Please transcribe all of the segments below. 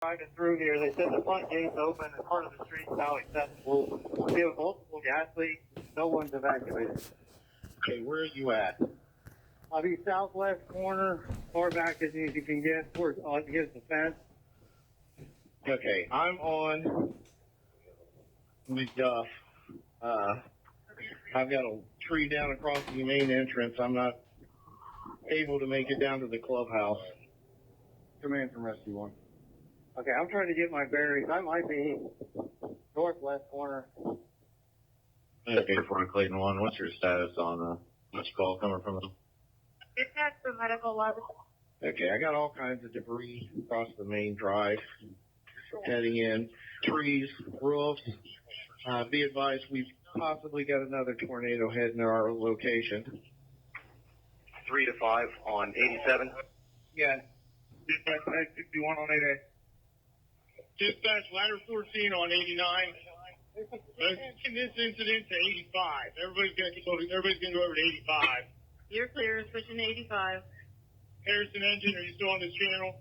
Driving through here, they said the front gate's open and part of the street's now accessible. We have multiple gas leaks. No one's evacuated. Okay, where are you at? I'll be southwest corner, far back as you can get, towards against the fence. Okay, I'm on McDuff. I've got a tree down across the main entrance. I'm not able to make it down to the clubhouse. Command from Rescue 1. Okay, I'm trying to get my bearings. I might be northwest corner. Okay, for Clayton 1, what's your status on which call coming from? Dispatch for medical level. Okay, I got all kinds of debris across the main drive heading in. Trees, roofs. Be advised, we've possibly got another tornado heading to our location. 3 to 5 on 87. Yeah. Dispatch 61 on 8A. Dispatch ladder 14 on 89. This incident to 85. Everybody's gonna go over to 85. You're clear, switching to 85. Harrison engine, are you still on this channel?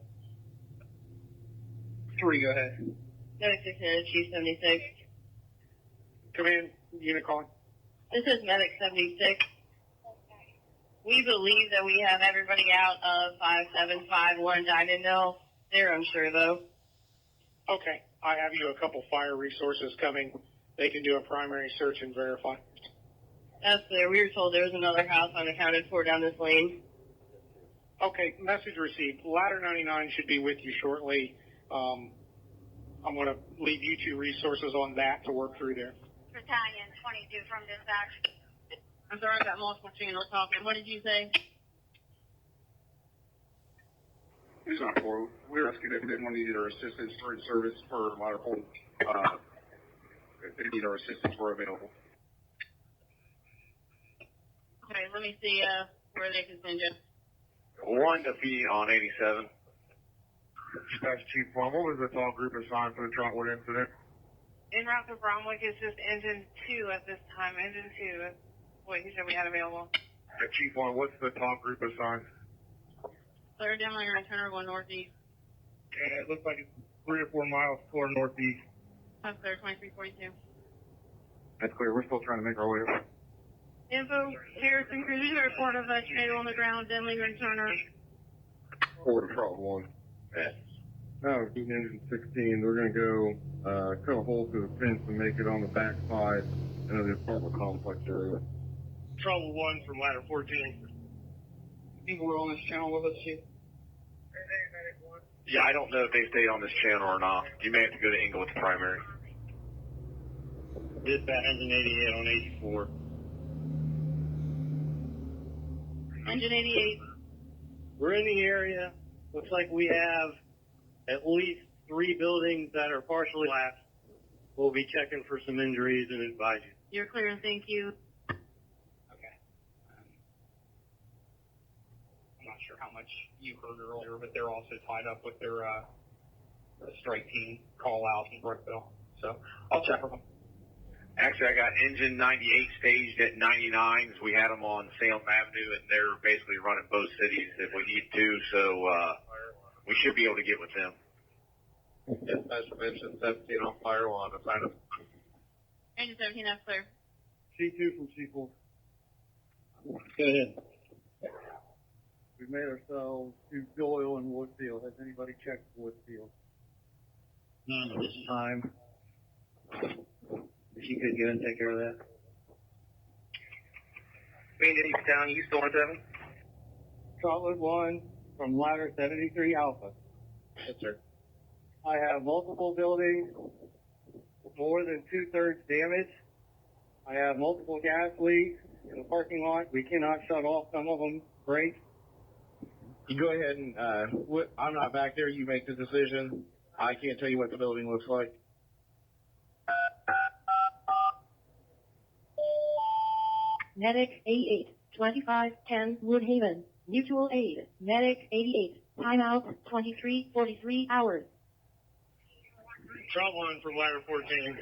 3, go ahead. 96 Chief 76. Command, unit calling. This is Medic 76. We believe that we have everybody out of 5751 Diamond Mill. They're unsure though. Okay, I have you a couple fire resources coming. They can do a primary search and verify. That's clear. We were told there was another house unaccounted for down this lane. Okay, message received. Ladder 99 should be with you shortly. I'm going to leave you two resources on that to work through there. Battalion 22 from dispatch. I'm sorry, I got multiple channels talking. What did you say? He's on 4. We rescued if anyone needed our assistance for service for ladder hold. If they need our assistance, we're available. Okay, let me see where they can send you. 1 to be on 87. Dispatch Chief 1, what was the call group assigned for the Trotwood incident? En route to Bromwick is just engine 2 at this time. Engine 2 is what he said we had available. Chief 1, what's the top group assigned? Clear down on your turn going northeast. Okay, it looks like it's 3 or 4 miles toward northeast. That's clear, 2342. That's clear. We're still trying to make our way up. Info, Harrison Cruiser, report of a tornado on the ground, Denley and Turner. 4 to Trot 1. Yeah. No, engine 16. We're going to go cut a hole through the fence and make it on the back side into the apartment complex area. Trouble 1 from ladder 14. People were on this channel with us, Chief? Yeah, I don't know if they stayed on this channel or not. You may have to go to Ingle with the primary. Dispatch engine 88 on 84. Engine 88. We're in the area. Looks like we have at least 3 buildings that are partially collapsed. We'll be checking for some injuries and advise you. You're clear, thank you. Okay. I'm not sure how much you heard earlier, but they're also tied up with their strike team call out in Brookville. So I'll check with them. Actually, I got engine 98 staged at 99s. We had them on Salem Avenue, and they're basically running both cities if we need to, so we should be able to get with them. Dispatch from engine 17 on fire one. Assign them. Engine 17, that's clear. C2 from C4. Go ahead. We've made ourselves to Doyle and Woodfield. Has anybody checked Woodfield? None at this Time. If you could get and take care of that. Being in East Town, you still on 7? Trotwood 1 from ladder 73 Alpha. Yes, sir. I have multiple buildings, more than 2/3 damage. I have multiple gas leaks in the parking lot. We cannot shut off some of them. Break. You go ahead and, I'm not back there. You make the decision. I can't tell you what the building looks like. Medic 88, 2510 Woodhaven. Mutual aid. Medic 88. Timeout 23:43 hours. Trouble 1 from ladder 14.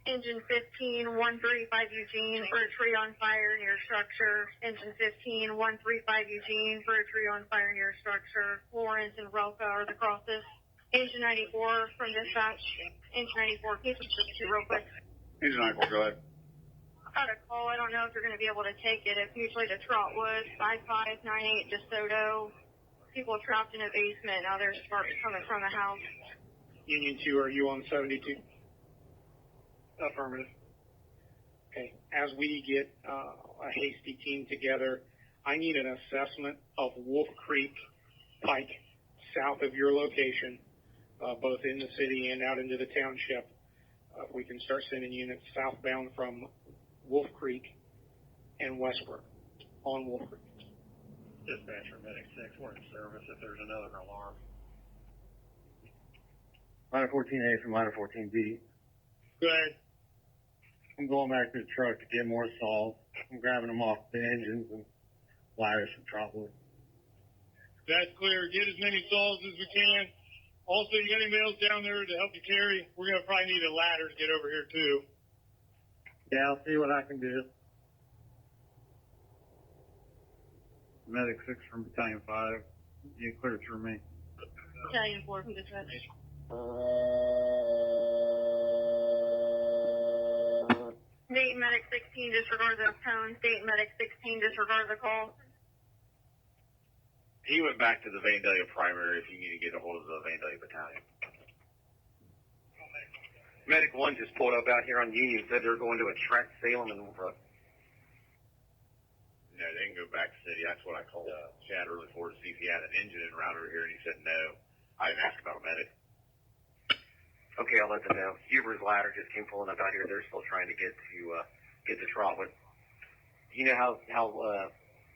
Engine 15, 135 Eugene for a tree on fire near structure. Engine 15, 135 Eugene for a tree on fire near structure. Florence and Relka are the crosses. Engine 94 from dispatch. Engine 94, can you switch to real quick? Engine 94, go ahead. I got a call. I don't know if you're going to be able to take it. It's usually to Trotwood, 5598 DeSoto. People are trapped in a basement. Now there's sparks coming from the house. Union 2, are you on 72? Affirmative. Okay. As we get a hasty team together, I need an assessment of Wolf Creek Pike south of your location, both in the city and out into the township. We can start sending units southbound from Wolf Creek and Westbrook on Wolf Creek. Dispatcher, Medic 6, we're in service if there's another alarm. Ladder 14A from ladder 14B. Go ahead. I'm going back to the truck to get more salt. I'm grabbing them off the engines and ladders from Trotwood. That's clear. Get as many saws as we can. Also, you got anybody else down there to help you carry? We're going to probably need a ladder to get over here, too. Yeah, I'll see what I can do. Medic 6 from Battalion 5. You clear through me. Battalion 4 from dispatch. Dayton Medic 16, disregard those tones. Dayton Medic 16, disregard the call. He went back to the Vandalia primary if you need to get a hold of the Vandalia battalion. Medic 1 just pulled up out here on Union, said they're going to attract Salem and Norfolk. No, they can go back to city. That's what I called Chad early for to see if he had an engine en route over here, and he said no. I didn't ask about a medic. Okay, I'll let them know. Huber's ladder just came pulling up out here. They're still trying to get to Trotwood. Do you know how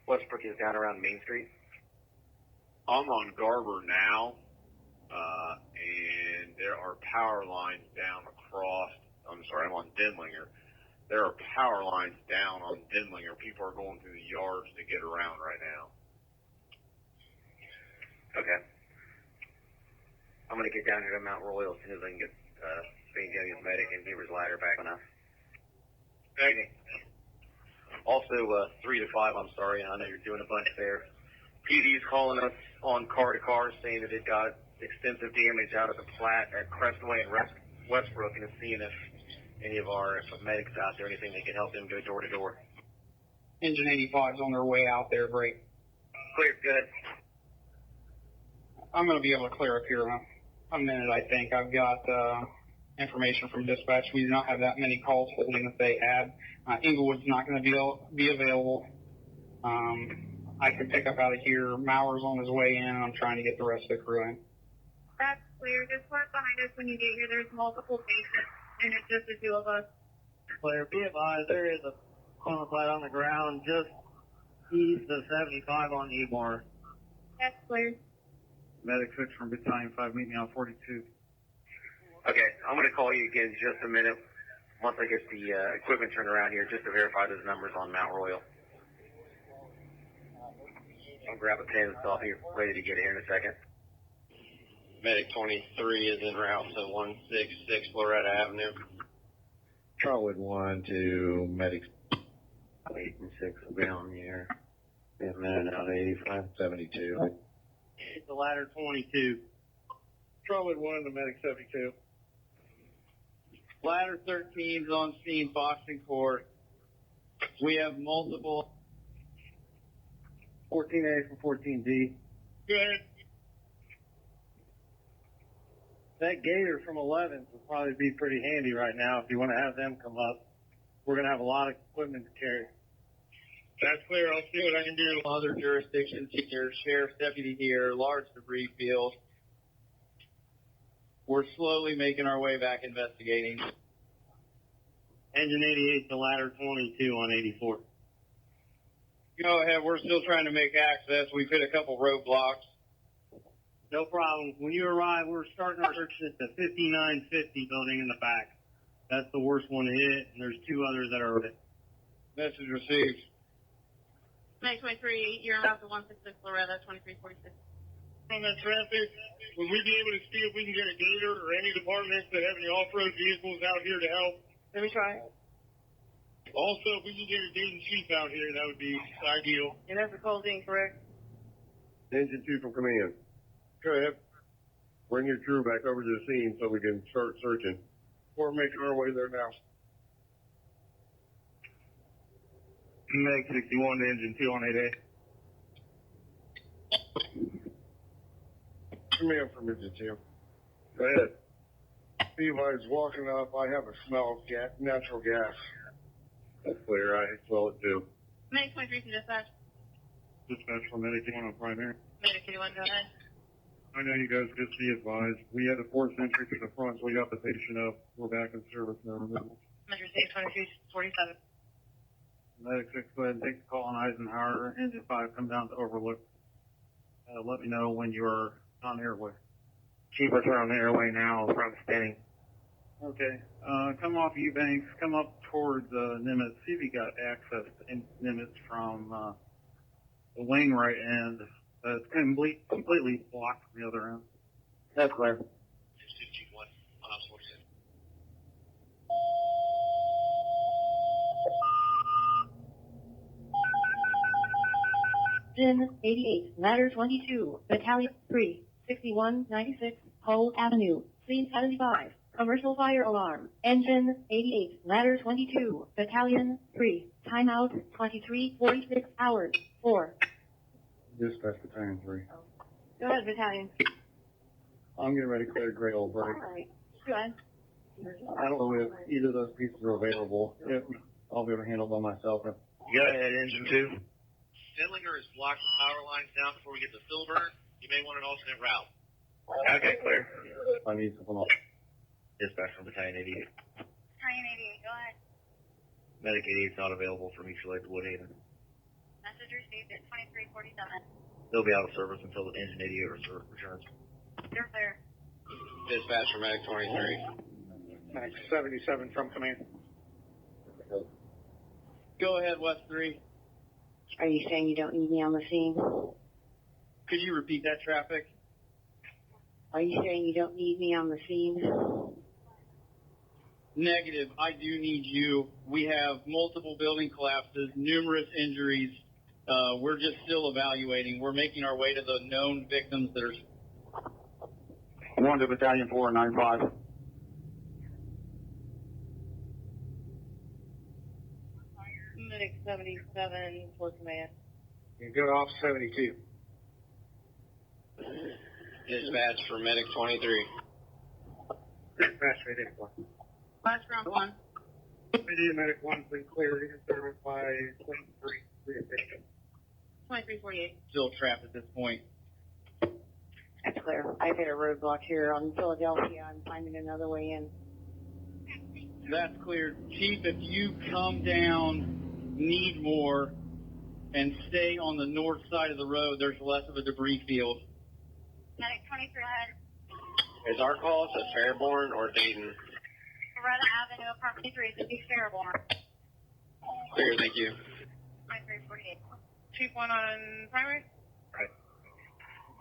Westbrook is down around Main Street? I'm on Garber now, and there are power lines down across. I'm sorry, I'm on Denlinger. There are power lines down on Denlinger. People are going through the yards to get around right now. Okay. I'm going to get down here to Mount Royal as soon as I can get St. James Medic and Beaver's Ladder back on us. Okay. Also, 3 to 5, I'm sorry, I know you're doing a bunch there. PD's calling us on car-to-car saying that it got extensive damage out of the Platte at Crestway and Westbrook, and is seeing if any of our medics out there, anything that can help them go door-to-door. Engine 85 is on their way out there. Great. Clear, good. I'm going to be able to clear up here in a minute, I think. I've got information from dispatch. We do not have that many calls holding that they had. Inglewood's not going to be available. I can pick up out of here. Maurer's on his way in, and I'm trying to get the rest of the crew in. That's clear. Just park behind us when you get here. There's multiple patients, and it's just the two of us. Clear. Be advised, there is a homicide on the ground just east of 75 on Ebor. That's clear. Medic 6 from Battalion 5, meet me on 42. Okay, I'm going to call you again in just a minute once I get the equipment turned around here just to verify those numbers on Mount Royal. I'll grab a pen and stop here, ready to get here in a second. Medic 23 is en route to 166 Loretta Avenue. Trotwood 1 to Medic 8 and 6 will be on the air. Be a minute out, 85, 72. It's the ladder 22. Trotwood 1 to Medic 72. Ladder 13 is on scene, Boston Court. We have multiple 14A from 14D. Go ahead. That Gator from 11 will probably be pretty handy right now if you want to have them come up. We're going to have a lot of equipment to carry. That's clear. I'll see what I can do. Other jurisdictions here, sheriff's deputy here, large debris field. We're slowly making our way back investigating. Engine 88 to ladder 22 on 84. Go ahead. We're still trying to make access. We've hit a couple roadblocks. No problem. When you arrive, we're starting our search at the 5950 building in the back. That's the worst one to hit, and there's two others that are hit. Message received. Medic 23, you're about to 166 Loretta, 2346. On that traffic, would we be able to see if we can get a Gator or any departments that have any off-road vehicles out here to help? Let me try. Also, if we can get a Dayton chief out here, that would be ideal. And that's the call being correct. Engine 2 from command. Go ahead. Bring your crew back over to the scene so we can start searching. We're making our way there now. Meg 61 to engine 2 on 8A. Command from engine 2. Go ahead. Levi's walking up. I have a smell of natural gas. That's clear. I smell it too. Medic 23 from dispatch. Dispatch for Medic 1 on primary. Medic 81, go ahead. I know you guys just be advised. We had a forced entry to the front, so we got the patient up. We're back in service now. Metro State 2347. Medic 6, go ahead and take the call on Eisenhower. Engine 5, come down to Overlook. Let me know when you're on airway. Chief, we're on the airway now from Stenning. Okay. Come off Eubanks, come up towards Nimitz. See if you got access to Nimitz from the Wainwright end. It's completely blocked from the other end. That's clear. 651 on us 46. Engine 88, ladder 22, battalion 3, 6196, Hull Avenue, scene 75, commercial fire alarm. Engine 88, ladder 22, battalion 3, timeout 23:46 hours, 4. Dispatch battalion 3. Go ahead, battalion. I'm getting ready to clear Gray Old Break. Alright, go ahead. I don't know if either of those pieces are available. If I'll be able to handle it by myself. Go ahead, engine 2. Stedlinger is blocking power lines down before we get to Filburn. You may want an alternate route. Okay, clear. I need something else. Dispatch from Battalion 88. Battalion 88, go ahead. Medic 88 is not available for Mutual Aid to Woodhaven. Message received at 2347. They'll be out of service until the engine 88 returns. You're clear. Dispatch for Medic 23. Max 77 from command. Go ahead, West 3. Are you saying you don't need me on the scene? Could you repeat that traffic? Are you saying you don't need me on the scene? Negative. I do need you. We have multiple building collapses, numerous injuries. We're just still evaluating. We're making our way to the known victims that are... 1 to Battalion 495. Medic 77 for command. You go off 72. Dispatch for Medic 23. Dispatch rated 1. Last round 1. Medic 1, please clear. You can service by 23. 2348. still trapped at this point. That's clear. I've hit a roadblock here on Philadelphia. I'm finding another way in. That's clear. Chief, if you come down Needmore and stay on the north side of the road, there's less of a debris field. Medic 23 ahead. Is our call to Fairborn or Dayton? Loretta Avenue, apartment 3, to be Fairborn. Clear, thank you. 2348. Chief 1 on primary?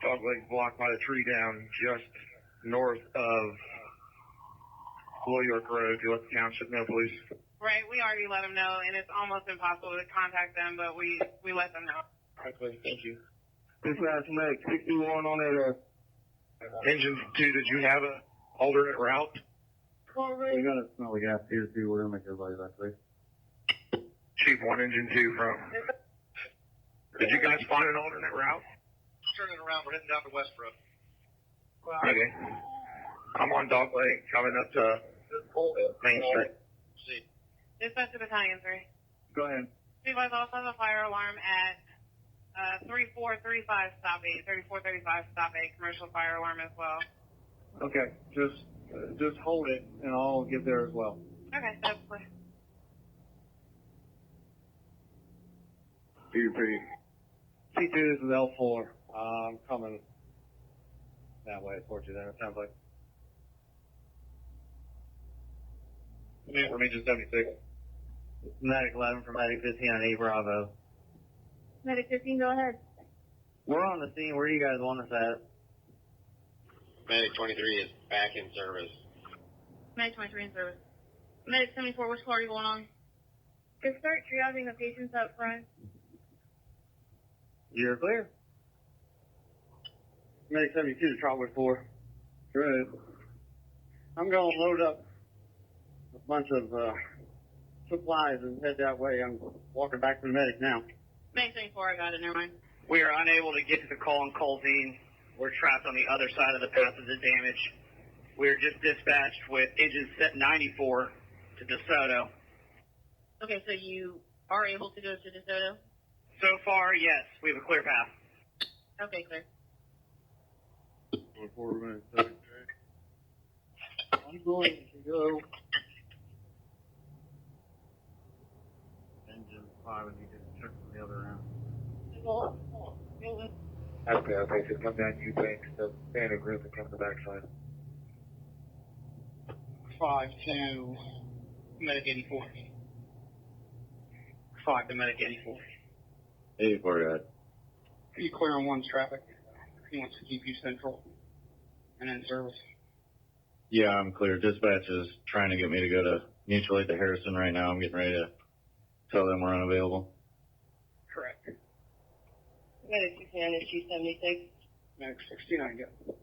Dog leg blocked by the tree down just north of Low York Road. Do you let the township know, please? Right, we already let them know, and it's almost impossible to contact them, but we let them know. Correctly, thank you. Dispatch Medic 61 on it. Engine 2, did you have a alternate route? We got to smell the gas here too. We're gonna make everybody that way. Chief 1, Engine 2 from. Did you guys find an alternate route? Turning around, we're heading down to Westbrook. Okay. I'm on Dog Lake coming up to Main Street. See. Dispatch to Battalion 3. Go ahead. You guys also have a fire alarm at 3435 stop 8, 3435 stop 8, commercial fire alarm as well. Okay, just hold it, and I'll get there as well. Okay, that's clear. DP. C2, this is L4. I'm coming that way towards you then, it sounds like. Command from Engine 76. Medic 11 for Medic 15 on A Bravo. Medic 15, go ahead. We're on the scene. Where do you guys want us at? Medic 23 is back in service. Medic 23 in service. Medic 74, which floor are you going on? Just start triaging the patients up front. You're clear. Medic 72 to Trotwood 4. Good. I'm gonna load up a bunch of supplies and head that way. I'm walking back to the medic now. Main 24, I got it, never mind. We are unable to get to the call in Colvine. We're trapped on the other side of the path of the damage. We're just dispatched with engine set 94 to DeSoto. Okay, so you are able to go to DeSoto? So far, yes, we have a clear path. Okay, clear. 4 minutes. Okay. I'm going to go. Engine 5, and you can check from the other end. Okay, so come down U-Banks, the standard group, and come to the backside. 5 to medic 84. 5 to medic 84. 84, go ahead. You clear on 1's traffic. He wants to keep you central and in service. Yeah, I'm clear. Dispatch is trying to get me to go to Mutual Aid to Harrison right now. I'm getting ready to tell them we're unavailable. Correct. Medic 69 is 276. Medic 69, go.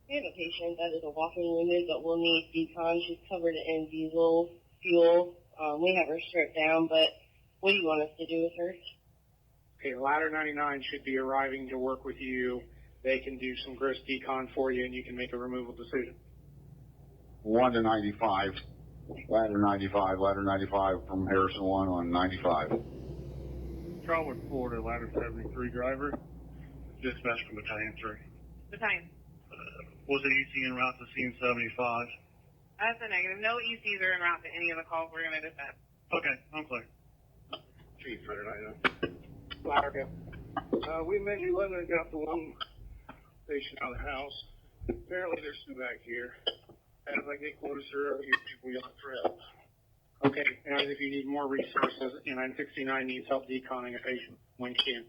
We have a patient that is a walking wounded, but will need decon. She's covered in diesel fuel. We have her stripped down, but what do you want us to do with her? Okay, Ladder 99 should be arriving to work with you. They can do some gross decon for you, and you can make a removal decision. 1 to 95. Ladder 95 from Harrison 1 on 95. Charlotte, Florida, ladder 73 driver. Dispatch from Battalion 3. Battalion. Was an EC en route to scene 75? That's a negative. No ECs are en route to any of the calls we're going to dispatch. Okay, I'm clear. Chief, Ladder, go. we may be limited out to one patient out of the house. Apparently there's two back here. As I get closer, I'll hear people yelling for help. Okay, and if you need more resources, and 969 needs help deconning a patient when you can.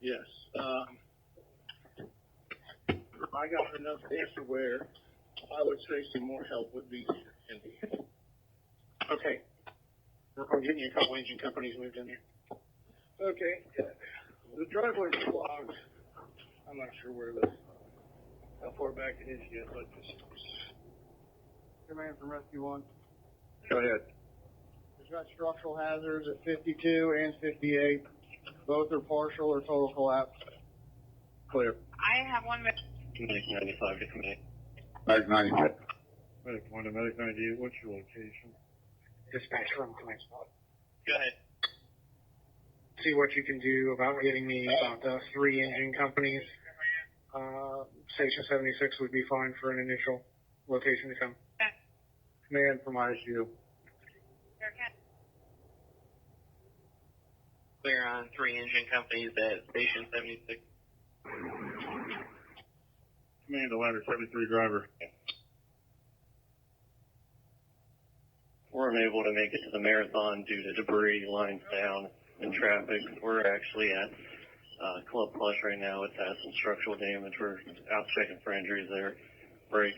Yes. I got enough answer where I would say some more help would be handy. Okay. We're getting you a couple engine companies moved in here. Okay. The driveway's clogged. I'm not sure how far back it is yet, but just. Command from Rescue 1. Go ahead. There's got structural hazards at 52 and 58. Both are partial or total collapse. Clear. I have one minute. Medic 95 to command. Medic 95. Medic 1 to Medic 98, what's your location? Dispatch from command spot. Go ahead. See what you can do about getting me about 3 engine companies. Station 76 would be fine for an initial location to come. Okay. Command from ICU. Clear on 3 engine companies at Station 76. Command to ladder 73 driver. We're unable to make it to the marathon due to debris, lines down, and traffic. We're actually at Club Plus right now. It's had some structural damage. We're out checking for injuries there. Break.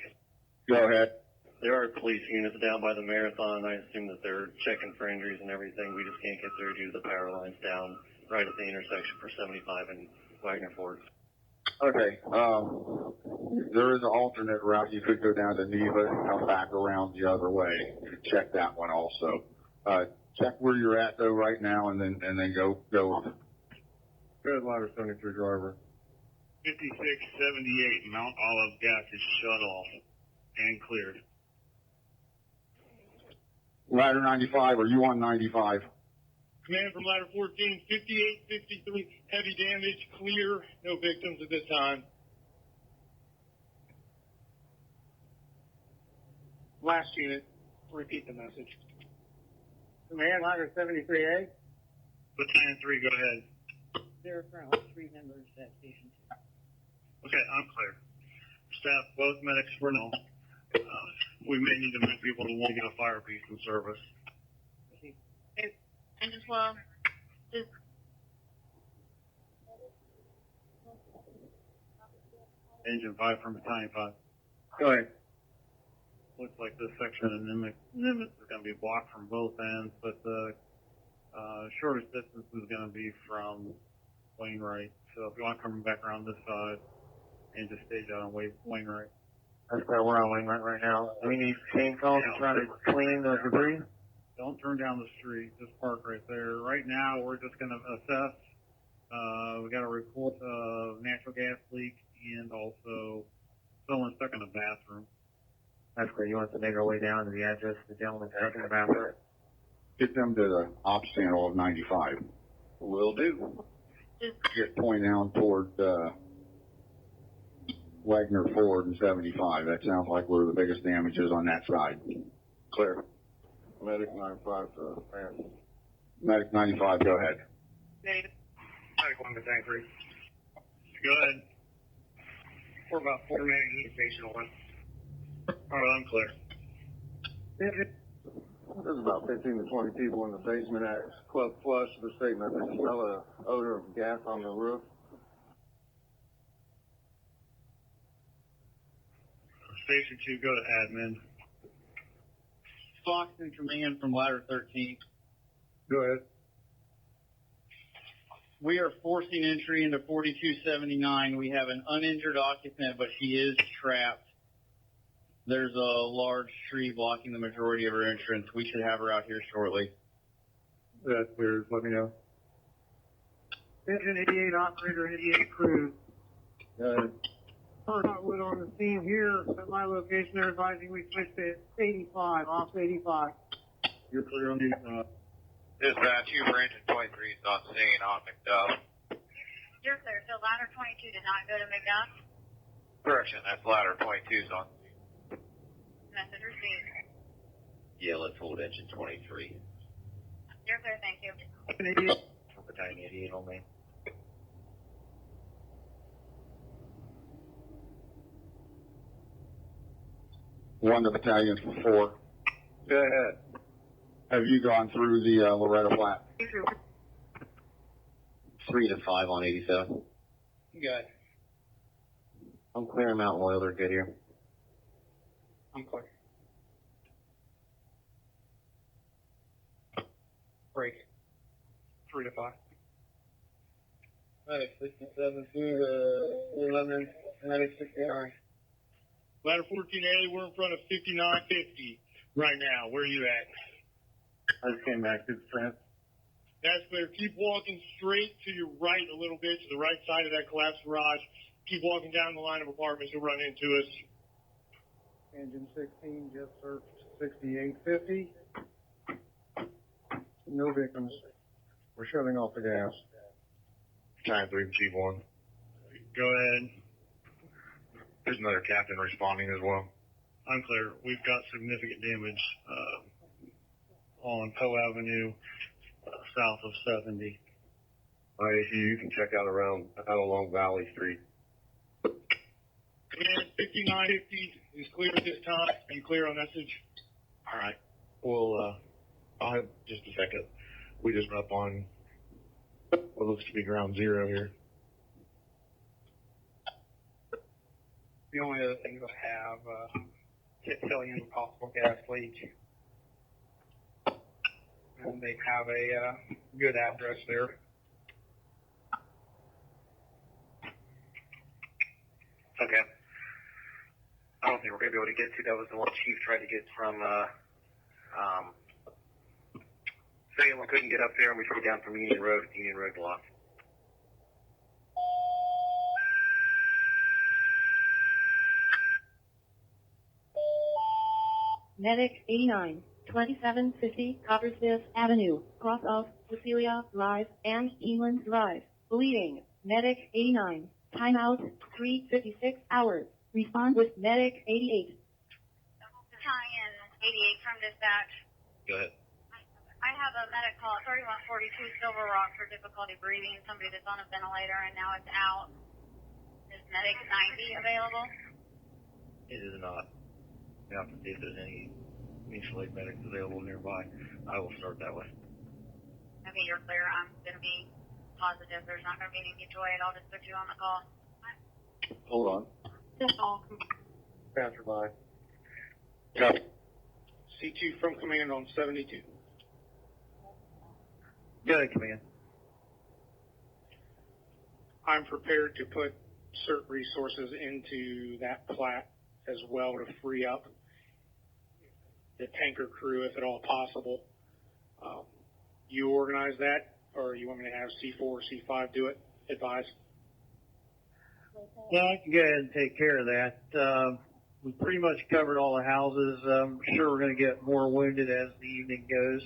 Go ahead. There are police units down by the marathon. I assume that they're checking for injuries and everything. We just can't get there due to the power lines down right at the intersection for 75 and Wagner Ford. Okay. There is an alternate route. You could go down to Neva and come back around the other way. You could check that one also. Check where you're at though right now, and then go. Good ladder 73 driver. 5678 Mount Olive gas is shut off and cleared. Ladder 95. Are you on 95? Command from ladder 14, 5853, heavy damage, clear, no victims at this time. Last unit, repeat the message. Command ladder 73A. Battalion 3, go ahead. There are currently 3 members at Station 2. Okay, I'm clear. Staff, both medics for now. We may need to move people to one to get a fire piece in service. Engine 12. Engine 5 from Battalion 5. Go ahead. Looks like this section of Nimitz is going to be blocked from both ends, but the shortest distance is going to be from Wainwright. So if you want to come back around this side and just stage out on Wainwright. That's where we're on wing right now. We need chainsaws to try to clean the debris. Don't turn down the street. Just park right there. Right now, we're just going to assess. We got a report of natural gas leak and also someone stuck in a bathroom. That's great. You want us to make our way down to the address of the gentleman stuck in the bathroom? Get them to the ops channel of 95. Will do. Just point down toward, Wagner Ford and 75. That sounds like where the biggest damage is on that side. Clear. Medic 95 to man. Medic 95, go ahead. Medic 1 to tank 3. Go ahead. We're about 4 minutes each station 1. All right, I'm clear. There's about 15 to 20 people in the basement at Club Flush. The statement they smell an odor of gas on the roof. Station 2, go to admin. Fox in command from ladder 13. Go ahead. We are forcing entry into 4279. We have an uninjured occupant, but she is trapped. There's a large tree blocking the majority of her entrance. We should have her out here shortly. That's weird. Let me know. Engine 88 operator, 88 crew. Hotwood on the scene here at my location. They're advising we switch to 85, off 85. You're clear on the, Dispatch, you for engine 23 is on scene on McDuff. You're clear. So ladder 22 did not go to McDuff. Correction, that's ladder 22's on. Message received. Yeah, let's hold engine 23. You're clear. Thank you. Battalion 88 on me. One to battalion for 4. Go ahead. Have you gone through the Loretta Flat? 3 to 5 on 87. Good. I'm clearing Mountain Oil. They're good here. I'm clear. Break. 3 to 5. Medic 67 to 11. Medic 69. Ladder 14A, we're in front of 5950 right now. Where are you at? I just came back to the strength. That's clear. Keep walking straight to your right a little bit, to the right side of that collapsed garage. Keep walking down the line of apartments. You'll run into us. Engine 16 just searched 6850. No victims. We're shutting off the gas. Time 3 receive 1. Go ahead. There's another captain responding as well. I'm clear. We've got significant damage on Poe Avenue, south of 70. ISU, you can check out along Valley Street. Command 5950 is clear at this time and clear on message. All right. Well, I'll have just a second. We just went up on what looks to be ground zero here. The only other things I have, tell you a possible gas leak. And they have a good address there. Okay. I don't think we're going to be able to get to. That was the one Chief tried to get from, Salem couldn't get up there, and we took it down from Union Road. Union Road blocked. Medic 89, 2750 Coppersmith Avenue, cross of Cecilia Drive and England Drive. Bleeding. Medic 89. Timeout 3:56 hours. Respond with Medic 88. Battalion 88 from dispatch. Go ahead. I have a medic call at 3142 Silver Rock for difficulty breathing. Somebody that's on a ventilator and now it's out. Is medic 90 available? It is not. We have to see if there's any mutual aid medics available nearby. I will start that way. Okay, you're clear. I'm going to be positive there's not going to be any mutual aid. I'll just put you on the call. Hold on. That's all. Passerby. Copy. C2 from command on 72. Go ahead, command. I'm prepared to put CERT resources into that plat as well to free up the tanker crew if at all possible. You organize that, or you want me to have C4 or C5 do it? Advise. Well, I can go ahead and take care of that. We pretty much covered all the houses. I'm sure we're going to get more wounded as the evening goes.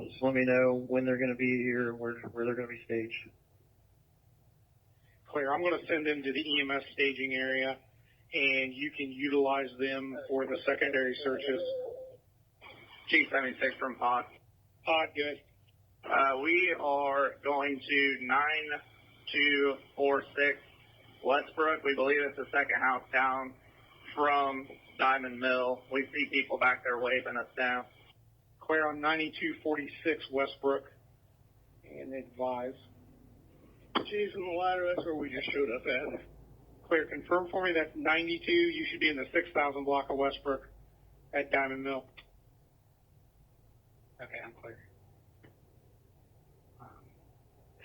Just let me know when they're going to be here and where they're going to be staged. Claire, I'm going to send them to the EMS staging area, and you can utilize them for the secondary searches. Chief 76 from Pod. Pod, good. We are going to 9246 Westbrook. We believe it's the second house down from Diamond Mill. We see people back there waving us down. Claire on 9246 Westbrook, and advise. Chief, from the ladder, that's where we just showed up at. Claire, confirm for me that's 92. You should be in the 6000 block of Westbrook at Diamond Mill. Okay, I'm clear.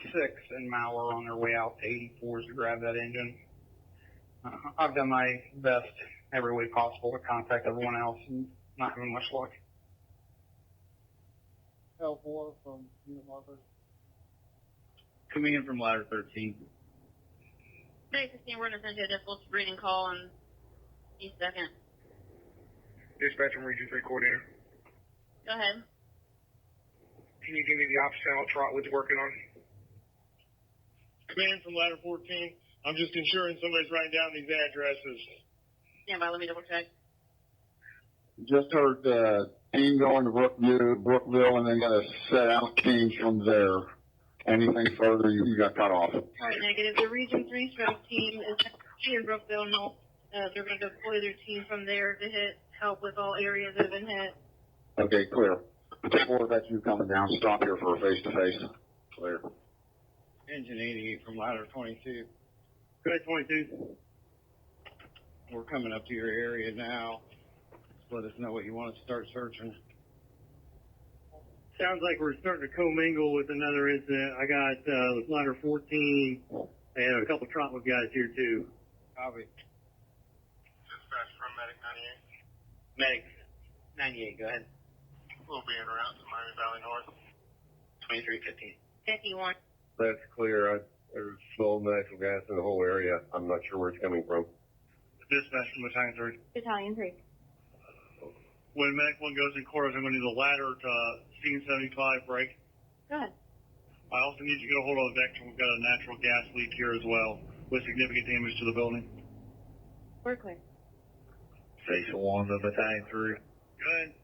6 and Mao are on their way out to 84s to grab that engine. I've done my best every way possible to contact everyone else and not having much luck. L4 from Unit Marker. Coming in from ladder 13. Hey, 15, we're going to send you a difficult reading call on each second. Dispatch from Region 3 coordinator. Go ahead. Can you give me the ops channel Trotwood's working on? Command from ladder 14. I'm just ensuring somebody's writing down these addresses. Stand by, let me double check. Just heard team going to Brookville, and then going to set out teams from there. Anything further, you got cut off. All right, negative. The Region 3 stroke team is in Brookville. No, they're going to deploy their team from there to help with all areas that have been hit. Okay, clear. Before that, you coming down, stop here for a face-to-face. Clear. Engine 88 from ladder 22. Good, 22. We're coming up to your area now. Just let us know what you want to start searching. Sounds like we're starting to commingle with another incident. I got with ladder 14 and a couple Trotwood guys here too. Copy. Dispatch from Medic 98. Medic 98, go ahead. We'll be en route to Miami Valley North. 2315. 51. That's clear. There's full natural gas in the whole area. I'm not sure where it's coming from. Dispatch from Battalion 3. Battalion 3. When Medic 1 goes in quarters, I'm going to do the ladder to scene 75 break. Go ahead. I also need you to get a hold of the Vector. We've got a natural gas leak here as well with significant damage to the building. We're clear. Station 1 to Battalion 3. Good.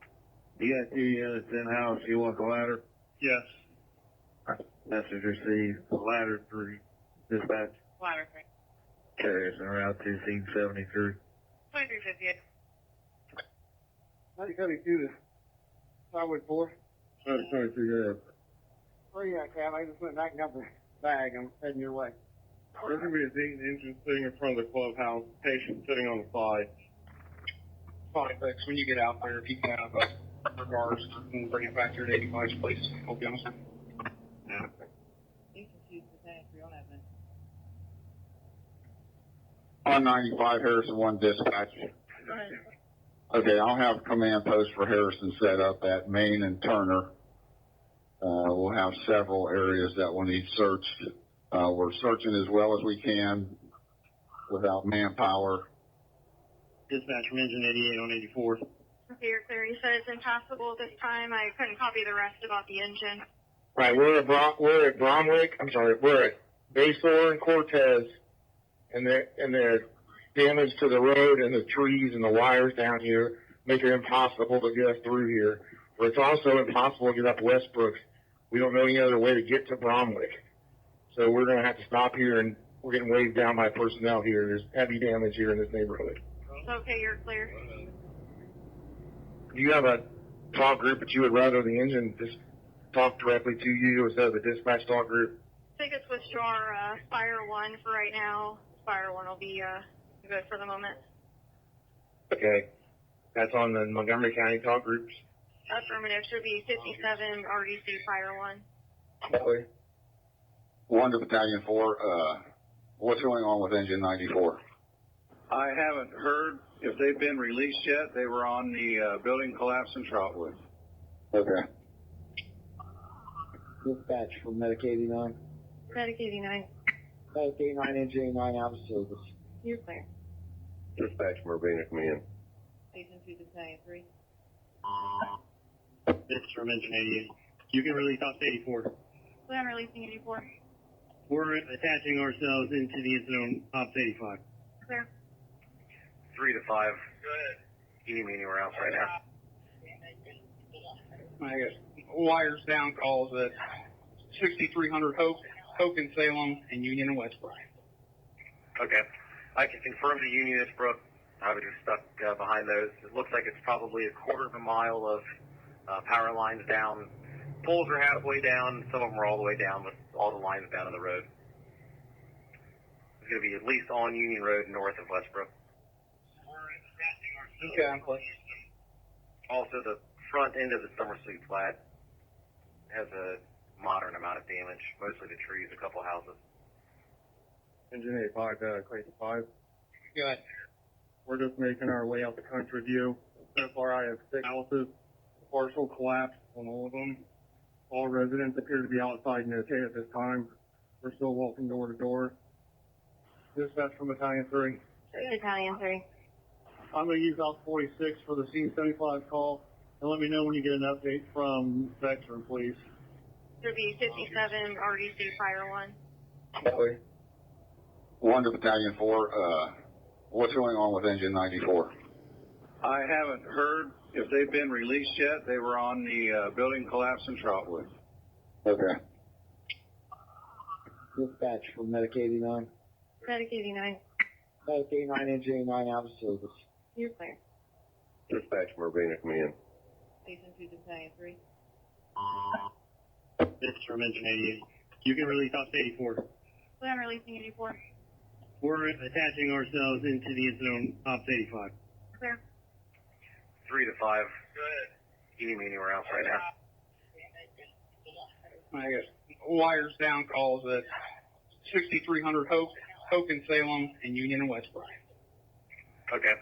You got 2 units in-house. You want the ladder? Yes. Message received. Ladder 3. Dispatch. Ladder 3. Carriers en route to scene 73. 2358. 92 to Highway 4. Ladder 22, go ahead. Where you at, Cab? I just went back and got the bag. I'm heading your way. There's going to be a Dayton engine sitting in front of the clubhouse, patient sitting on the side. Fine, thanks. When you get out there, if you can have regards and bring it back to your 85, please. Hope you understand. You can choose Battalion 3 on that then. On 95, Harrison 1 dispatch. Go ahead. Okay, I'll have command post for Harrison set up at Main and Turner. We'll have several areas that will need searched. We're searching as well as we can without manpower. Dispatch from engine 88 on 84. Okay, you're clear. You said it's impossible at this time. I couldn't copy the rest about the engine. Right, we're at Bromwick. I'm sorry, we're at Basor and Cortez, and the damage to the road and the trees and the wires down here make it impossible to get us through here. But it's also impossible to get up Westbrooks. We don't know any other way to get to Bromwick. So we're going to have to stop here, and we're getting waved down by personnel here. There's heavy damage here in this neighborhood. Okay, you're clear. Do you have a talk group that you would rather the engine just talk directly to you instead of the dispatch talk group? I think it's switched to our Fire 1 for right now. Fire 1 will be good for the moment. Okay. That's on the Montgomery County talk groups. Affirmative. Should be 57 RDC Fire 1. Okay. 1 to Battalion 4. What's going on with engine 94? I haven't heard if they've been released yet. They were on the building collapse in Trotwood. Okay. Dispatch from Medic 89. Medic 89. Medic 89, Engine 89 out of service. You're clear. Dispatch from Urbana, come in. Station 2 Battalion 3. This is from Engine 88. You can release Ops 84. Plan releasing 84. We're attaching ourselves into the incident on Ops 85. Clear. 3 to 5. Go ahead. You need me anywhere else right now? I guess wires down calls at 6300 Hope and Salem, and Union and Westbrook. Okay. I can confirm the Union Innsbrook. I was just stuck behind those. It looks like it's probably a quarter of a mile of power lines down. Poles are halfway down. Some of them are all the way down with all the lines down on the road. It's going to be at least on Union Road north of Westbrook. Okay, I'm clear. Also, the front end of the summer suite flat has a moderate amount of damage, mostly the trees, a couple houses. Engine 85, Clayton 5. Good. We're just making our way out the country view. So far, I have 6 houses, partial collapse on all of them. All residents appear to be outside and okay at this time. We're still walking door to door. Dispatch from Battalion 3. Battalion 3. I'm going to use Ops 46 for the Scene 75 call, and let me know when you get an update from Veteran, please. Should be 57 RDC Fire 1. Okay. 1 to Battalion 4, what's going on with Engine 94? I haven't heard if they've been released yet. They were on the building collapse in Trotwood. Okay. Dispatch from Medic 89. Medic 89. Medic 89, Engine 89 out of service. You're clear. Dispatch from Urbana, come in. Station 2 Battalion 3. This is from Engine 88. You can release Ops 84. Plan releasing 84. We're attaching ourselves into the incident on Ops 85. Clear. 3 to 5. Go ahead. You need me anywhere else right now? I guess wires down calls at 6300 Hope and Salem, and Union and Westbrook. Okay.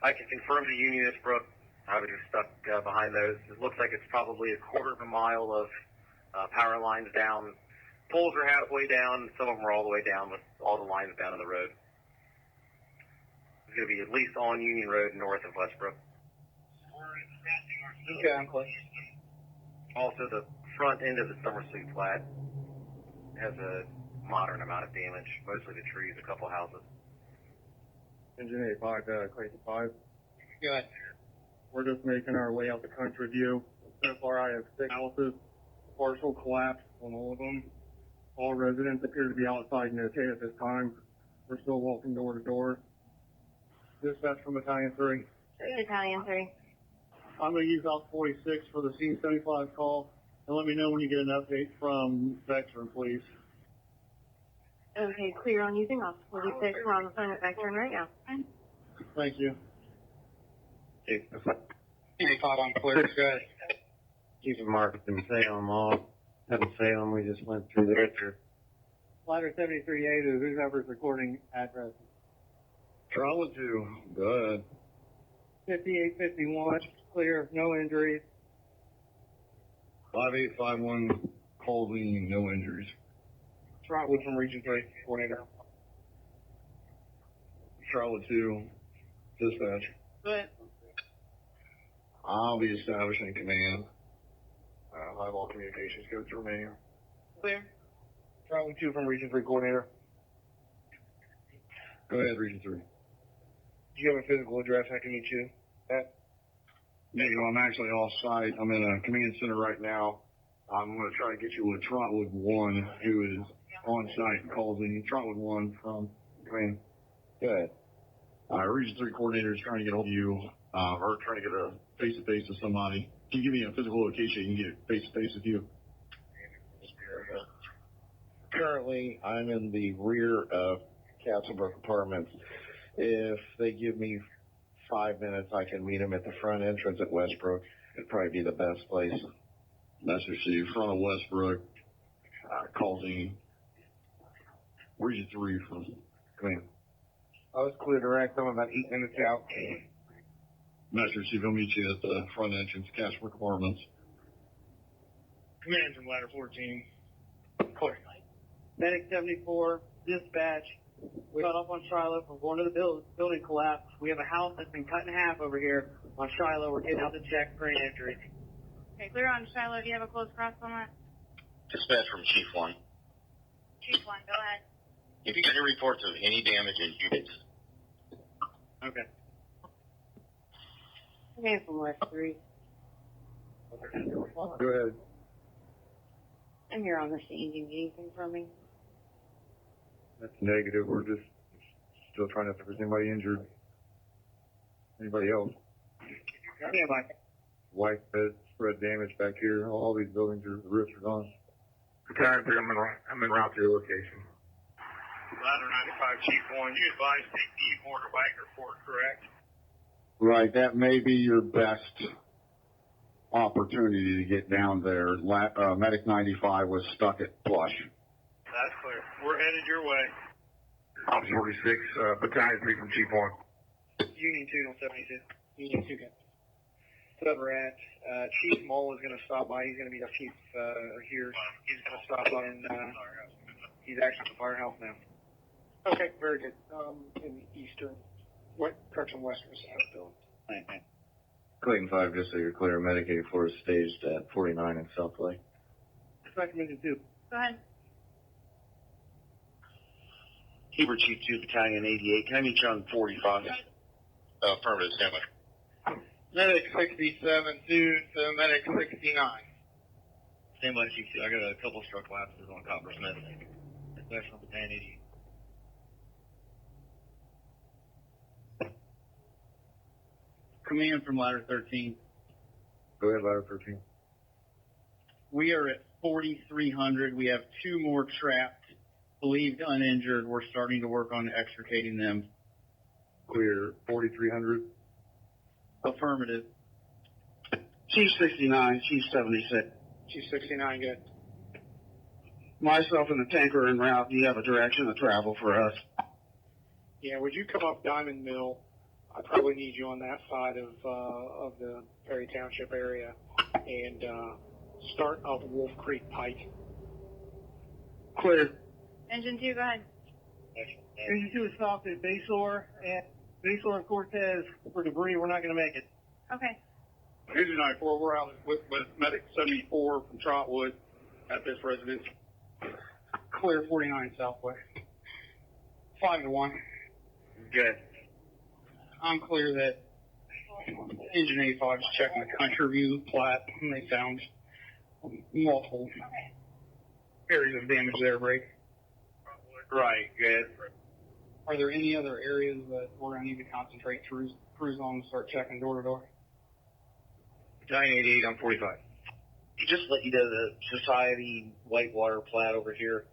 I can confirm the Union Innsbrook. I was just stuck behind those. It looks like it's probably a quarter of a mile of power lines down. Poles are halfway down. Some of them are all the way down with all the lines down on the road. It's going to be at least on Union Road north of Westbrook. Okay, I'm clear. Also, the front end of the summer suite flat has a moderate amount of damage, mostly the trees, a couple houses. Engine 85, Clayton 5. Good. We're just making our way out the country view. So far, I have 6 houses, partial collapse on all of them. All residents appear to be outside and okay at this time. We're still walking door to door. Dispatch from Battalion 3. Battalion 3. I'm going to use Ops 46 for the Scene 75 call, and let me know when you get an update from Veteran, please. Okay, clear on using Ops 46. We're on the phone with Veteran right now. Thank you. 85 on clear. Good. Keep Marcus and Salem off. Having Salem, we just went through there. Ladder 73A to whoever's recording address. Charlotte 2, go ahead. 5851, clear, no injuries. 5851, Colby, no injuries. Trotwood from Region 3, coordinator. Charlotte 2, dispatch. Good. I'll be establishing command. High level communications go through me. Clear. Trotwood 2 from Region 3 coordinator. Go ahead, Region 3. Do you have a physical address I can meet you at? Yeah, I'm actually off site. I'm in a command center right now. I'm going to try to get you with Trotwood 1, who is on site and calls in. Trotwood 1 from command. Go ahead. Region 3 coordinator is trying to get hold of you, or trying to get a face-to-face with somebody. Can you give me a physical location? You can get face-to-face with you. Currently, I'm in the rear of Castlebrook Apartments. If they give me 5 minutes, I can meet them at the front entrance at Westbrook. It'd probably be the best place. That's received. Front of Westbrook, calls in. Region 3 from command. I was clear direct. I'm about 8 minutes out. Master Chief, I'll meet you at the front entrance, cash requirements. Command from ladder 14. Clear. Medic 74, dispatch. We got up on Shiloh from going to the building collapse. We have a house that's been cut in half over here on Shiloh. We're getting out to check for an injury. Okay, clear on Shiloh. Do you have a close cross on that? Dispatch from Chief 1. Chief 1, go ahead. If you get any reports of any damage in units, Okay. Command from West 3. Go ahead. I'm here on the scene. Do you need anything from me? That's negative. We're just still trying to, if there's anybody injured. Anybody else? Yeah, Mike. White bed, spread damage back here. All these buildings, the roofs are gone. I'm en route to your location. Ladder 95, Chief 1. You advised the motorbike report, correct? Right, that may be your best opportunity to get down there. Medic 95 was stuck at Plush. That's clear. We're headed your way. Officer 46, battalion 3 from Chief 1. Union 2 on 72. Union 2, okay. So we're at, Chief Mole is going to stop by. He's going to meet our chief, here. He's going to stop by and, he's actually at the firehouse now. Okay, very good. In the eastern, correction, western side of the building. Clayton 5, just so you're clear, Medic 84 is staged at 49 in South Lake. Recommended 2. Go ahead. Heber Chief 2, Battalion 88. Can I meet you on 45? Affirmative, stand by. Medic 67, to Medic 69. Stand by, Chief 2. I got a couple struck lapses on Coppersmith. Especially on Battalion 88. Command from ladder 13. Go ahead, ladder 13. We are at 4,300. We have 2 more trapped, believed uninjured. We're starting to work on extricating them. Clear, 4,300. Affirmative. Chief 69, Chief 76. Chief 69, good. Myself and the tanker en route. Do you have a direction of travel for us? Yeah, would you come up Diamond Mill? I probably need you on that side of the Perry Township area, and start up Wolf Creek Pike. Clear. Engine 2, go ahead. Engine 2 is stopped at Basor and Cortez for debris. We're not going to make it. Okay. Engine 94, we're out with Medic 74 from Trotwood at this residence. Clear 49 Southwest. 5 to 1. Good. I'm clear that Engine 85 is checking the country view plat, and they found multiple areas of damage there, Ray. Right, good. Are there any other areas that we're going to need to concentrate crews on and start checking door to door? Battalion 88 on 45. Just let you know the Society Whitewater plat over here.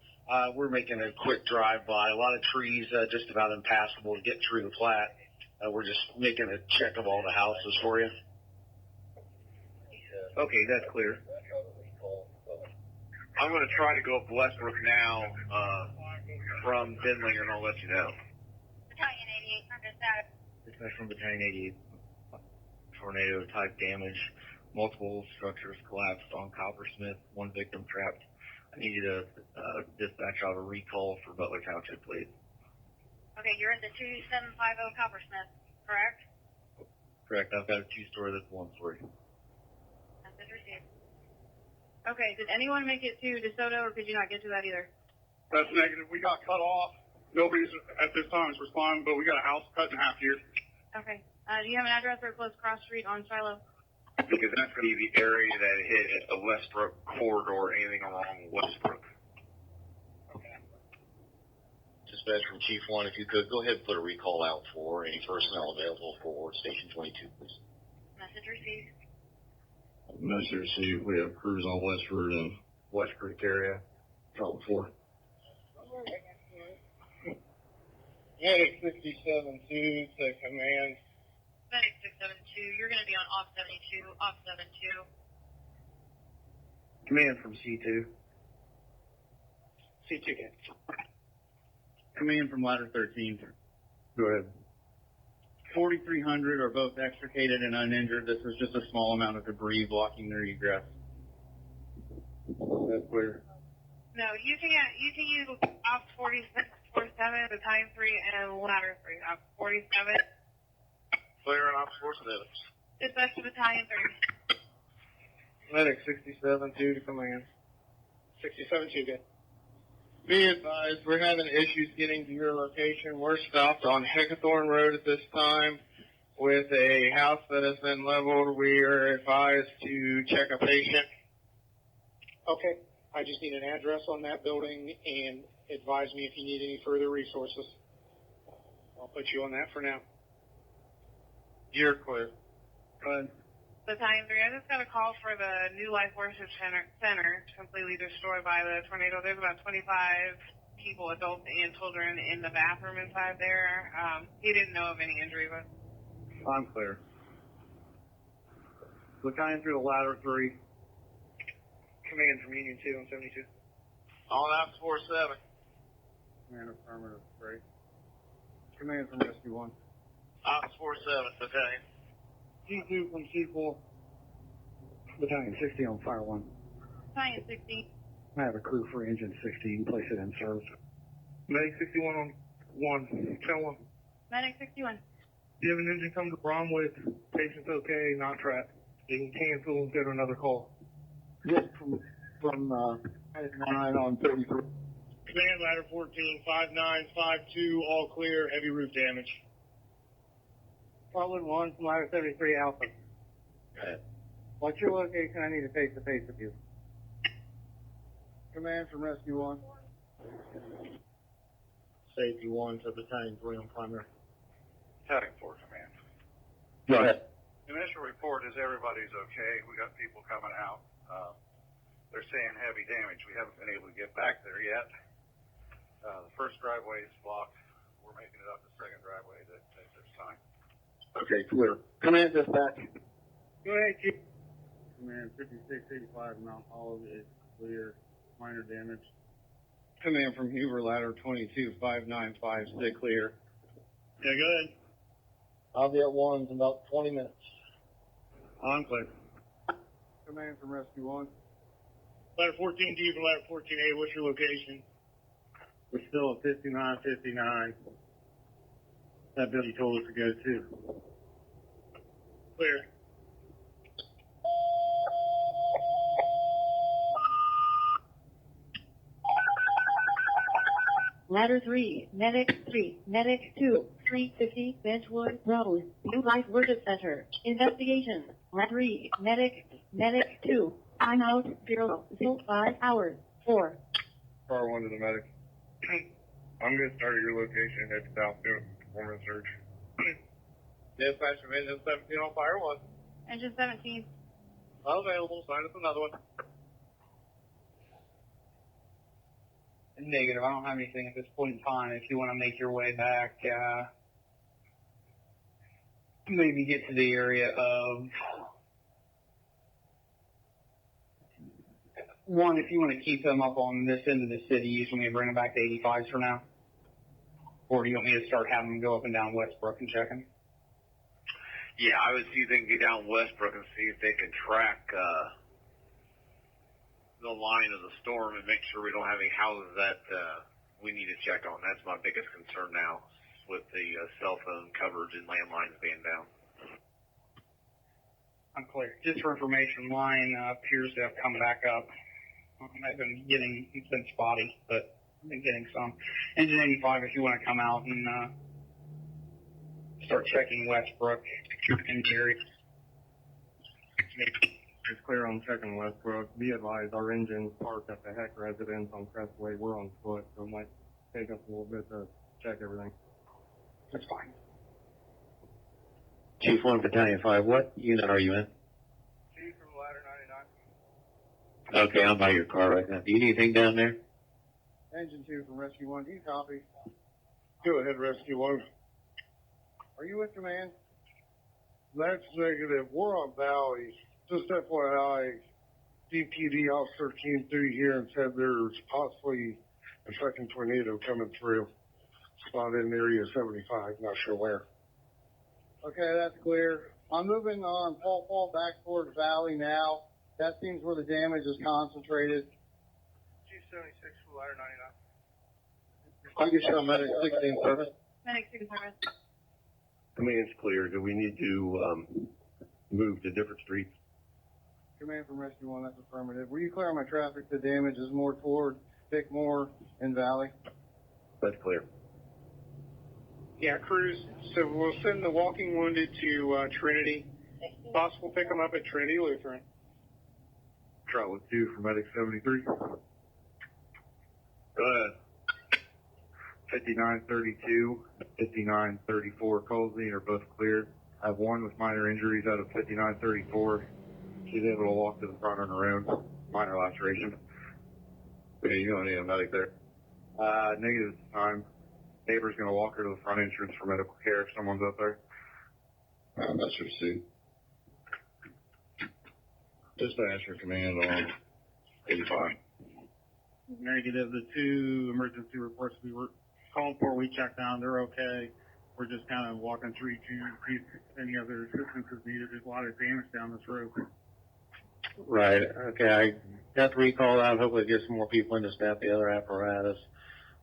We're making a quick drive-by. A lot of trees, just about impassable to get through the plat. We're just making a check of all the houses for you. Okay, that's clear. I'm going to try to go up Westbrook now from Bindlinger, and I'll let you know. Battalion 88, from dispatch. Dispatch from Battalion 88. Tornado-type damage. Multiple structures collapsed on Coppersmith. 1 victim trapped. I need you to dispatch out a recall for Butler Township, please. Okay, you're in the 2750 Coppersmith, correct? Correct. I've got a 2-story that's 1-story. Message received. Okay, did anyone make it to DeSoto, or could you not get to that either? That's negative. We got cut off. Nobody's at this time is responding, but we got a house cut in half here. Okay. Do you have an address or a close cross street on Shiloh? Because that's going to be the area that hit at the Westbrook corridor, anything along Westbrook. Dispatch from Chief 1, if you could, go ahead and put a recall out for any personnel available for Station 22, please. Message received. Message received. We have crews on Westford and West Creek area. Trouble 4. Medic 67, 2 to command. Medic 672, you're going to be on off 72, off 72. Command from C2. C2, good. Command from ladder 13. Go ahead. 4,300 are both extricated and uninjured. This was just a small amount of debris blocking their egress. That's clear. No, you can use Ops 47, Battalion 3, and Ladder 3. Ops 47. Clear and Ops 47. Dispatch to Battalion 3. Medic 67-2 to command. 67-2, good. Be advised, we're having issues getting to your location. We're stopped on Heckathorn Road at this time with a house that has been leveled. We are advised to check a patient. Okay. I just need an address on that building and advise me if you need any further resources. I'll put you on that for now. You're clear. Go ahead. Battalion 3, I just got a call for the New Life Worship Center completely destroyed by the tornado. There's about 25 people, adults and children, in the bathroom inside there. He didn't know of any injury, but I'm clear. Battalion 3 to Ladder 3. Command from Union 2 on 72. On Ops 47. Command affirmative 3. Command from Rescue 1. Ops 47, Battalion. G2 from C4. Battalion 60 on Fire 1. Battalion 60. I have a crew for engine 60. Place it in service. Medic 61 on 1. Tell 1. Medic 61. You have an engine come to Bromwich. Patient's okay, not trapped. You can cancel and go to another call. Yes, from 9 on 33. Command Ladder 14, 5952, all clear, heavy roof damage. Portland 1 from Ladder 73 Alpha. Okay. What's your location? I need a face-to-face with you. Command from Rescue 1. Safety 1 to Battalion 3 on primary. Battalion 4 command. Go ahead. Initial report is everybody's okay. We got people coming out. They're saying heavy damage. We haven't been able to get back there yet. The first driveway is blocked. We're making it up the second driveway at this time. Okay, clear. Command dispatch. Go ahead, Chief. Command 5685 Mount Olive is clear. Minor damage. Command from Huber, Ladder 22, 5956, clear. Yeah, go ahead. I'll be at 1 in about 20 minutes. I'm clear. Command from Rescue 1. Ladder 14D from Ladder 14A, what's your location? We're still at 5959. That building told us to go to. Clear. Ladder 3, Medic 3, Medic 2, 350 Benchwood Road, New Life Worship Center. Investigation. Ladder 3, Medic 2. I'm out 005 hours. 4. Car 1 to the medic. I'm going to start at your location, head south, do a performance search. Dispatch from Engine 17 on Fire 1. Engine 17. Available, sign us another one. Negative. I don't have anything at this point in time. If you want to make your way back, maybe get to the area of 1. If you want to keep them up on this end of the city, you want me to bring them back to 85s for now? Or do you want me to start having them go up and down Westbrook and check them? Yeah, I would see if they can get down Westbrook and see if they can track the line of the storm and make sure we don't have any houses that we need to check on. That's my biggest concern now with the cell phone coverage and landlines being down. I'm clear. Just for information, line appears to have come back up. I've been getting, it's been spotty, but I've been getting some. Engine 85, if you want to come out and start checking Westbrook and Gary. It's clear on checking Westbrook. Be advised, our engine's parked at the Heck residence on Crestway. We're on foot, so it might take us a little bit to check everything. That's fine. Chief 1, Battalion 5, what unit are you in? Chief from Ladder 99. Okay, I'm by your car right now. Do you need anything down there? Engine 2 from Rescue 1. Do you copy? Go ahead, Rescue 1. Are you with command? That's negative. We're on Valley. Just FYI, DPD officer came through here and said there's possibly a second tornado coming through. spot in the area of 75, not sure where. Okay, that's clear. I'm moving on Paul back towards Valley now. That seems where the damage is concentrated. G76, ladder 99. I can show medic 16 service. Medic 2 service. Command's clear. Do we need to move to different streets? Command from Rescue 1, that's affirmative. Will you clear my traffic? The damage is more toward Bickmore and Valley. That's clear. Yeah, crews. So we'll send the walking wounded to Trinity. Possible pick them up at Trinity Lutheran. Charlotte 2 for Medic 73. Go ahead. 5932, 5934 Colsey are both clear. I have one with minor injuries out of 5934. She's able to walk to the front on her own. Minor laceration. Okay, you don't need a medic there. Negative this time. Neighbor's going to walk her to the front entrance for medical care if someone's up there. That should suit. Dispatcher command on 85. Negative. The 2 emergency reports we were called for, we checked on. They're okay. We're just kind of walking through to see if any other assistance is needed. There's a lot of damage down this road. Right. Okay. I got the recall out. Hopefully get some more people in to staff the other apparatus.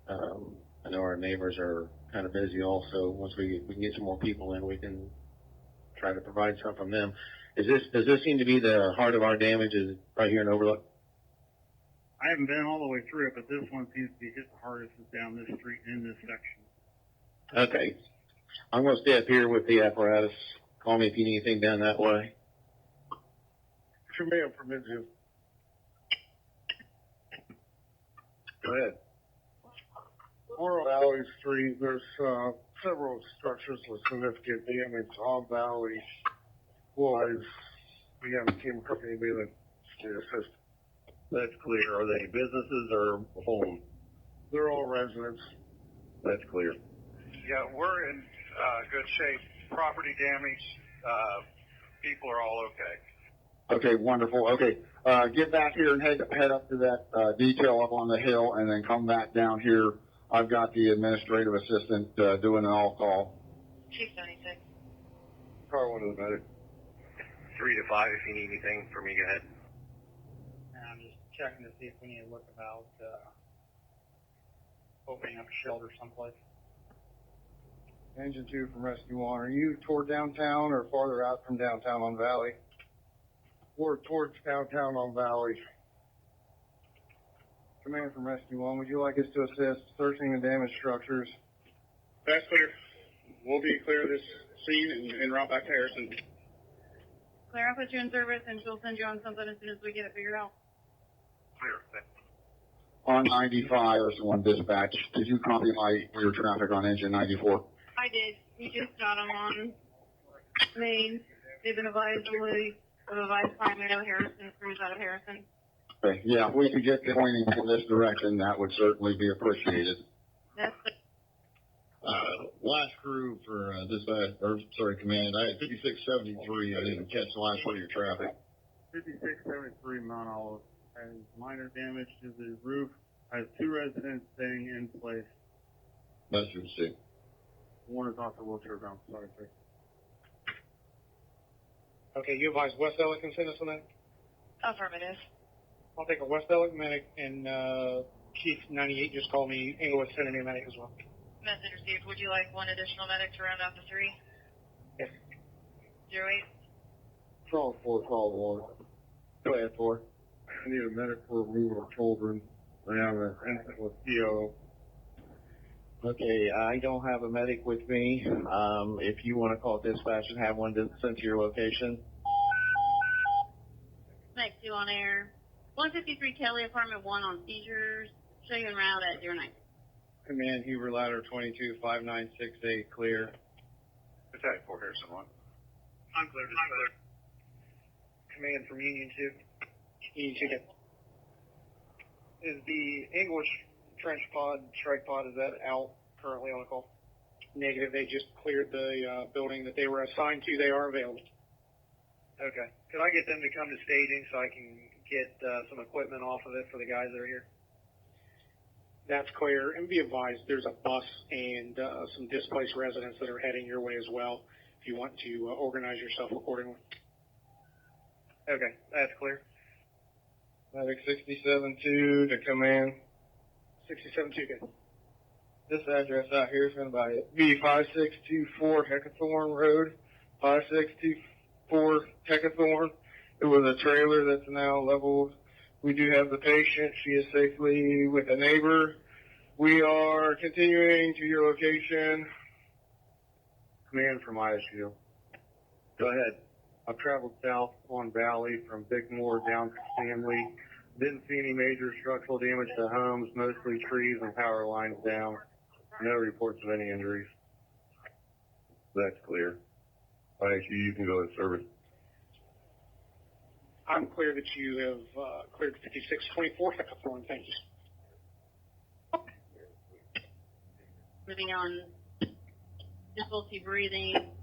I know our neighbors are kind of busy also. Once we can get some more people in, we can try to provide some from them. Does this seem to be the heart of our damage is right here in Overlook? I haven't been all the way through it, but this one seems to be hit the hardest is down this street in this section. Okay. I'm going to stay up here with the apparatus. Call me if you need anything down that way. Command from Mizzou. Go ahead. We're on Valley Street. There's several structures with significant damage on Valley. Well, we haven't came across anybody that can assist. That's clear. Are they businesses or homes? They're all residents. That's clear. Yeah, we're in good shape. Property damage, people are all okay. Okay, wonderful. Okay, get back here and head up to that detail up on the hill and then come back down here. I've got the administrative assistant doing an all-call. Chief 76. Car one of the medic. 3 to 5 if you need anything from me, go ahead. And I'm just checking to see if we need to look about opening up a shelter someplace. Engine 2 from Rescue 1. Are you toward downtown or farther out from downtown on Valley? We're towards downtown on Valley. Command from Rescue 1, would you like us to assist searching the damaged structures? That's clear. We'll be clear of this scene and route back to Harrison. Claire, I'll put you in service and she'll send you on something as soon as we get it figured out. Clear. On 95, there's one dispatch. Did you copy your traffic on engine 94? I did. We just got them on Main. They've been advised primary out of Harrison, crews out of Harrison. Okay, yeah, if we could get pointing in this direction, that would certainly be appreciated. That's the Last crew for dispatch, or sorry, command. I had 5673. I didn't catch the last part of your traffic. 5673 Mount Olive has minor damage to the roof. Has 2 residents staying in place. That's what you see. One is off the wheelchair bound. Sorry, sir. Okay, you advise West Ellick can send us on that? affirmative. I'll take a West Ellick medic, and Chief 98 just called me. Inglewood sending me a medic as well. Message received. Would you like one additional medic to round out the 3? Yes. 08. Call 4, call 1. Go ahead, 4. I need a medic for removal of children. I have an infant with PO. Okay, I don't have a medic with me. If you want to call dispatch and have one sent to your location. Medic 2 on air. 153 Kelly, apartment 1 on seizures. Show you en route at 09. Command Huber Ladder 225968 clear. Attack 4 Harrison 1. I'm clear. Command from Union 2. Union 2, get. Is the English trench pod, strike pod, is that out currently on a call? Negative. They just cleared the building that they were assigned to. They are available. Okay. Could I get them to come to staging so I can get some equipment off of it for the guys that are here? That's clear. And be advised, there's a bus and some displaced residents that are heading your way as well, if you want to organize yourself accordingly. Okay, that's clear. Medic 67-2 to come in. 67-2, good. This address out here is going to be 5624 Heckathorn Road, 5624 Heckathorn. It was a trailer that's now leveled. We do have the patient. She is safely with a neighbor. We are continuing to your location. Command from ISU. Go ahead. I've traveled south on Valley from Bickmore down to Stanley. Didn't see any major structural damage to homes, mostly trees and power lines down. No reports of any injuries. That's clear. ISU, you can go in service. I'm clear that you have cleared 5624 Heckathorn. Thank you. Moving on, difficulty breathing.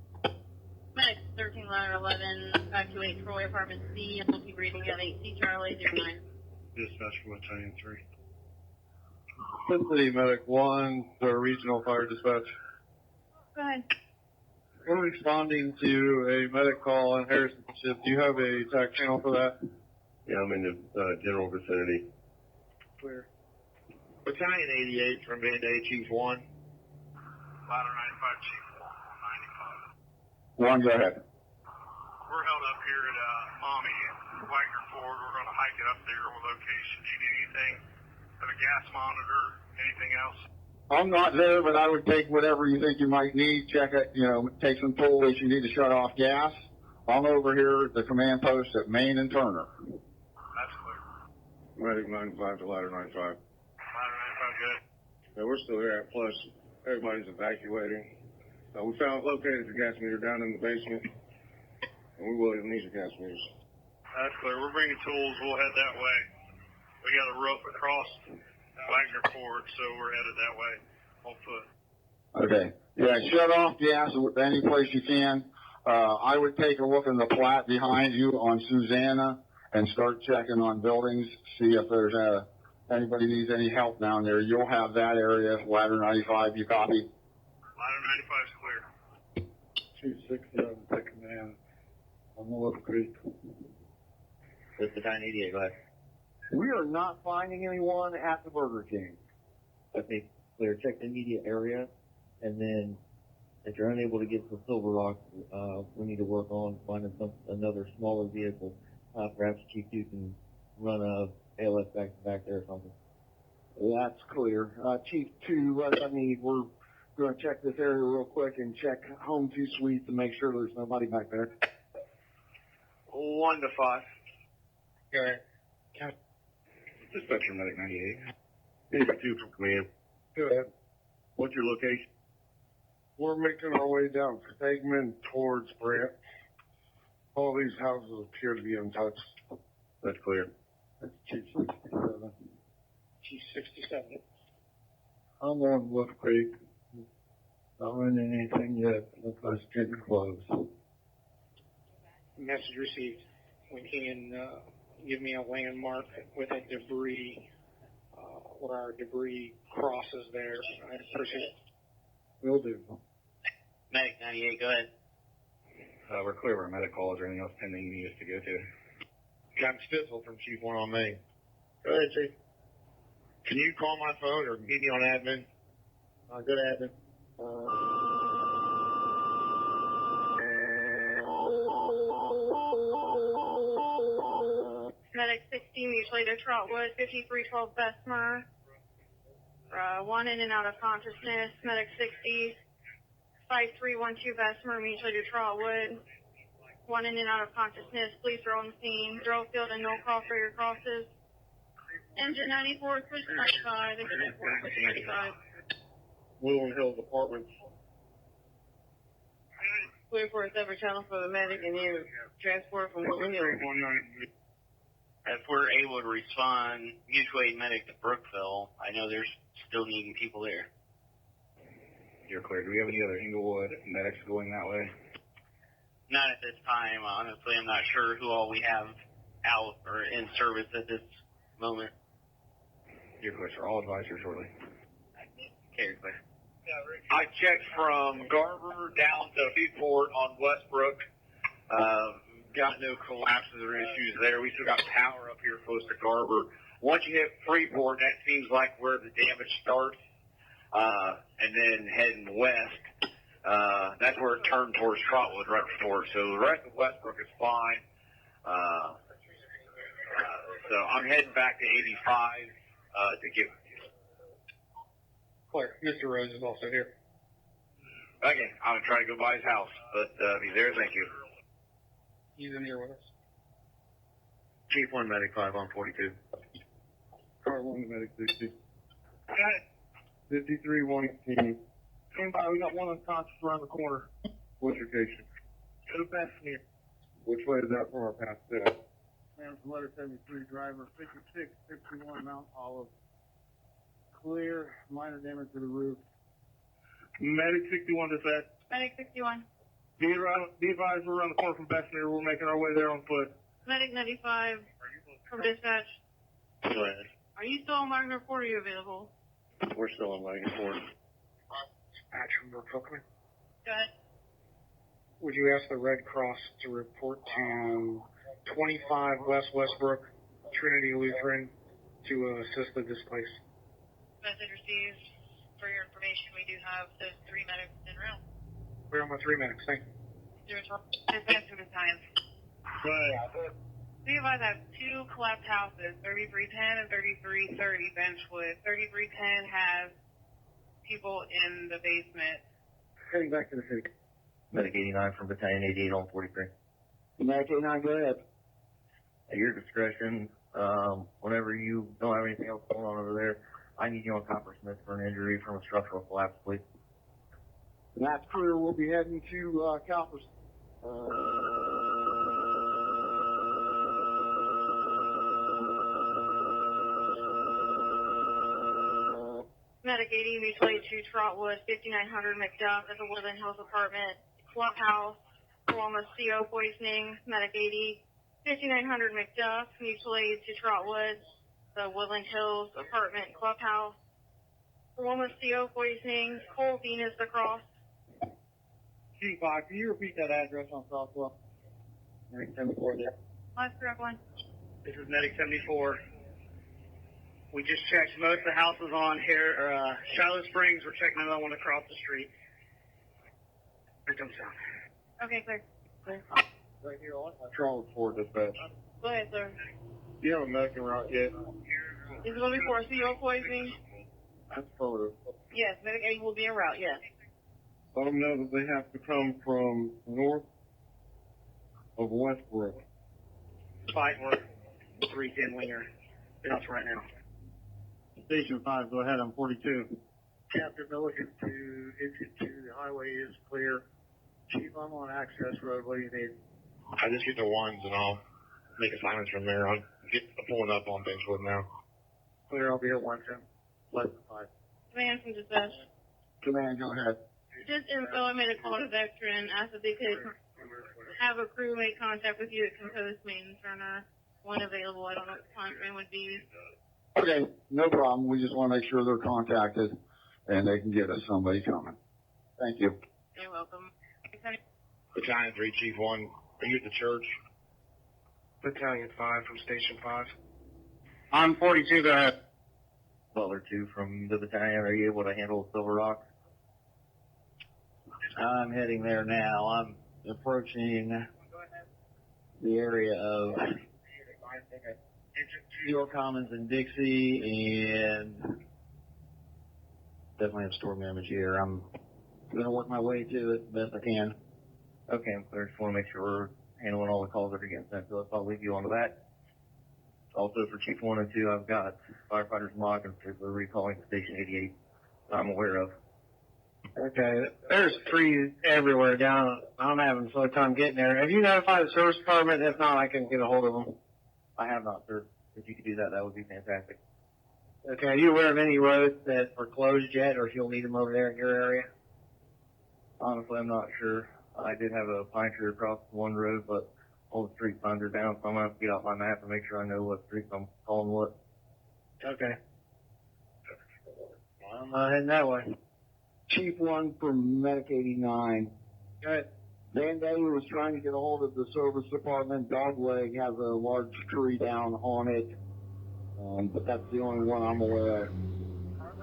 Medic 13 ladder 11, 528 Troy, apartment C, difficulty breathing at 8C Charlie 09. Dispatch from Battalion 3. Cincinnati Medic 1, the regional fire dispatch. Go ahead. We're responding to a medic call on Harrison Ship. Do you have a TAC channel for that? Yeah, I'm in the general vicinity. Clear. Battalion 88 from Band-Aid, Chief 1. Ladder 95, Chief 495. One, go ahead. We're held up here at Mommy and Wagner Ford. We're going to hike it up there on location. Do you need anything? Have a gas monitor? Anything else? I'm not there, but I would take whatever you think you might need. Check it, take some tools if you need to shut off gas. I'm over here at the command post at Main and Turner. That's clear. Medic 95 to ladder 95. Ladder 95, good. Yeah, we're still here at plus. Everybody's evacuating. We located the gas meter down in the basement, and we will need the gas meters. That's clear. We're bringing tools. We'll head that way. We got a roof across Wagner Ford, so we're headed that way on foot. Okay. Yeah, shut off gas any place you can. I would take a look in the plat behind you on Susanna and start checking on buildings, see if there's anybody needs any help down there. You'll have that area, ladder 95, you copy? Ladder 95 is clear. 267, take command on Wolf Creek. This is Battalion 88, go ahead. We are not finding anyone at the Burger King. Okay, clear. Check the immediate area, and then if you're unable to get to Silver Rock, we need to work on finding another smaller vehicle. Perhaps Chief 2 can run a ALS back to back there or something. That's clear. Chief 2, what I need, we're going to check this area real quick and check home 2 suites to make sure there's nobody back there. 1 to 5. Go ahead. Dispatcher Medic 98. 82 from command. Go ahead. What's your location? We're making our way down Stegman towards Brant. All these houses appear to be untouched. That's clear. That's Chief 67. Chief 67. I'm on Wolf Creek. Not running anything yet. Looks like it's getting close. Message received. We can give me a landmark with a debris, where our debris crosses there. I appreciate it. Will do. Medic 98, go ahead. We're clear of our medic calls or anything else pending you need us to go to. Captain Stitzel from Chief 1 on Main. Go ahead, Chief. Can you call my phone or get me on admin? Good admin. Medic 60, mutually to Trotwood, 5312 Bessemer. 1 in and out of consciousness. Medic 60, 5312 Bessemer, mutually to Trotwood. 1 in and out of consciousness. Police are on the scene. Drill field and no cross barrier crosses. Engine 94, switch 95. Engine 94, switch 95. Willow Hills Apartments. Clear for a separate channel for the medic and then transport from Willow Hills. If we're able to respond, mutual aid medic to Brookville, I know there's still needing people there. You're clear. Do we have any other Inglewood medics going that way? Not at this time. Honestly, I'm not sure who all we have out or in service at this moment. You're clear, sir. I'll advise you shortly. Okay, you're clear. I checked from Garber down to Freeport on Westbrook. Got no collapses or issues there. We still got power up here close to Garber. Once you hit Freeport, that seems like where the damage starts. And then heading west, that's where it turned towards Trotwood right before. So the rest of Westbrook is fine. So I'm heading back to 85 to get. Clear. Mr. Rose is also here. Okay, I'm gonna try to go by his house, but if he's there, thank you. He's in here with us. Chief 1, Medic 5 on 42. Car 1, Medic 60. Got it. 53, 118. Stand by. We got one unconscious around the corner. What's your location? Go to Bethany. Which way is that from our path today? Man from letter 73, driver 56, 51 Mount Olive. Clear, minor damage to the roof. Medic 61 dispatch. Medic 61. Be advised, we're around the corner from Bethany. We're making our way there on foot. Medic 95 from dispatch. Go ahead. Are you still on Wagner Ford or are you available? We're still on Wagon Ford. Dispatch from North Oakland. Go ahead. Would you ask the Red Cross to report to 25 West Westbrook, Trinity Lutheran, to assist the displaced? Message received. For your information, we do have those 3 medics en route. We're on my 3 medics. Thank you. Dispatch to the time. Right. We advise I have 2 collapsed houses, 3310 and 3330 Benchwood. 3310 has people in the basement. Heading back to the city. Medic 89 from Battalion 88 on 43. Medic 89, go ahead. At your discretion, whenever you don't have anything else going on over there, I need you on Copper Smith for an injury from a structural collapse, please. That's clear. We'll be heading to Calpers. Medic 80, mutual aid to Trotwood, 5900 McDuff at the Woodland Hills apartment, clubhouse, Columbus CO poisoning. Medic 80, 5900 McDuff, mutual aid to Trotwood, the Woodland Hills apartment, clubhouse, Columbus CO poisoning, Cole Venus across. Chief 5, can you repeat that address on Southwell? Medic 74 there. Last correct one. This is Medic 74. We just checked most of the houses on here, Shiloh Springs. We're checking another one across the street. Here comes down. Okay, clear. Right here on. Charles 4, dispatch. Go ahead, sir. Do you have a medic en route yet? Is it going to be for a CO poisoning? That's affirmative. Yes, Medic 80 will be en route, yes. Let them know that they have to come from north of Westbrook. Fight work. 310 winger. That's right now. Station 5, go ahead on 42. Captain Milligan to exit 2. The highway is clear. Chief, I'm on access road. What do you need? I just get the ones and I'll make assignments from there. I'm pulling up on Benchwood now. Clear. I'll be at 110. Less than 5. Command from dispatch. Command, go ahead. Just info, I made a call to veteran, asked if they could have a crew make contact with you at Compost Main Turner when available. I don't know what the time frame would be. Okay, no problem. We just want to make sure they're contacted and they can get us somebody coming. Thank you. You're welcome. Battalion 3, Chief 1. Are you at the church? Battalion 5 from Station 5. On 42, go ahead. Butler 2 from the battalion. Are you able to handle Silver Rock? I'm heading there now. I'm approaching the area of York Commons and Dixie, and definitely have storm damage here. I'm going to work my way to it the best I can. Okay, I'm clear. Just want to make sure we're handling all the calls that are getting sent to us. I'll leave you on to that. Also, for Chief 1 and 2, I've got firefighters in Lock and particularly recalling Station 88 that I'm aware of. Okay, there's trees everywhere down. I'm having a slow time getting there. Have you notified the service department? If not, I can get a hold of them. I have not, sir. If you could do that, that would be fantastic. Okay, are you aware of any roads that are closed yet, or if you'll need them over there in your area? Honestly, I'm not sure. I did have a pine tree across one road, but all the street signs are down, so I'm going to have to get out my map and make sure I know what streets I'm calling what. Okay. I'm heading that way. Chief 1 from Medic 89. Go ahead. Van Day was trying to get a hold of the service department. Dogleg has a large tree down on it, but that's the only one I'm aware of.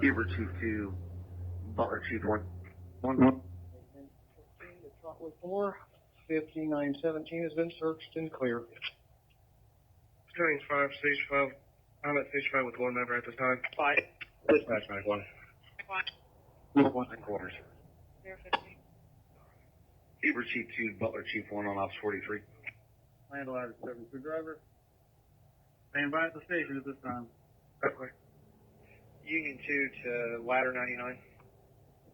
Huber Chief 2, Butler Chief 1. Trotwood 4, 15917 has been searched and clear. Strange 5, Stage 5. I'm at Stage 5 with one member at this time. 5. Dispatch, Medic 1. One quarters. 050. Huber Chief 2, Butler Chief 1 on Ops 43. Land ladder 72 driver. Stand by at the station at this time. Union 2 to ladder 99.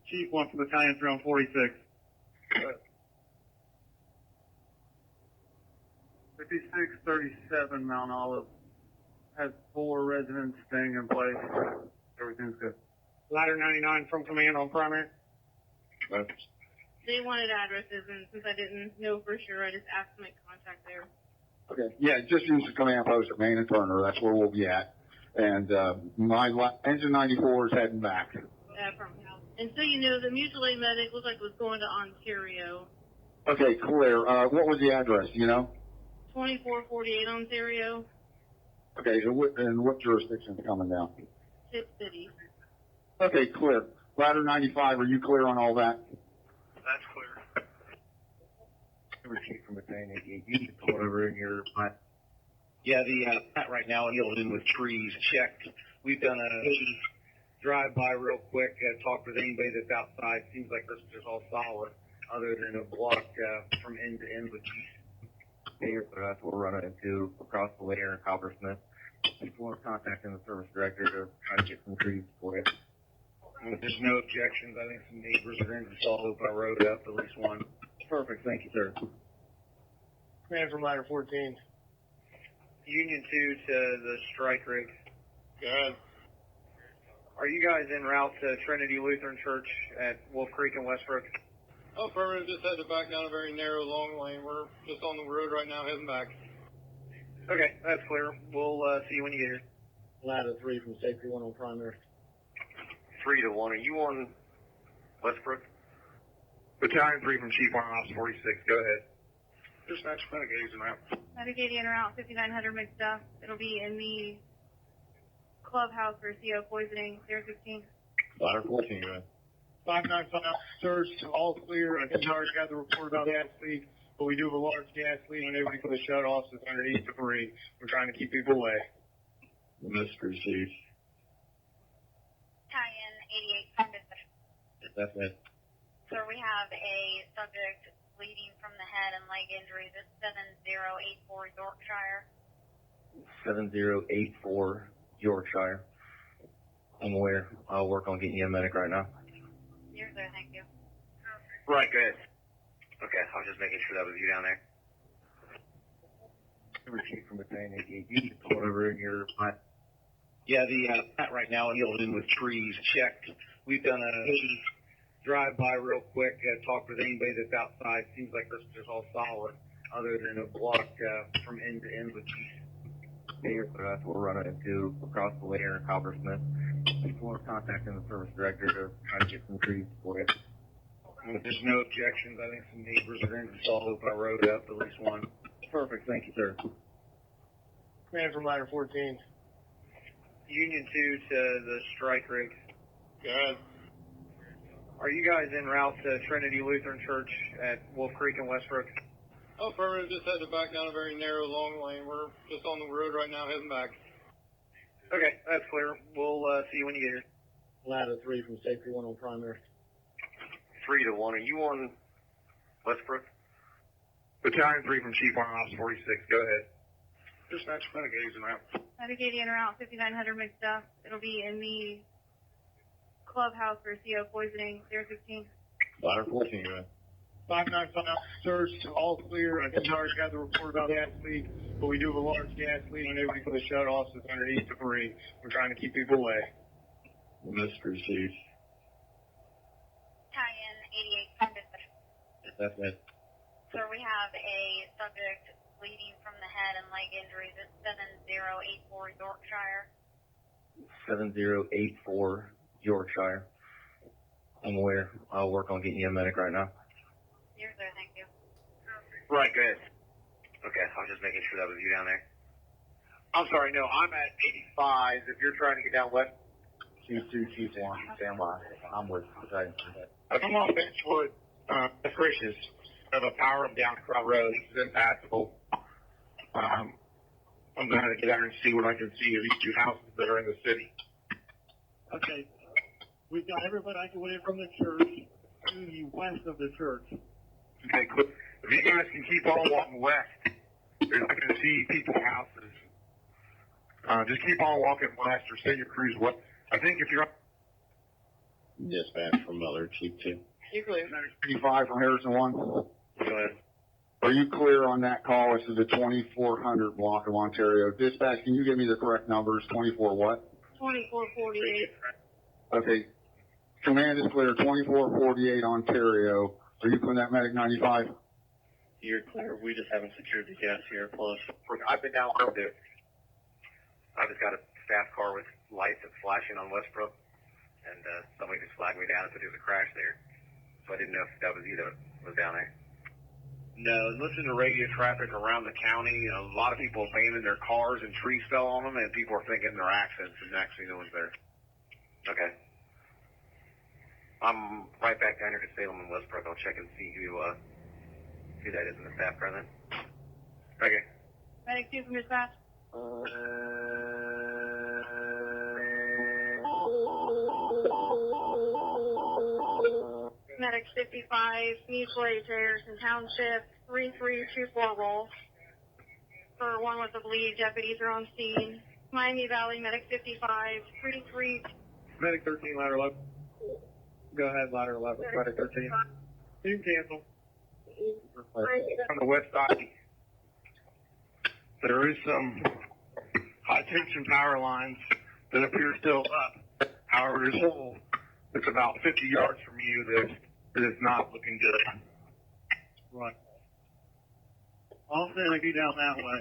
Chief 1 from Battalion 3 on 46. 5637 Mount Olive has 4 residents staying in place. Everything's good. Ladder 99 from command on primary. They wanted addresses, and since I didn't know for sure, I just asked to make contact there. Okay, yeah, just use the command post at Main and Turner. That's where we'll be at. And engine 94 is heading back. And so you know, the mutual aid medic looked like it was going to Ontario. Okay, clear. What was the address, you know? 2448 Ontario, Okay, so what jurisdiction is coming down? Tip City. Okay, clear. Ladder 95, are you clear on all that? That's clear. Huber Chief from Battalion 88. You need to pull over in your plat. Yeah, the plat right now filled in with trees, checked. We've done a drive-by real quick, talked with anybody that's outside. Seems like this is all solid, other than a block from end to end with trees. That's what we're running into across the way here in Coppersmith. People are contacting the service director to try to get some trees for it. If there's no objections, I think some neighbors are going to install open a road up, at least one. Perfect, thank you, sir. Command from ladder 14. Union 2 to the strike rig. Good. Are you guys en route to Trinity Lutheran Church at Wolf Creek and Westbrook? Oh, affirmative. Just had to back down a very narrow, long lane. We're just on the road right now, heading back. Okay, that's clear. We'll see you when you get here. Ladder 3 from safety 1 on primary. 3 to 1. Are you on Westbrook? Battalion 3 from Chief 1 on Ops 46. Go ahead. Dispatch, Medicaid and route. Medicaid en route 5900 mixed up. It'll be in the clubhouse for CO poisoning. 016. Ladder 14, go ahead. 595 search, all clear. I think I already got the report about gas leak, but we do have a large gas leak and everybody for the shut-offs is underneath debris. We're trying to keep people away. Mr. Chief. Battalion 88. That's it. So we have a subject bleeding from the head and leg injuries at 7084 Yorkshire. 7084 Yorkshire. I'm aware. I'll work on getting you a medic right now. You're there, thank you. Right, go ahead. Okay, I was just making sure that was you down there. Huber Chief from Battalion 88. You need to pull over in your plat. Yeah, the plat right now filled in with trees, checked. We've done a drive-by real quick, talked with anybody that's outside. Seems like this is all solid, other than a block from end to end with trees. That's what we're running into across the way here in Coppersmith. People are contacting the service director to try to get some trees for it. If there's no objections, I think some neighbors are going to install open a road up, at least one. Perfect, thank you, sir. Command from ladder 14. Union 2 to the strike rig. Good. Are you guys en route to Trinity Lutheran Church at Wolf Creek and Westbrook? Oh, affirmative. Just had to back down a very narrow, long lane. We're just on the road right now, heading back. Okay, that's clear. We'll see you when you get here. Ladder 3 from safety 1 on primary. 3 to 1. Are you on Westbrook? Battalion 3 from Chief 1 on Ops 46. Go ahead. Dispatch, Medicaid and route. Medicaid en route 5900 mixed up. It'll be in the clubhouse for CO poisoning. 016. Ladder 14, go ahead. 595 search, all clear. I think I already got the report about gas leak, but we do have a large gas leak and everybody for the shut-offs is underneath debris. We're trying to keep people away. Mr. Chief. Battalion 88. That's it. So we have a subject bleeding from the head and leg injuries at 7084 Yorkshire. 7084 Yorkshire. I'm aware. I'll work on getting you a medic right now. You're there, thank you. Right, go ahead. Okay, I was just making sure that was you down there. I'm sorry, no, I'm at 85. If you're trying to get down west, Chief 2, Chief 1, stand by. I'm with you. I'm off Benchwood, Frisch's. I have a power up down Crow Road. It's impassable. I'm going to get out and see what I can see of these two houses that are in the city. Okay. We've got everybody away from the church to the west of the church. Okay, cool. If you guys can keep on walking west, you're not going to see people's houses. Just keep on walking west or send your crews west. I think if you're Dispatch from Butler, Chief 2. You clear. 85 from Harrison 1. Go ahead. Are you clear on that call? This is the 2400 block of Ontario. Dispatch, can you give me the correct numbers? 24 what? 2448. Okay. Command is clear. 2448 Ontario. Are you putting that medic 95? You're clear. We just haven't secured the gas here. Plus, I've been down there, dude. I just got a staff car with lights that's flashing on Westbrook, and somebody just flagged me down and said there was a crash there. So I didn't know if that was you that was down there. no, listen to radio traffic around the county. A lot of people abandoned their cars and trees fell on them, and people are thinking they're accidents, and actually no one's there. Okay. I'm right back down here to Salem and Westbrook. I'll check and see who that is in the staff car then. Okay. Medic 2 from dispatch. Medic 55, mutual aid to Harrison Township, 3324 roll. For one with a bleed, deputies are on scene. Miami Valley, Medic 55, 33. Medic 13, ladder 11. Go ahead, ladder 11. Medic 13. You can cancel. on the west side. There is some high tension power lines that appear still up. However, this hole that's about 50 yards from you that is not looking good. Right. I'll send you down that way.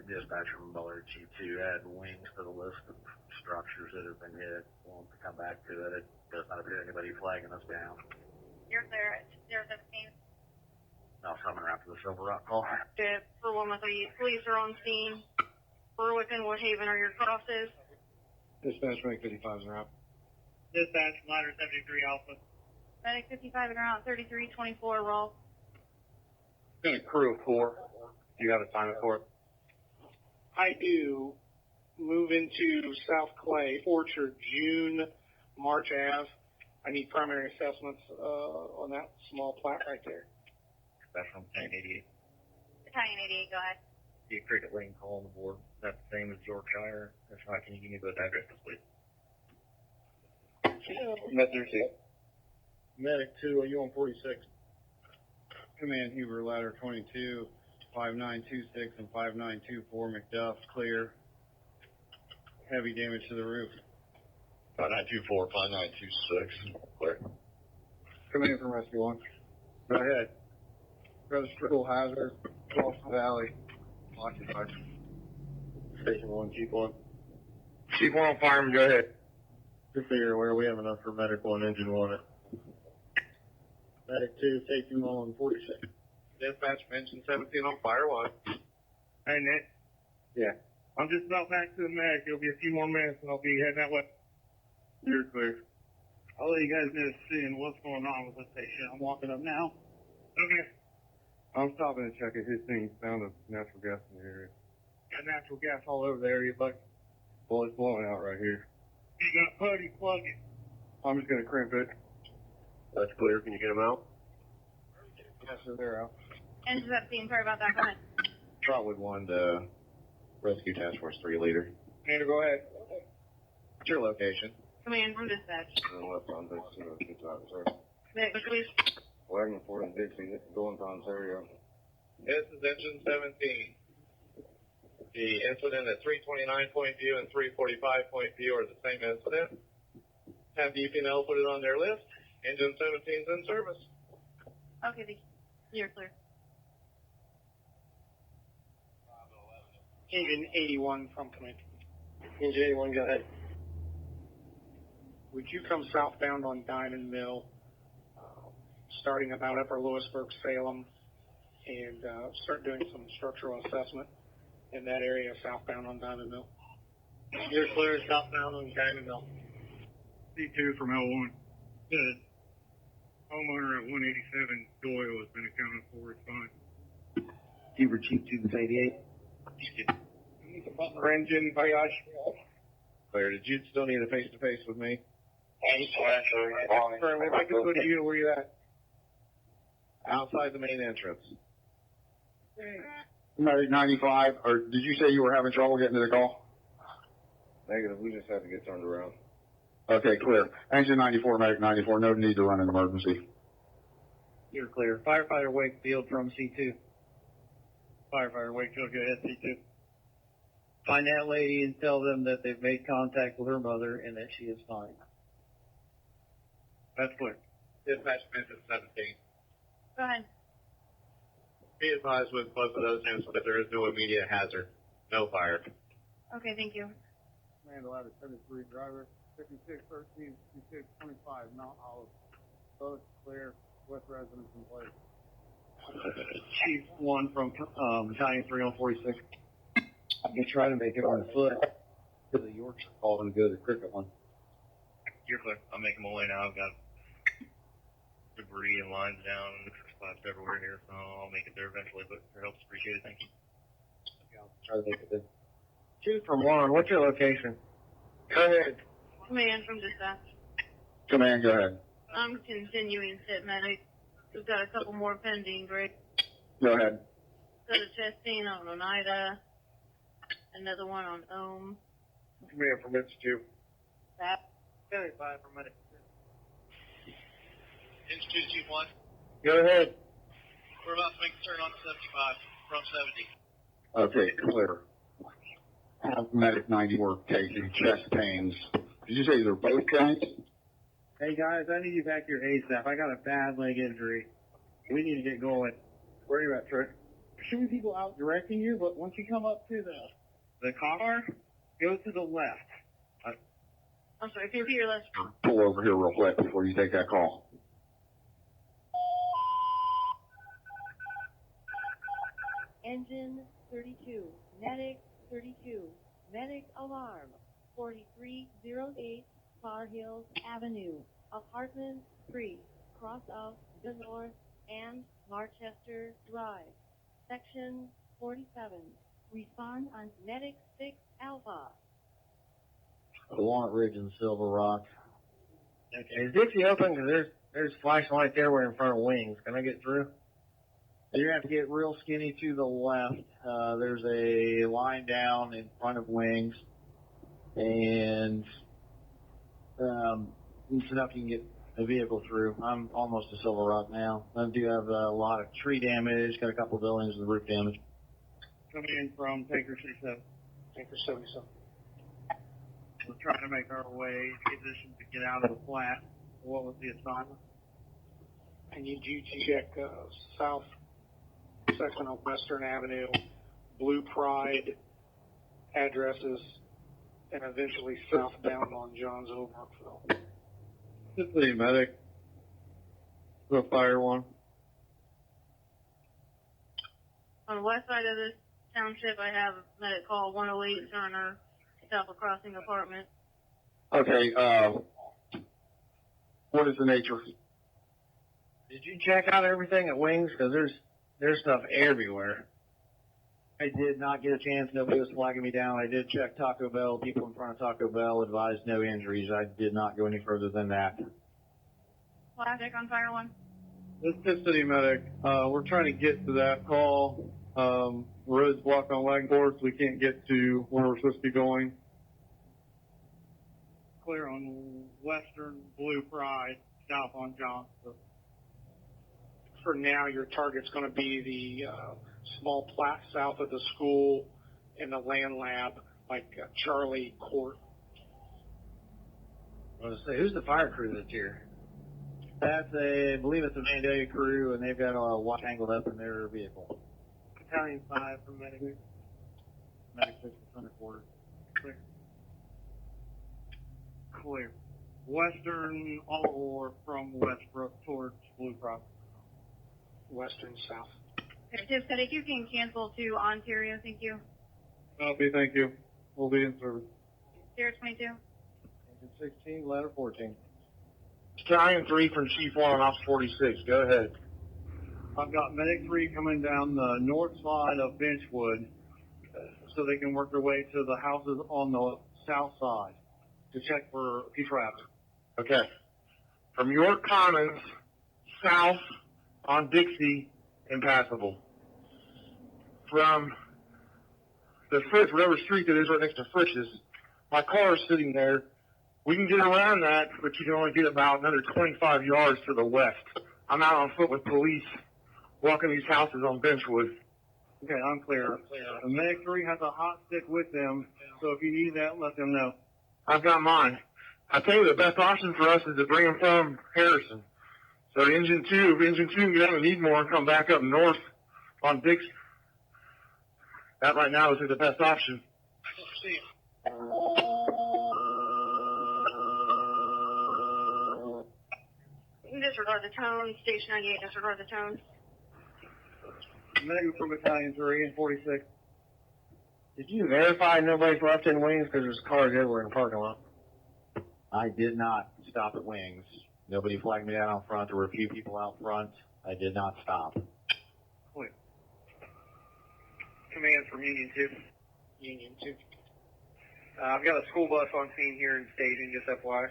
Dispatch from Butler, Chief 2, add wings to the list of structures that have been hit. We'll have to come back to it. It does not appear anybody flagging us down. You're there at 017. Now coming after the Silver Rock call. For one with a police are on scene. Berwick and Woodhaven are your crosses. Dispatch rank 55 is out. Dispatch, ladder 73 Alpha. Medic 55 and around 3324 roll. Got a crew of 4. Do you have a assignment for it? I do. Move into South Clay, Orchard, June, March Ave. I need primary assessments on that small plat right there. That's from Battalion 88. Battalion 88, go ahead. The cricket lane call on the board. That's the same as Yorkshire. That's right. Can you give me both addresses, please? Messenger. Medic 2, are you on 46? Command Huber, ladder 22, 5926 and 5924 McDuff, clear. Heavy damage to the roof. 5924, 5926, clear. Command from Rescue 1. Go ahead. Registrable hazard, across the valley. Occupied. Station 1, Chief 1. Chief 1 on fireman, go ahead. Just so you're aware, we have enough for medical and engine 1. Medic 2, safety 1 on 46. Dispatch mentioned 17 on fire line. Hey, Nick. Yeah. I'm just about back to the medic. It'll be a few more minutes and I'll be heading that way. You're clear. I'll let you guys know soon what's going on with the station. I'm walking up now. Okay. I'm stopping to check it. His thing found a natural gas in the area. Got natural gas all over the area, but Well, it's blowing out right here. you got putty, plug it. I'm just going to crimp it. That's clear. Can you get them out? Yes, sir, they're out. Engines at scene, sorry about that, go ahead. Trotwood 1 to Rescue Task Force 3 leader. Commander, go ahead. What's your location? Command from dispatch. Left on this, sir. Medic, please. Wagon 4 and Dixie, going to Ontario. This is engine 17. The incident at 329 Point View and 345 Point View are the same incident. Have DPNL put it on their list. Engine 17's in service. Okay, thank you. You're clear. Engine 81 from command. Engine 81, go ahead. would you come southbound on Diamond Mill, starting about Upper Lewisburg, Salem, and start doing some structural assessment in that area southbound on Diamond Mill? You're clear southbound on Diamond Mill. C2 from L1. The homeowner at 187 Doyle has been accounted for. It's fine. Hubert Chief 288. Ranjan Bayash. Claire, did you still need a face-to-face with me? If I could go to you, where you at? Outside the main entrance. Medic 95, or did you say you were having trouble getting to the call? Negative, we just had to get turned around. Okay, clear. Engine 94, Medic 94, no need to run an emergency. You're clear. Firefighter Wakefield from C2. Firefighter Wakefield, go ahead, C2. Find that lady and tell them that they've made contact with her mother and that she is fine. That's clear. Dispatch message 17. Go ahead. Be advised with both of those incidents that there is no immediate hazard. No fire. Okay, thank you. Command 1173 driver, 5613, 5625, Mount Olive. Both clear, with residents in place. Chief 1 from Battalion 3 on 46. I'm going to try to make it on foot to the Yorkshire call and go to the cricket one. You're clear. I'm making my way now. I've got debris and lines down and spots everywhere here, so I'll make it there eventually, but your help's appreciated. Thank you. Yeah, I'll try to make it there. 2 from 1, what's your location? Command. Command from dispatch. Command, go ahead. I'm continuing tip medic. We've got a couple more pending, Greg. Go ahead. Got a testing on Oneida. Another one on Ohm. Command from Institute. That. 75 from medic. Institute Chief 1. Go ahead. We're about to make a turn on 75 from 70. Okay, clear. Have Medic 94 taking chest pains. Did you say they're both guys? Hey guys, I need you back here ASAP. I got a bad leg injury. We need to get going. Where are you at, Trey? Shooting people out directing you, but once you come up to the car, go to the left. I'm sorry, can you repeat your last? Pull over here real quick before you take that call. Engine 32, Medic 32, Medic alarm, 4308 Far Hills Avenue, Apartment 3, cross of the North and Marchester Drive, Section 47. Respond on Medic 6 Alpha. Walnut Ridge and Silver Rock. Okay, is Dixie open? Because there's flashing light there. We're in front of Wings. Can I get through? You're going to have to get real skinny to the left. There's a line down in front of Wings. And it's enough you can get a vehicle through. I'm almost to Silver Rock now. I do have a lot of tree damage. Got a couple buildings with roof damage. Coming in from Tanker 67. Tanker 77. We're trying to make our way in position to get out of the flat. What was the assignment? I need you to check south section of Western Avenue, Blue Pride addresses, and eventually southbound on Johns Oakville. This is the medic. Go fire one. On the west side of this township, I have a medic call 108 Turner, South of Crossing Apartment. Okay, what is the nature? Did you check out everything at Wings? Because there's stuff everywhere. I did not get a chance. Nobody was flagging me down. I did check Taco Bell. People in front of Taco Bell advised no injuries. I did not go any further than that. Plastic on fire one. This is City Medic. We're trying to get to that call. Road's blocked on Wagmore, so we can't get to where we're supposed to be going. Clear on Western Blue Pride, south on Johnson. For now, your target's going to be the small plat south of the school and the land lab, like Charlie Court. I was going to say, who's the fire crew that's here? That's I believe it's a Vandalia crew, and they've got a watch angled up in their vehicle. Battalion 5 from Medic. Medic 6 from the quarter. Clear. Clear. Western or from Westbrook towards Blue Cross. Western south. Tiff said if you can cancel to Ontario, thank you. Copy, thank you. We'll be in service. 022. Engine 16, ladder 14. Battalion 3 from Chief 1 on Ops 46. Go ahead. I've got Medic 3 coming down the north side of Benchwood so they can work their way to the houses on the south side to check for P-traps. Okay. From York Commons, south on Dixie, impassable. From the Fritz, whatever street that is right next to Fritz's, my car is sitting there. We can get around that, but you can only get about another 25 yards to the west. I'm out on foot with police walking these houses on Benchwood. Okay, I'm clear. The Medic 3 has a hot stick with them, so if you need that, let them know. I've got mine. I tell you, the best option for us is to bring them from Harrison. So Engine 2 can get out and need more and come back up north on Dixie. That right now is the best option. Disregard the tone. Station 98, disregard the tone. Medic from Battalion 3 and 46. Did you verify nobody's left in wings? Because there's cars everywhere in the parking lot. I did not stop at Wings. Nobody flagged me down out front. There were a few people out front. I did not stop. Clear. Command from Union 2. Union 2. I've got a school bus on scene here in staging, just FYI.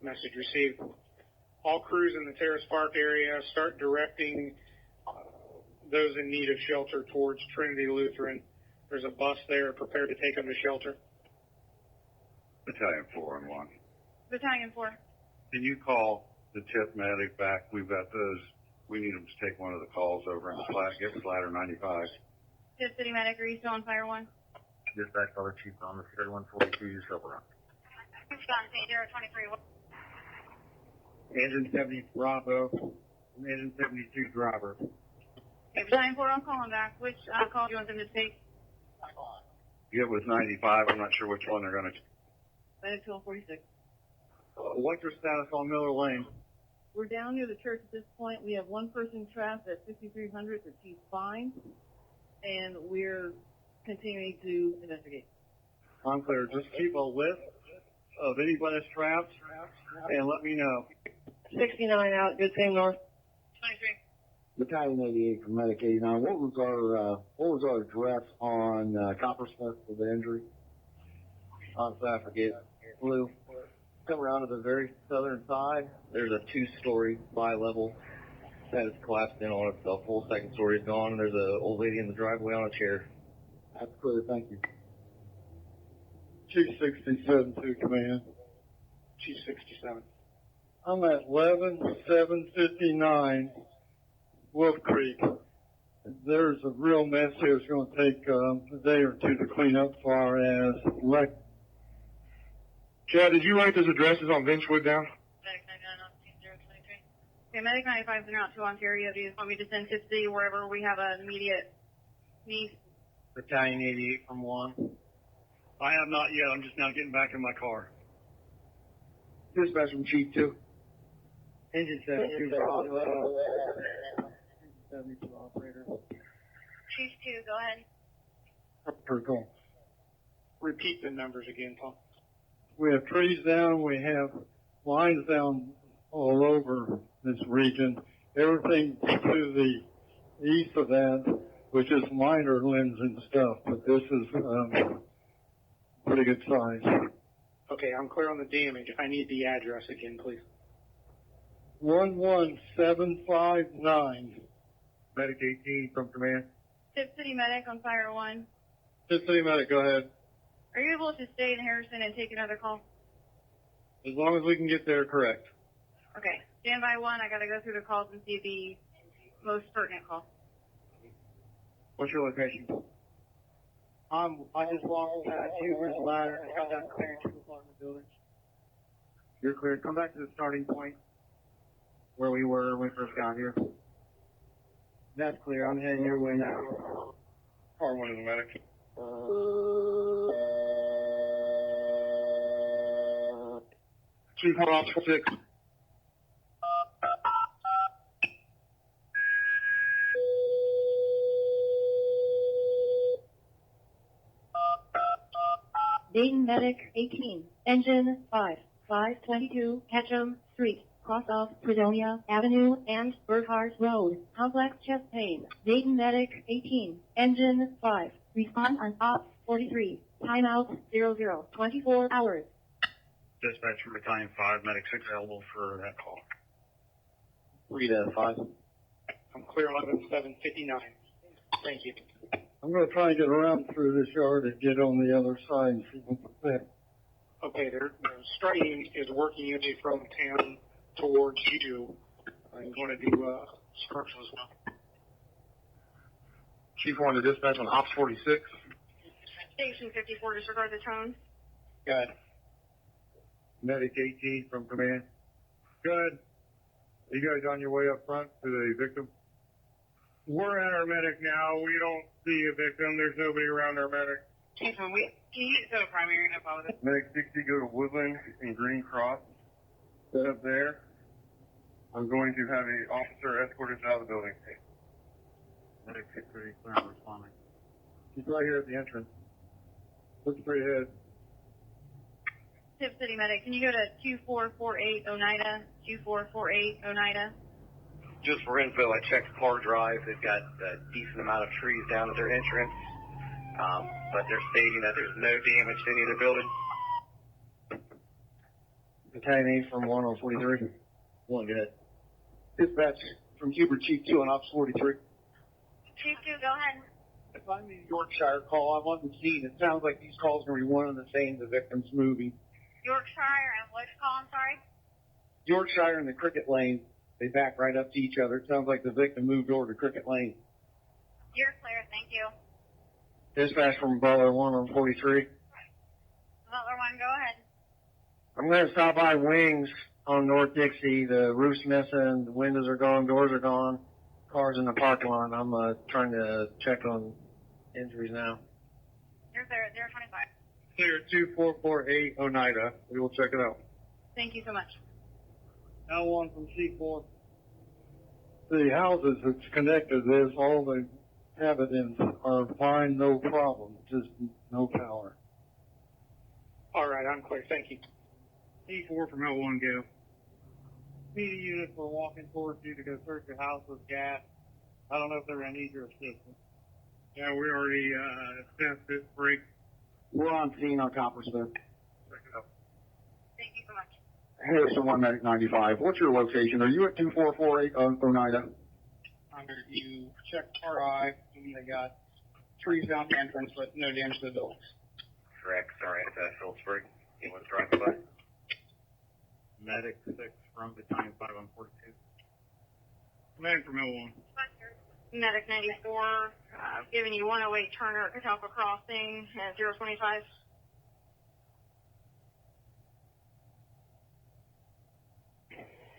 Message received. All crews in the Terrace Park area start directing those in need of shelter towards Trinity Lutheran. There's a bus there prepared to take them to shelter. Battalion 4 and 1. Battalion 4. Can you call the tip medic back? We've got those. We need them to take one of the calls over in get with ladder 95. Tiff City Medic, are you still on fire 1? Dispatch Father Chief on the 3142, use Silver Rock. Response 8023. Engine 70 Bravo, and Engine 72 driver. Okay, Battalion 4, I'm calling back. Which call do you want them to take? Get with 95. I'm not sure which one they're going to. Medic 1246. What's your status on Miller Lane? We're down near the church at this point. We have one person trapped at 5300 that she's fine, and we're continuing to investigate. I'm clear. Just keep a list of anybody that's trapped and let me know. 69 out, good same north. 23. Battalion 88 from Medic 89. What was our address on Coppersmith for the injury? Honestly, I forget. Blue. Come around to the very southern side. There's a two-story bi-level that has collapsed in on itself. Whole second story is gone. There's an old lady in the driveway on a chair. That's clear. Thank you. Chief 67 to command. Chief 67. I'm at 11759 Wolf Creek. There's a real mess here. It's going to take a day or two to clean up as far as Chad, did you write those addresses on Benchwood down? Medic 99 on 023. Okay, Medic 95 is out to Ontario. Do you want me to send Tiff City wherever we have an immediate need? Battalion 88 from 1. I have not yet. I'm just now getting back in my car. Dispatch from Chief 2. Engine 72 Bravo. 72 operator. Chief 2, go ahead. per call. Repeat the numbers again, Paul. We have trees down. We have lines down all over this region. Everything to the east of that, which is minor limbs and stuff, but this is pretty good size. Okay, I'm clear on the damage. I need the address again, please. 11759. Medic 18 from command. Tiff City Medic on fire 1. Just City Medic, go ahead. Are you able to stay in Harrison and take another call? As long as we can get there correct. Okay, stand by 1. I gotta go through the calls and see the most pertinent call. What's your location? I just walked past Huber's ladder and got down clearing to the apartment buildings. You're clear. Come back to the starting point where we were when we first got here. That's clear. I'm heading your way now. Car 1 is a medic. Chief 1 Officer 6. Dayton Medic 18, Engine 5, 522 Ketchum Street, cross of Fredonia Avenue and Burkhart Road, complex chest pain. Dayton Medic 18, Engine 5, respond on Op 43, timeout 00, 24 hours. Dispatch from Battalion 5, Medic 6 available for that call. 3 to 5. I'm clear 11-7-59. Thank you. I'm going to try and get around through this yard and get on the other side and see what's there. Okay, the stream is working in from town towards you. I'm going to do structure as well. Chief 1 to dispatch on Ops 46. Station 54, disregard the tone. Good. Medic 18 from command. Good. Are you guys on your way up front to the victim? We're at our medic now. We don't see a victim. There's nobody around our medic. Can you go primary? I apologize. Medic 60, go to Woodland and Green Cross. Set up there. I'm going to have an officer escort us out of the building. Medic 6 clear and responding. He's right here at the entrance. Look straight ahead. Tip City Medic, can you go to 2448 Oneida? 2448 Oneida. Just for info, I checked Car Drive. They've got a decent amount of trees down at their entrance, but they're stating that there's no damage to any of the building. Battalion 8 from 1043. 1, go ahead. Dispatch from Hubert Chief 2 on Ops 43. Chief 2, go ahead. If I'm in Yorkshire call, I'm on the scene. It sounds like these calls are going to be one and the same. The victim's moving. Yorkshire and which call, I'm sorry? Yorkshire and the Cricket Lane. They back right up to each other. It sounds like the victim moved over to Cricket Lane. You're clear, thank you. Dispatch from Butler 1 on 43. Butler 1, go ahead. I'm going to stop by Wings on North Dixie. The roof's missing, the windows are gone, doors are gone, cars in the parking lot. I'm trying to check on injuries now. You're clear, 025. Clear 2448 Oneida. We will check it out. Thank you so much. L1 from C4. The houses that's connected, there's all the inhabitants are fine, no problem, just no power. All right, I'm clear. Thank you. E4 from L1, go. Media units were walking towards you to go search your house with gas. I don't know if they're going to need your assistance. Yeah, we already assessed it. Break. We're on scene on Coppersmith. Check it out. Thank you so much. Harrison 1 Medic 95. What's your location? Are you at 2448 Oneida? You checked RI, and they got trees down the entrance, but no damage to the buildings. Correct. Sorry, it's Phillipsburg. Anyone's driving by? Medic 6 from Battalion 5 on 42. Command from L1. Medic 94, giving you 108 Turner at Catalpa Crossing at 025.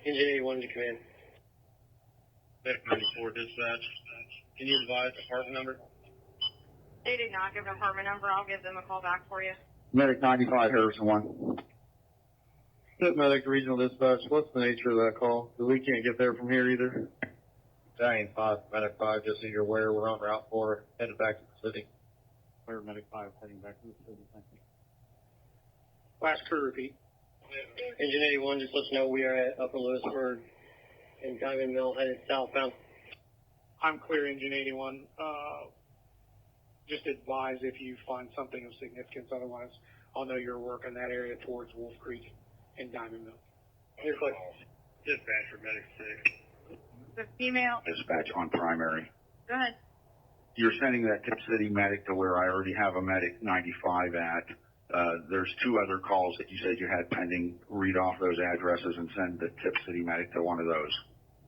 Engine 81 to command. Medic 94 dispatch. Can you advise department number? They did not give an apartment number. I'll give them a call back for you. Medic 95, Harrison 1. Tip Medic Regional Dispatch, what's the nature of that call? Because we can't get there from here either. Battalion 5, Medic 5, just so you're aware, we're on route 4, headed back to the city. Clear Medic 5 heading back to the city. Thank you. Last crew repeat. Engine 81, just let you know we are at Upper Lewisburg and Diamond Mill headed southbound. I'm clear, Engine 81. Just advise if you find something of significance. Otherwise, I'll know you're working that area towards Wolf Creek and Diamond Mill. You're clear. Dispatch for Medic 6. The female, Dispatch on primary. go ahead. You're sending that Tip City medic to where I already have a medic 95 at. There's 2 other calls that you said you had pending. Read off those addresses and send the Tip City medic to one of those.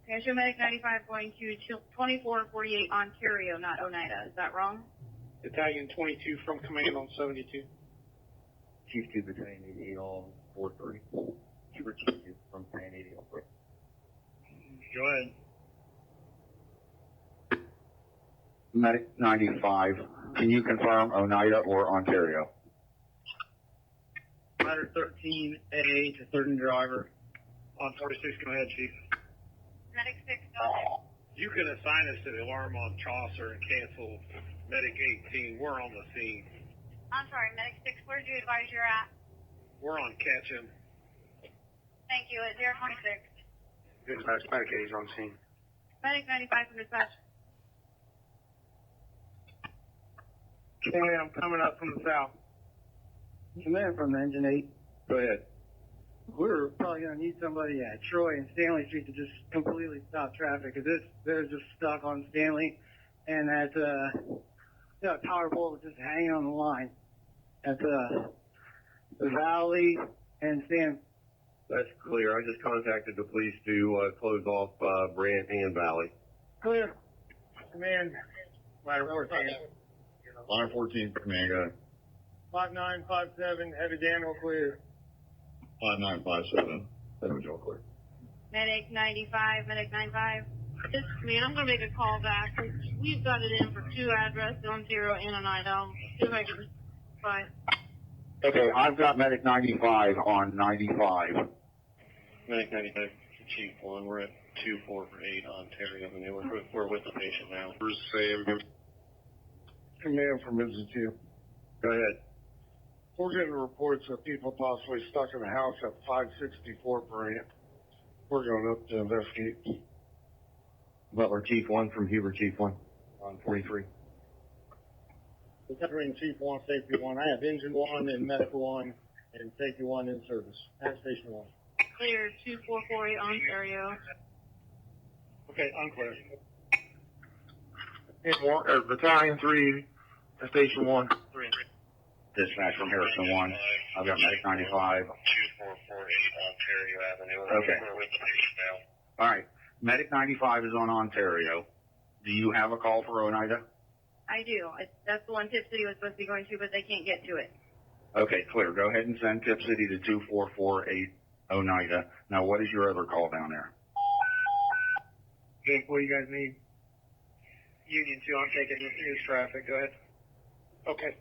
Okay, show Medic 95 going to 2448 Ontario, not Oneida. Is that wrong? Battalion 22 from command on 72. Chief 2, Battalion 88 on 43. Hubert Chief 2 from Battalion 88 on 4. Go ahead. Medic 95, can you confirm Oneida or Ontario? ladder 13A to third driver. On 46, go ahead, Chief. Medic 6, go ahead. You can assign us to the alarm on Chaucer and cancel Medic 18. We're on the scene. I'm sorry, Medic 6, where did you advise you're at? We're on Ketchum. Thank you, at 026. Dispatch, Medic 8 is on scene. Medic 95 from dispatch. Okay, I'm coming up from the south. Command from Engine 8. Go ahead. We're probably going to need somebody at Troy and Stanley Street to just completely stop traffic, because they're just stuck on Stanley, and that power pole is just hanging on the line at the Valley and Stan. That's clear. I just contacted the police to close off Brant and Valley. Clear. Command. Ladder 14. Line 14, command, go ahead. 5957, heavy Daniel clear. 5957, heavy Joe clear. Medic 95, Medic 95. This man, I'm gonna make a call back. We've got it in for 2 addresses on 0 and on Idaho. See if I can find. Okay, I've got Medic 95 on 95. Medic 95, Chief 1, we're at 248 Ontario Avenue. We're with the patient now. Command from Engine 2. Go ahead. We're getting reports of people possibly stuck in a house at 564 Brant. We're going up to investigate. Butler Chief 1 from Huber Chief 1 on 43. Covering Chief 1, Safety 1. I have Engine 1 and Medical 1 and Safety 1 in service at Station 1. Clear 2448 Ontario. Okay, unclear. Battalion 3, Station 1. Dispatch from Harrison 1. I've got Medic 95. 2448 Ontario Avenue. Okay. We're with the patient now. All right. Medic 95 is on Ontario. Do you have a call for Oneida? I do. That's the one Tip City was supposed to be going to, but they can't get to it. Okay, clear. Go ahead and send Tip City to 2448 Oneida. Now, what is your other call down there? Jake, what do you guys need? Union 2, I'm taking news traffic. Go ahead. Okay.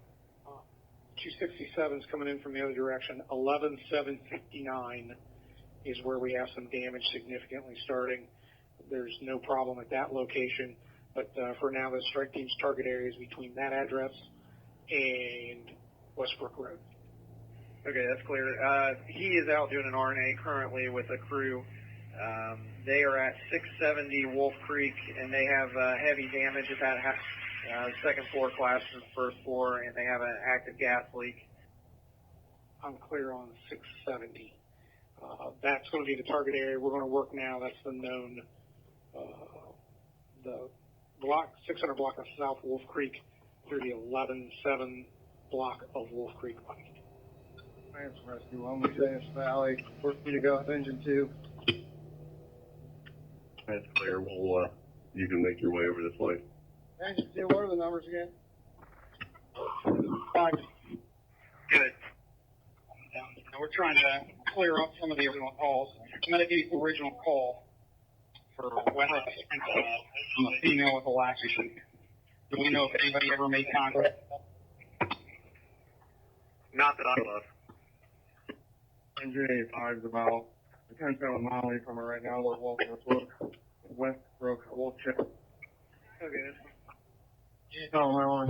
267 is coming in from the other direction. 11759 is where we have some damage significantly starting. There's no problem at that location, but for now, the strike team's target area is between that address and Westbrook Road. Okay, that's clear. He is out doing an RNA currently with a crew. They are at 670 Wolf Creek, and they have heavy damage at that second floor collapse in the first floor, and they have an active gas leak. I'm clear on 670. That's going to be the target area. We're going to work now. That's the known, the block, 600 block of South Wolf Creek through the 117 block of Wolf Creek Pike. Thanks, Rescue 1. We say Valley. We're free to go with Engine 2. That's clear. We'll, you can make your way over this way. Engine 2, what are the numbers again? 5. Good. We're trying to clear up some of the original calls. I'm going to give you the original call for weather from a female with a laxation. Do we know if anybody ever made contact? Not that I know of. Engine 85 is about 10-7 miles from it right now. We're walking Westbrook, Wolfchip. Okay. I'll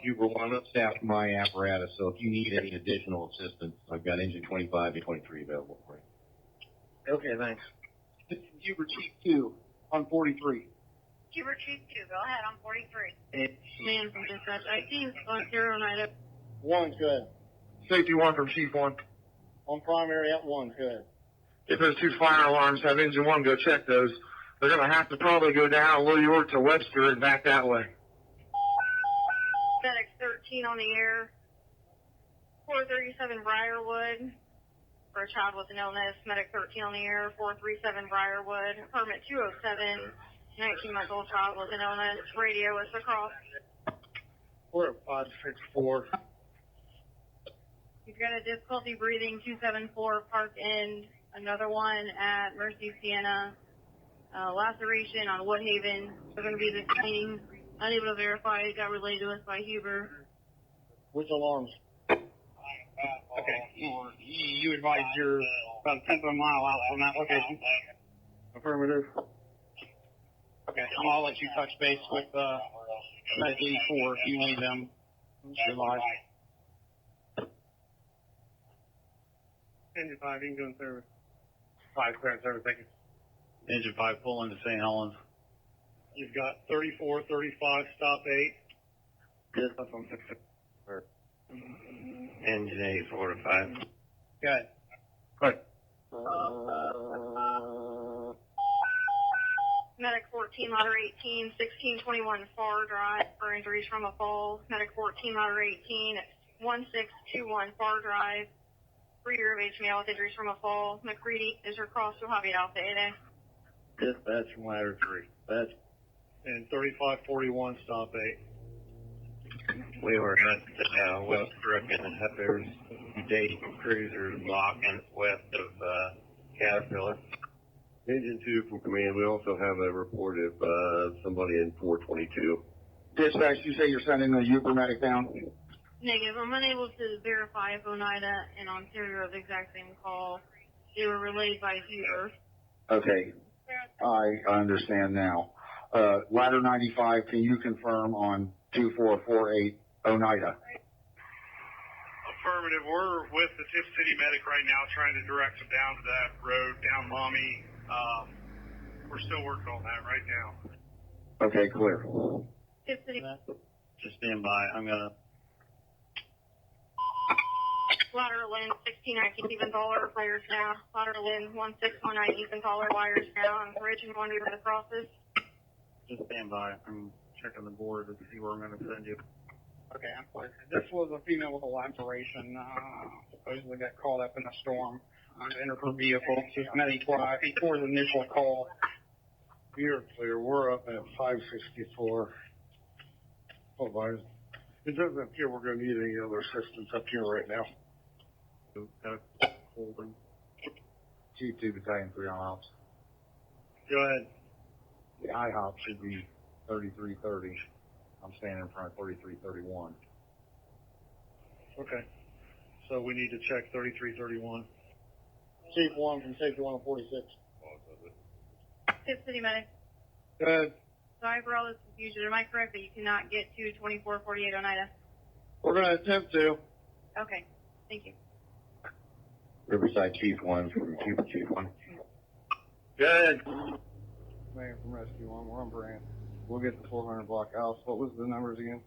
Huber 1 up staff my apparatus, so if you need any additional assistance, I've got engine 25 to 23 available for you. Okay, thanks. Huber Chief 2 on 43. Huber Chief 2, go ahead on 43. Man from dispatch. I see Ontario Oneida. 1's good. Safety 1 from Chief 1. On primary at 1's good. If those 2 fire alarms have engine 1, go check those. They're going to have to probably go down Little York to Webster and back that way. Medic 13 on the air. 437 Briarwood for a child with an illness. Medic 13 on the air. 437 Briarwood. Permit 207. 19-month-old child with an illness. Radio is across. We're at 564. You've got a difficulty breathing. 274 Park End. Another one at Mercy Sienna. Laceration on Woodhaven. They're going to be the cleaning. Unable to verify. It got relayed to us by Huber. Which alarms? Okay. You advise you're about a tenth of a mile out from that location? Affirmative. Okay. I'll let you touch base with, Medic 84 if you need them. Survive. Engine 5, you can go in service. 5 clear in service, thank you. Engine 5, pull into St. Helens. You've got 34, 35, stop 8. Yes, that's on 6. Engine 8, 4 to 5. Good. Good. Medic 14, ladder 18, 1621 Far Drive for injuries from a fall. Medic 14, ladder 18, 1621 Far Drive. 3-year of age male with injuries from a fall. McCready is your cross to Hobby Alpha 8A. Dispatch from ladder 3. Dispatch. And 3541, stop 8. We were at Westbrook and there's Dayton cruisers blocking west of Caterpillar. Engine 2 from command, we also have a report of somebody in 422. Dispatch, you say you're sending a Uber medic down? Negative. I'm unable to verify if Oneida and Ontario are the exact same call. They were relayed by Uber. Okay, I understand now. Ladder 95, can you confirm on 2448 Oneida? Affirmative. We're with the Tip City Medic right now trying to direct them down to that road, down Mommy. We're still working on that right now. Okay, clear. Tip City. Just stand by. I'm gonna. Ladder Lynn, 1619 even taller, wires now. Ladder Lynn, 1619 even taller, wires now. And Ridge and Wonder to the crosses. Just stand by. I'm checking the board to see where I'm gonna send you. Okay, I'm sorry. This was a female with a laceration, supposedly got caught up in a storm, entered her vehicle. She's Medic 84 the initial call. You're clear. We're up at 564. Oh, boys. It doesn't appear we're going to need any other assistance up here right now. Holding. G2 Battalion 3 on ops. Go ahead. The IHOP should be 3330. I'm standing in front of 3331. Okay. So we need to check 3331. Chief 1 from Safety 146. Tip City Medic. Good. Sorry for all this confusion. Am I correct that you cannot get to 2448 Oneida? We're going to attempt to. Okay. Thank you. Riverside Chief 1 from Cuba Chief 1. Good. Man from Rescue 1, we're on brand. We'll get the 400 block house. What was the numbers again?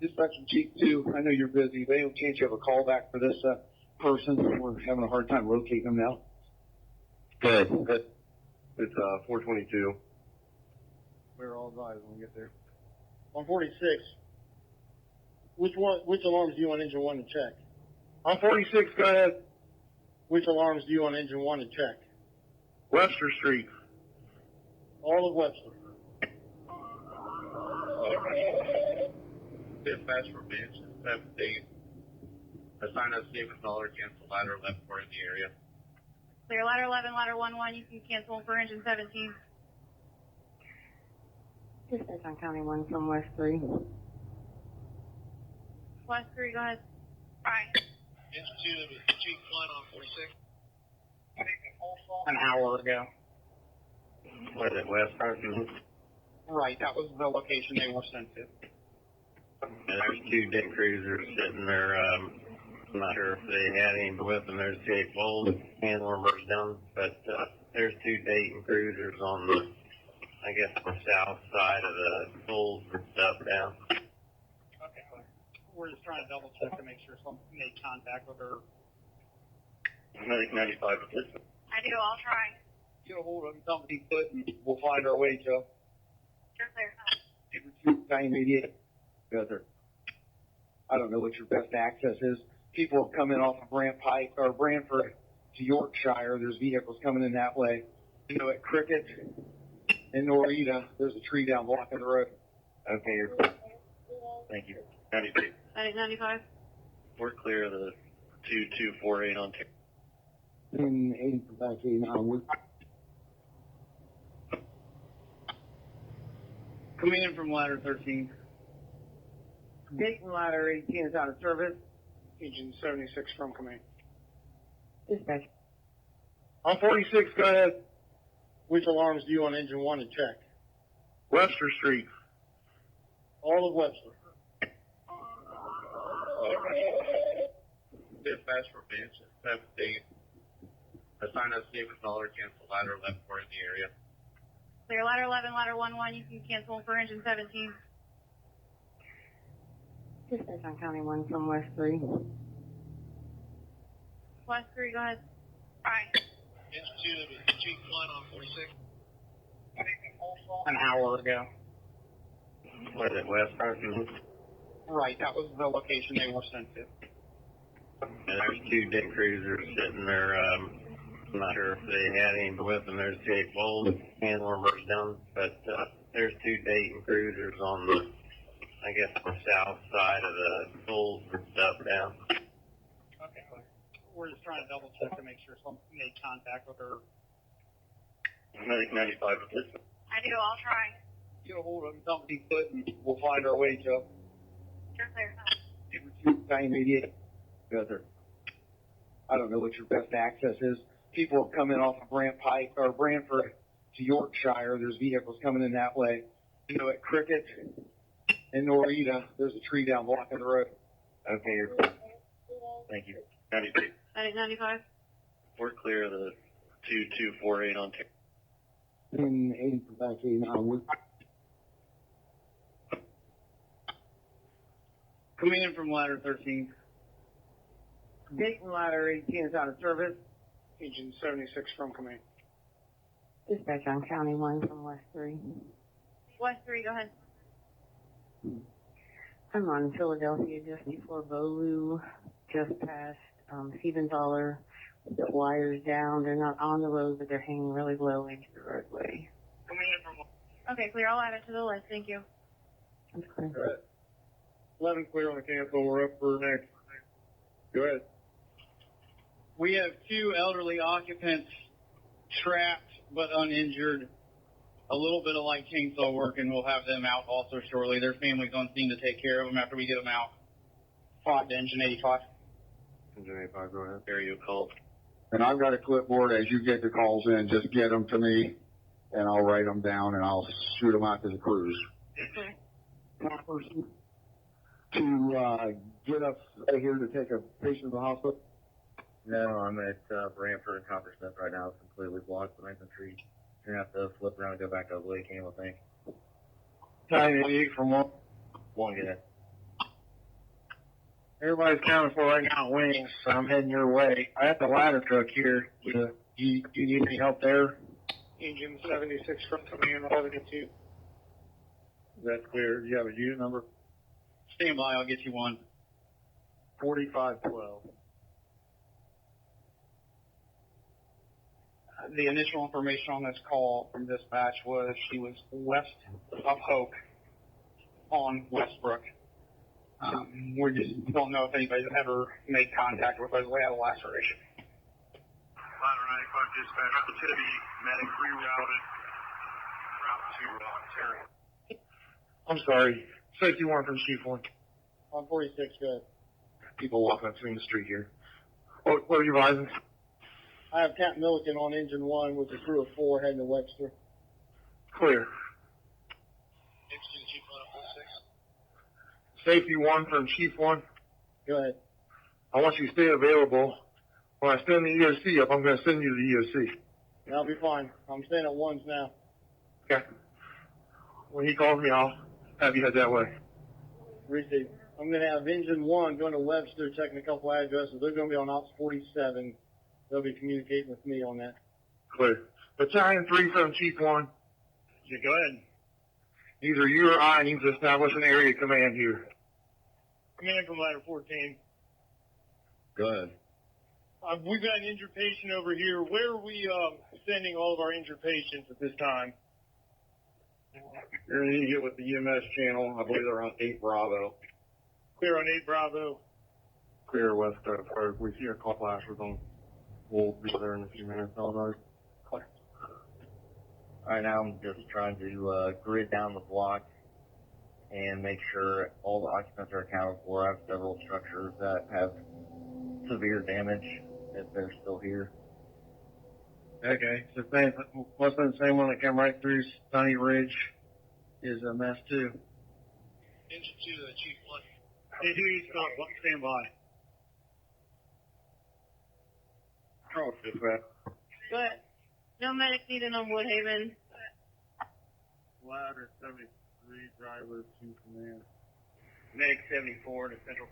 Dispatch from Chief 2. I know you're busy. They don't chance you have a call back for this person. We're having a hard time locating them now. Good. Good. It's 422. We're all advised when we get there. 146. Which alarms do you want engine 1 to check? On 46, go ahead. Which alarms do you want engine 1 to check? Webster Street. All of Webster. Dispatch for Bench, 17. Assign us Stephen Dollar, cancel ladder 11 for in the area. Clear ladder 11, ladder 11. You can cancel for engine 17. Dispatch on County 1 from West 3. West 3, go ahead. Bye. Engine 2, Chief 1 on 46. An hour ago. What is it, West? Right, that was the location they were sent to. There's 2 Dayton cruisers sitting there. I'm not sure if they had any with them. There's 8 Bulls and warmers down, but there's 2 Dayton cruisers on the, I guess, the south side of the Bulls and stuff down. Okay, we're just trying to double check to make sure someone made contact with her. Medic 95. I do, I'll try. Get a hold of them, tell them he's put, and we'll find our way, Joe. Sure, clear. Battalion 88. Go there. I don't know what your best access is. People have come in off of Brantford to Yorkshire. There's vehicles coming in that way. You know, at Cricket and Norita, there's a tree down blocking the road. Okay, you're clear. Thank you. 93. Medic 95. We're clear of the 2248 on 2. 80 from back 89. Coming in from ladder 13. Dayton ladder 18 is out of service. Agent 76 from command. Dispatch. On 46, go ahead. Which alarms do you on engine 1 to check? Webster Street. All of Webster. Dispatch for Mansion, 17. Assign us safe caller, cancel ladder 11 for in the area. Clear ladder 11, ladder 11, you can cancel for engine 17. Dispatch on County 1 from West 3. West 3, go ahead. Aye. Engine 2, Chief 1 on 46. An hour ago. Was it West Front? Right, that was the location they were sent to. And there's 2 Dayton cruisers sitting there. I'm not sure if they had any with them. There's Jake Bowles hand warmers down, but there's 2 Dayton cruisers on the, I guess, the south side of the Bowles and stuff down. Okay. We're just trying to double check to make sure someone made contact with her. 95 of this. I do, I'll try. Get a hold of them, tell them he's put, and we'll find our way to Sure, clear. 988. Yes, sir. I don't know what your best access is. People have come in off of Pike or Brantford to Yorkshire. There's vehicles coming in that way. You know, at Cricket and Norita, there's a tree down blocking the road. Okay, you're cool. Thank you. 93. 95. We're clear of the 2248 on 80 back 89. Coming in from ladder 13. Dayton ladder 18 is out of service. Agent 76 from command. Dispatch on County 1 from West 3. West 3, go ahead. I'm on Philadelphia just before Bolu, just past Siebenthaler. The wires down. They're not on the road, but they're hanging really low into the roadway. Coming in from. Okay, clear, I'll add it to the list, thank you. That's clear. All right. 11 clear on the cancel. We're up for next. Go ahead. We have 2 elderly occupants trapped but uninjured. A little bit of light chainsaw work, and we'll have them out also shortly. Their families on scene to take care of them after we get them out. 5 to engine 85. Engine 85, go ahead. Area call. And I've got a clipboard. As you get the calls in, just get them to me, and I'll write them down, and I'll shoot them out to the crews. That person to get us right here to take a patient to the hospital. No, I'm at Brantford and Copper Smith right now. It's completely blocked behind some trees. You're going to have to flip around and go back to the Lake Cam, I think. 988 from 1. One, get it. Everybody's counted for right now, wings, so I'm heading your way. I have the ladder truck here. Do you need any help there? Agent 76 from command, 72. That's clear. Do you have a unit number? Stand by, I'll get you one. 4512. The initial information on this call from dispatch was she was west of Hoke on Westbrook. We just don't know if anybody's ever made contact with her. We had a laceration. Ladder 95 dispatch, it's going to be medic rerouted route to Ontario. I'm sorry. Safety 1 from Chief 1. On 46, good. People walking up between the street here. What are you advising? I have Captain Milliken on engine 1 with a crew of 4 heading to Webster. Clear. Engine Chief 1 Safety 1 from Chief 1. Go ahead. I want you to stay available. When I send the EOC up, I'm going to send you the EOC. That'll be fine. I'm staying at 1s now. Okay. When he calls me, I'll have you head that way. Receive. I'm going to have engine 1 going to Webster, checking a couple addresses. They're going to be on Ops 47. They'll be communicating with me on that. Clear. Battalion 3 from Chief 1. Yeah, go ahead. Either you or I need to establish an area command here. Coming in from ladder 14. Go ahead. We've got an injured patient over here. Where are we sending all of our injured patients at this time? You're going to need to get with the EMS channel. I believe they're on 8 Bravo. Clear on 8 Bravo. Clear west of her. We see a call flash with them. We'll be there in a few minutes. All right. All right, now I'm just trying to grid down the block and make sure all the occupants are accounted for. I have several structures that have severe damage if they're still here. Okay, so thanks. Must have been the same one that came right through Sunny Ridge is a mess too. Engine 2 to the Chief 1. Hey, do you stand by? Charles, dispatch. But no medic needed on Woodhaven. Ladder 73, driver to command. Medic 74 to Central.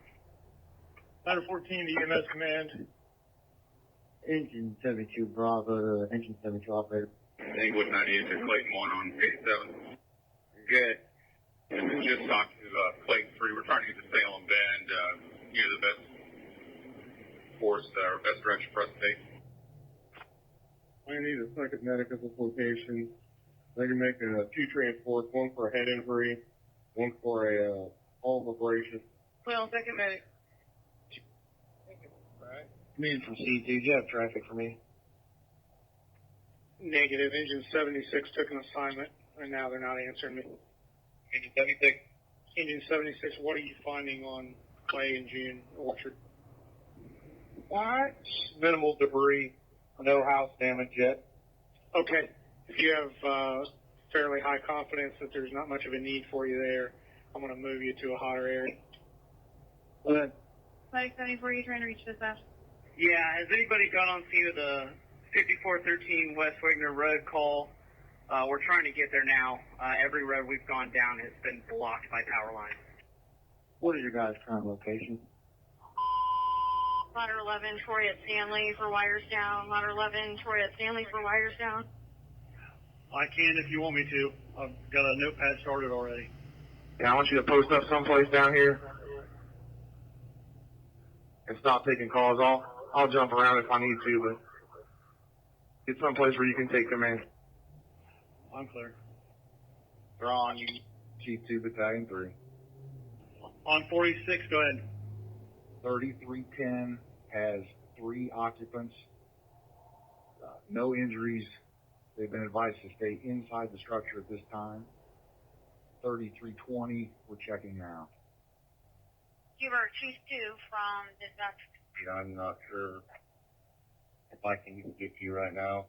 Ladder 14 to EMS command. Engine 72 Bravo, engine 72 operator. Englewood 98 to Clayton 1 on 87. Good. And we just talked to Clayton 3. We're trying to get to Salem Bend, the best force or best direction for us to take. I need a second medic at this location. They can make 2 transports, one for a head injury, one for a fall abrasion. Well, second medic. Command from C2, do you have traffic for me? Negative. Engine 76 took an assignment, and now they're not answering me. Engine 76. Engine 76, what are you finding on Clay and June Orchard? What? Minimal debris. No house damage yet. Okay. If you have fairly high confidence that there's not much of a need for you there, I'm going to move you to a hotter area. Go ahead. Medic 74, you trying to reach dispatch? Yeah, has anybody got on scene of the 5413 West Wagner Road call? We're trying to get there now. Every road we've gone down has been blocked by power lines. What is your guys' current location? Ladder 11, Troy at Stanley for wires down. Ladder 11, Troy at Stanley for wires down. I can if you want me to. I've got a notepad started already. Yeah, I want you to post up someplace down here and stop taking calls. I'll jump around if I need to, but get someplace where you can take command. I'm clear. They're on you. Chief 2, Battalion 3. On 46, go ahead. 3310 has 3 occupants. No injuries. They've been advised to stay inside the structure at this time. 3320, we're checking now. You are Chief 2 from dispatch. Yeah, I'm not sure if I can even get to you right now.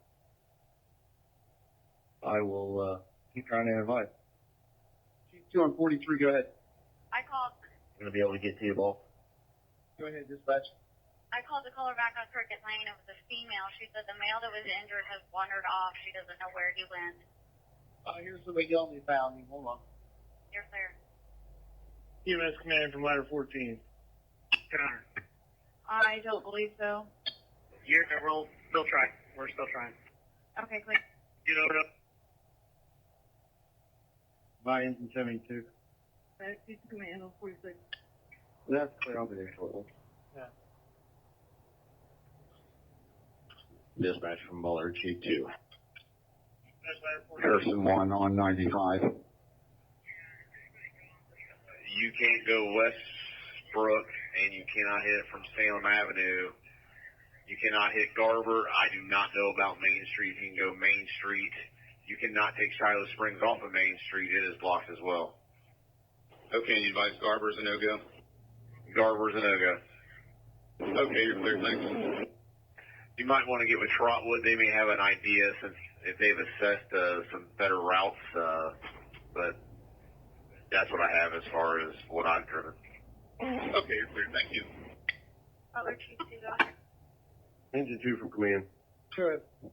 I will keep trying to advise. Chief 2 on 43, go ahead. I called I'm going to be able to get to you, Ball. Go ahead, dispatch. the caller back on Cricket Lane. It was a female. She said the male that was injured has wandered off. She doesn't know where he went. Here's the McGill they found me. Hold on. You're clear. EMS command from ladder 14. Connor. I don't believe so. We'll still try. We're still trying. Okay, clear. Get over up. By engine 72. Medic Chief Command on 46. That's clear. I'll be there shortly. Dispatch from Bullard, Chief 2. Harrison 1 on 95. You can't go Westbrook, and you cannot hit from Salem Avenue. You cannot hit Garber. I do not know about Main Street. You can go Main Street. You cannot take Shiloh Springs off of Main Street. It is blocked as well. Okay, you advise Garber's a no-go? Garber's a no-go. Okay, you're clear, thanks. You might want to get with Trotwood. They may have an idea since if they've assessed some better routes, but that's what I have as far as what I've driven. Okay, you're clear, thank you. Other Chief 2, go ahead. Engine 2 from command. Good. Do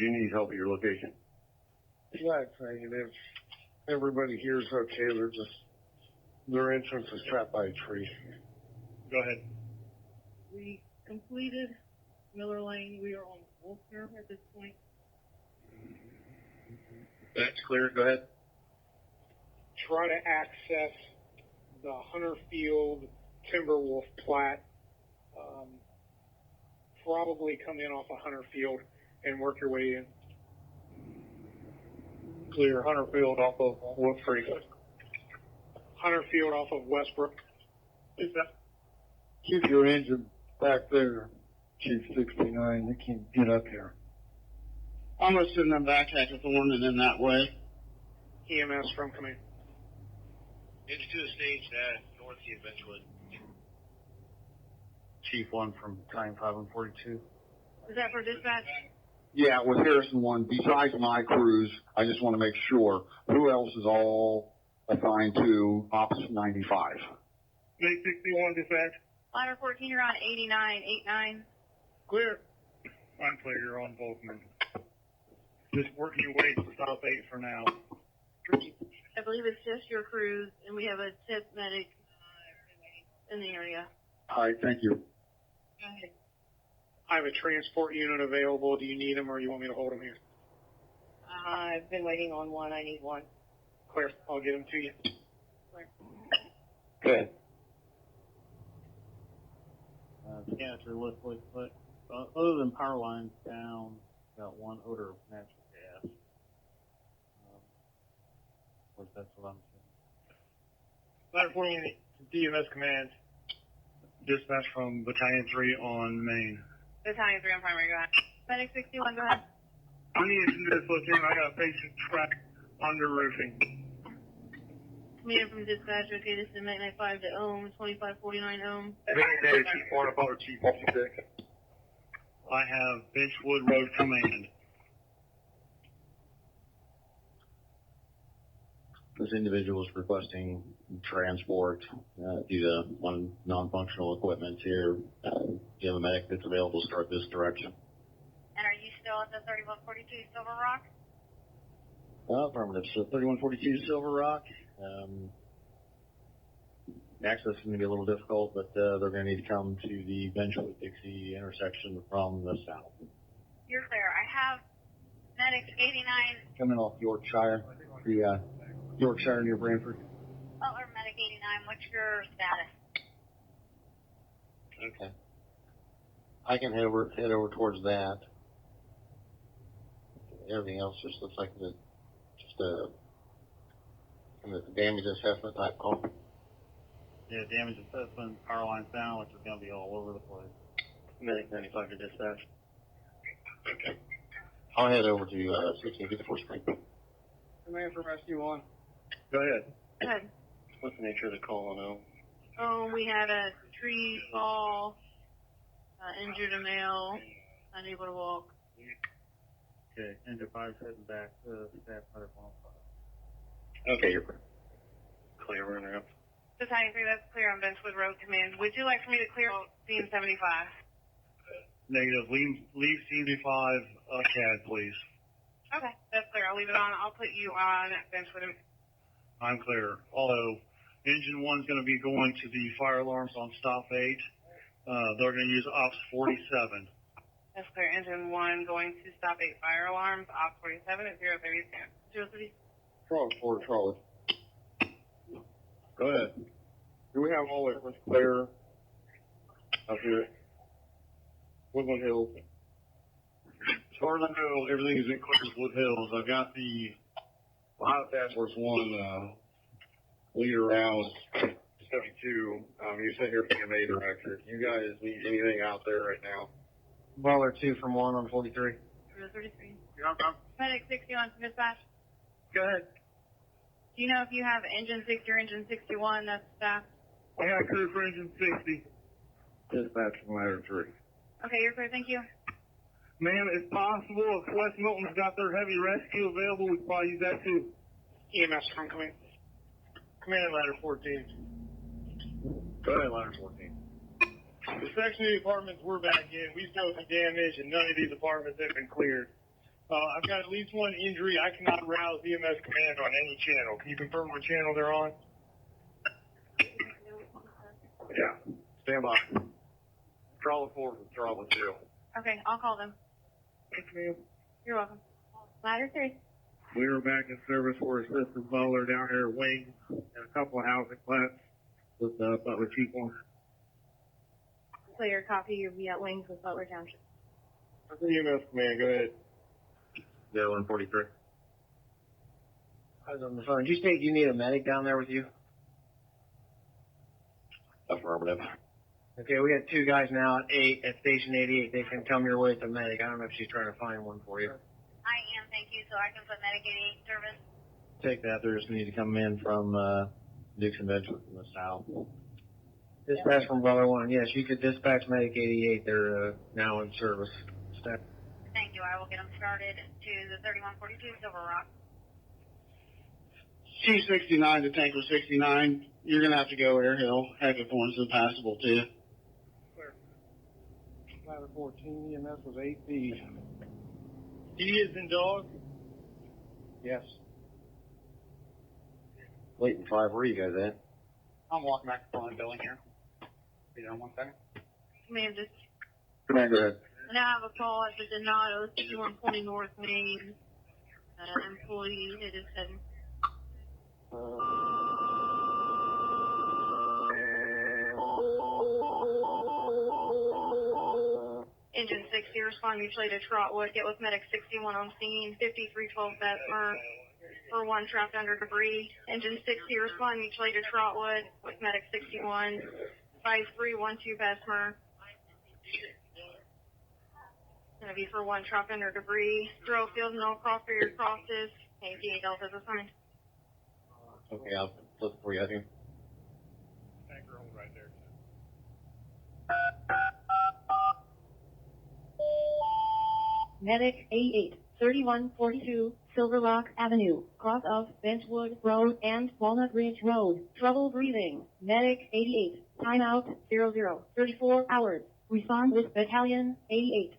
you need help at your location? Flag negative. Everybody here is okay. They're just, their entrance is trapped by a tree. Go ahead. We completed Miller Lane. We are on Wolfner at this point. That's clear. Go ahead. Try to access the Hunterfield Timberwolf plat. Probably come in off of Hunterfield and work your way in. Clear. Hunterfield off of Wolf Creek. Hunterfield off of Westbrook. Keep your engine back there, Chief 69. They can't get up here. I'm going to send them back at the one and in that way. EMS from command. Into the stage at northeast Benchwood. Chief 1 from Battalion 5 and 42. Is that for dispatch? Yeah, with Harrison 1, besides my crews, I just want to make sure who else is all assigned to Ops 95. May 61 dispatch. Ladder 14, you're on 8989. Clear. I'm clear, you're on Volkman. Just working your way to stop 8 for now. I believe it's just your crews, and we have a tip medic in the area. All right, thank you. Go ahead. I have a transport unit available. Do you need them, or you want me to hold them here? I've been waiting on one. I need one. Clear. I'll get them to you. Good. Scan through list, but other than power lines down, got one odor of natural gas. Of course, that's what I'm saying. Ladder 48, DMS command. Dispatch from Battalion 3 on Main. Battalion 3 on primary, go ahead. Medic 61, go ahead. I need to do this, Lieutenant. I got a patient trapped under roofing. Command from dispatch, okay, this is 995 to Ohm, 2549 Ohm. Chief 1, Apollo Chief 56. I have Benchwood Road Command. This individual is requesting transport due to one non-functional equipment here. Do you have a medic that's available to start this direction? And are you still at the 3142 Silver Rock? Affirmative. So 3142 Silver Rock. Access is going to be a little difficult, but they're going to need to come to the Benchwood-Dixie intersection from the south. You're clear. I have medic 89. Coming off Yorkshire, the Yorkshire near Brantford. Butler medic 89. What's your status? Okay. I can head over towards that. Everything else just looks like just a damage assessment type call. Yeah, damage assessment, power lines down, which is going to be all over the place. Medic 95 to dispatch. Okay. I'll head over to 1654 Spring. Command from Rescue 1. Go ahead. Go ahead. What's the nature of the call on O? Oh, we had a tree fall, injured a male, unable to walk. Okay, Engine 5 heading back to staff 105. Okay, you're clear. Clear, we're in. Battalion 3, that's clear on Benchwood Road Command. Would you like for me to clear scene 75? Negative. Leave CV5 CAD, please. Okay, that's clear. I'll leave it on. I'll put you on Benchwood. I'm clear. Although Engine 1's going to be going to the fire alarms on stop 8. They're going to use Ops 47. That's clear. Engine 1 going to stop 8 fire alarms. Ops 47 at 030 stand. 030. Trolley. Go ahead. Do we have all the clear up here? Woodland Hills. As far as I know, everything is in Clearswood Hills. I've got the Ohio Task Force 1 leader around 72. You sit here PMA director. You guys need anything out there right now? Butler 2 from 1 on 43. 033. Medic 61 from dispatch. Go ahead. Do you know if you have engine 60 or engine 61 that's staffed? I got crew for engine 60. Dispatch from ladder 3. Okay, you're clear. Thank you. Ma'am, if possible, if West Milton's got their heavy rescue available, we could probably use that too. EMS from command. Command ladder 14. Go ahead, ladder 14. The section of the apartments we're back in, we still have damage, and none of these apartments have been cleared. I've got at least one injury. I cannot rouse EMS command on any channel. Can you confirm what channel they're on? Yeah. Stand by. Trolley 4 from Trolley 2. Okay, I'll call them. Thanks, ma'am. You're welcome. Ladder 3. We were back in service for Assistant Butler down here at Wings and a couple of housing flats with Butler Chief 1. Clear. Copy. You'll be at Wings with Butler Township. EMS command, go ahead. 143. I was on the phone. Did you state you need a medic down there with you? Affirmative. Okay, we got 2 guys now at Station 88. They can come your way with a medic. I don't know if she's trying to find one for you. I am. Thank you. So I can put medic 88 service. Take that. They're just going to need to come in from Dixon Venture from the south. Dispatch from Brother 1. Yes, you could dispatch Medic 88. They're now in service. Staff. Thank you. I will get them started to the 3142 Silver Rock. C69 to Tanker 69. You're going to have to go airhill. Heck if one's impassable to you. Ladder 14, EMS was 8B. D is in dog. Yes. Dayton 5, where are you guys at? I'm walking back to the building here. Be there in 1 second. Command, just Command, go ahead. and I have a call at the Donato 6120 North Main. Employee hit his head. Engine 60, respond mutually to Trotwood. Get with Medic 61 on scene. 5312 Bessemer. For 1 trapped under debris. Engine 60, respond mutually to Trotwood with Medic 61. 5312 Bessemer. Gonna be for 1 trapped under debris. Throw field no cross for your crosses. ATA Delta's assigned. Okay, I'll look for you out here. Tanker hold right there. Medic 88, 3142, Silver Rock Avenue, cross of Benchwood Road and Walnut Ridge Road. Trouble breathing. Medic 88, timeout 00, 34 hours. Respond with Battalion 88.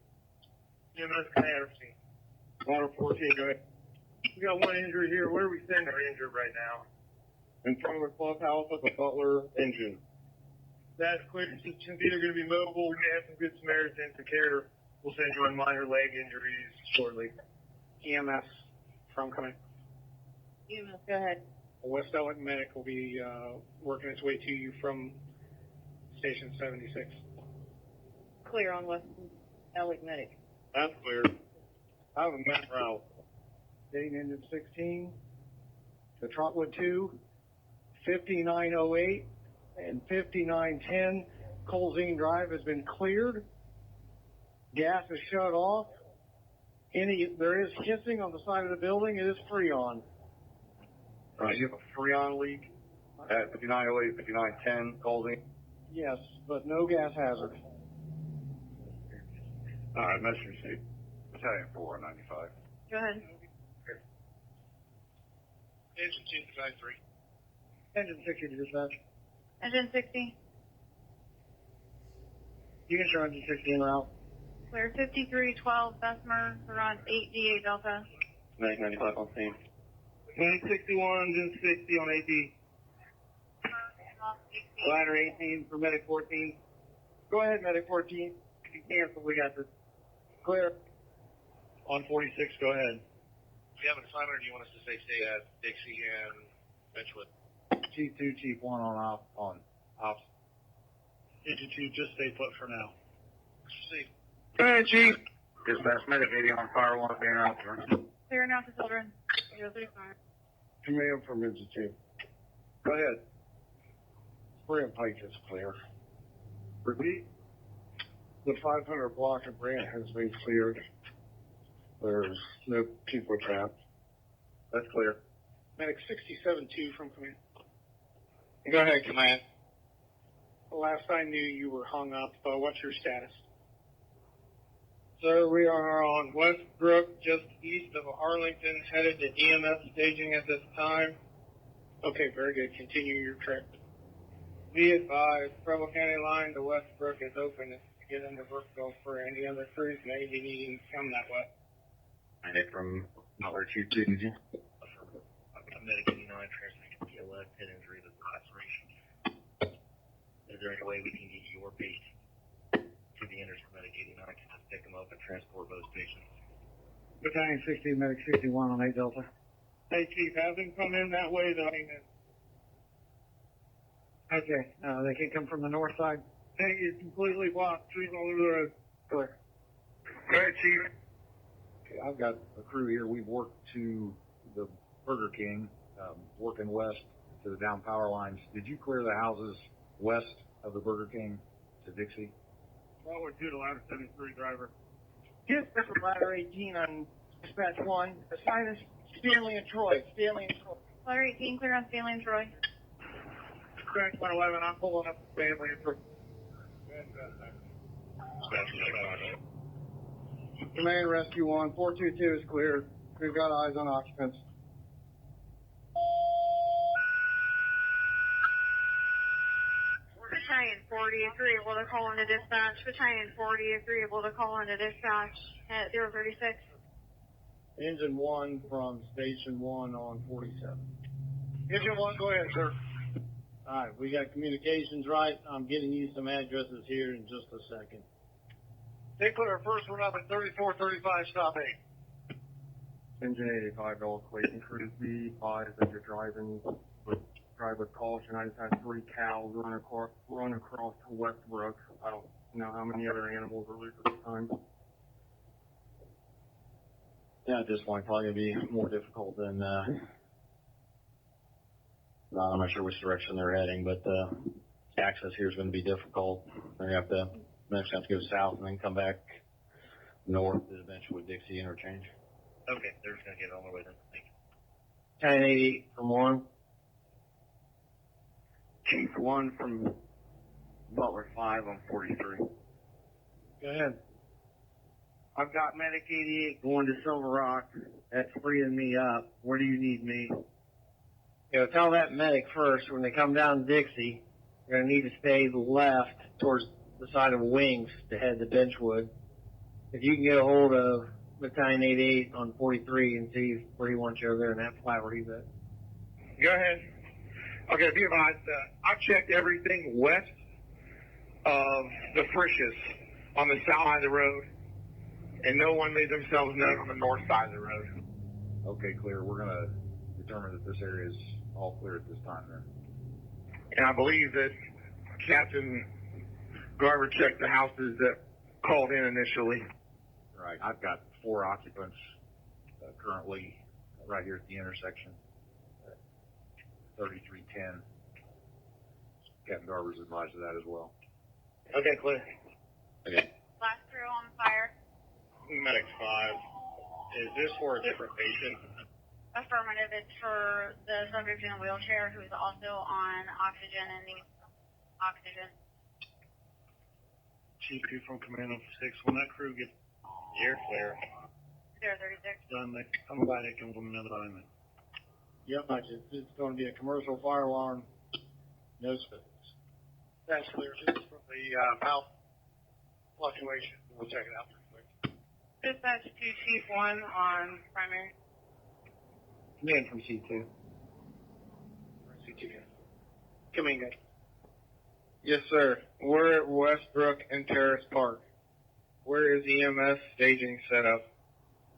EMS Commander. Ladder 14, go ahead. We got 1 injury here. Where are we sending our injured right now? In front of the clubhouse at the Butler engine. That's clear. It's either going to be mobile. We may have some good Samaritans to care. We'll send you on minor leg injuries shortly. EMS from coming. EMS, go ahead. West Ellick Medic will be working its way to you from Station 76. Clear on West Ellick Medic. That's clear. I have a med route. Dayton Engine 16 to Trotwood 2, 5908 and 5910. Colzine Drive has been cleared. Gas is shut off. There is hissing on the side of the building. It is Freon. You have a Freon leak at 5908, 5910, Colzine. Yes, but no gas hazard. All right, message received. Battalion 495. Go ahead. Engine 2, Battalion 3. Engine 60 to dispatch. Engine 60. You can show engine 60 en route. Clear 5312 Bessemer. We're on 8DA Delta. Medic 95 on scene. Medic 61, engine 60 on AD. Ladder 18 for Medic 14. Go ahead, Medic 14. You cancel, we got this. Clear. On 46, go ahead. Do you have an assignment or do you want us to stay at Dixie and Benchwood? Chief 2, Chief 1 on ops. Engine 2, just stay put for now. See. Go ahead, Chief. Dispatch Medic 80 on fire, 1 being out there. Clear now to children. 035. Command from engine 2. Go ahead. Spray and Pike is clear. Repeat. The 500 block of Grant has been cleared. There's no people trapped. That's clear. Medic 67-2 from command. Go ahead, Command. Last I knew, you were hung up. What's your status? Sir, we are on Westbrook, just east of Arlington, headed to EMS staging at this time. Okay, very good. Continue your trip. Be advised, Preble County line to Westbrook is open to get into Brookville for any other crews may be needing to come that way. Medic from Butler 22. Medic 89 transferring to PLF, head injury to laceration. Is there any way we can get your patient to the inners for Medic 89 to just pick them up and transport both patients? Battalion 60, Medic 61 on 8 Delta. Hey, Chief, have them come in that way, though. Okay, they can come from the north side. Tank is completely blocked. Trees all over the road. Clear. Go ahead, Chief. Okay, I've got a crew here. We've worked to the Burger King, working west to the down power lines. Did you clear the houses west of the Burger King to Dixie? Well, we're due to ladder 73 driver. Dispatch from ladder 18 on dispatch 1. Assign us Stanley and Troy. Ladder 18, clear on Stanley and Troy. Dispatch 111, I'm pulling up the family for Command Rescue 1, 422 is cleared. We've got eyes on occupants. Battalion 40, agreeable to call into dispatch. Battalion 40, agreeable to call into dispatch at 036. Engine 1 from Station 1 on 47. Engine 1, go ahead, sir. Alright, we got communications right. I'm getting you some addresses here in just a second. They put our first one up at 3435, stop 8. Engine 85, all Clayton Crew, be advised that you're driving drive with caution. I just had 3 cows run across to Westbrook. I don't know how many other animals are loose at this time. Yeah, at this point, probably gonna be more difficult than, I'm not sure which direction they're heading, but, access here is gonna be difficult. They're gonna have to, next have to go south and then come back north to the Benchwood-Dixie interchange. Okay, they're just gonna get all the way then. Thank you. 1080 from 1. Chief 1 from Butler 5 on 43. Go ahead. I've got Medic 88 going to Silver Rock. That's freeing me up. Where do you need me? Yeah, tell that medic first, when they come down Dixie, you're going to need to stay left towards the side of Wings to head to Benchwood. If you can get a hold of Battalion 88 on 43 and see where he wants you over there in that flat where he's at. Go ahead. Okay, be advised, I've checked everything west of the Frisch's on the south side of the road, and no one made themselves known on the north side of the road. Okay, clear. We're gonna determine that this area is all clear at this time then. And I believe that Captain Garver checked the houses that called in initially. Right. I've got 4 occupants currently right here at the intersection. 3310. Captain Garver's advised of that as well. Okay, clear. Okay. Last crew on fire. Medic 5, is this for a different patient? Affirmative, it's for the subject in a wheelchair who's also on oxygen and needs oxygen. Chief 2 from Command 6, when that crew gets You're clear. 036. done, they come by, they can implement assignment. Yep, it's going to be a commercial fire alarm. No spills. That's clear. This is from the mouth fluctuation. We'll check it out real quick. Dispatch 2 Chief 1 on primary. Command from C2. C2. Come in, guys. Yes, sir. We're at Westbrook and Terrace Park. Where is EMS staging set up?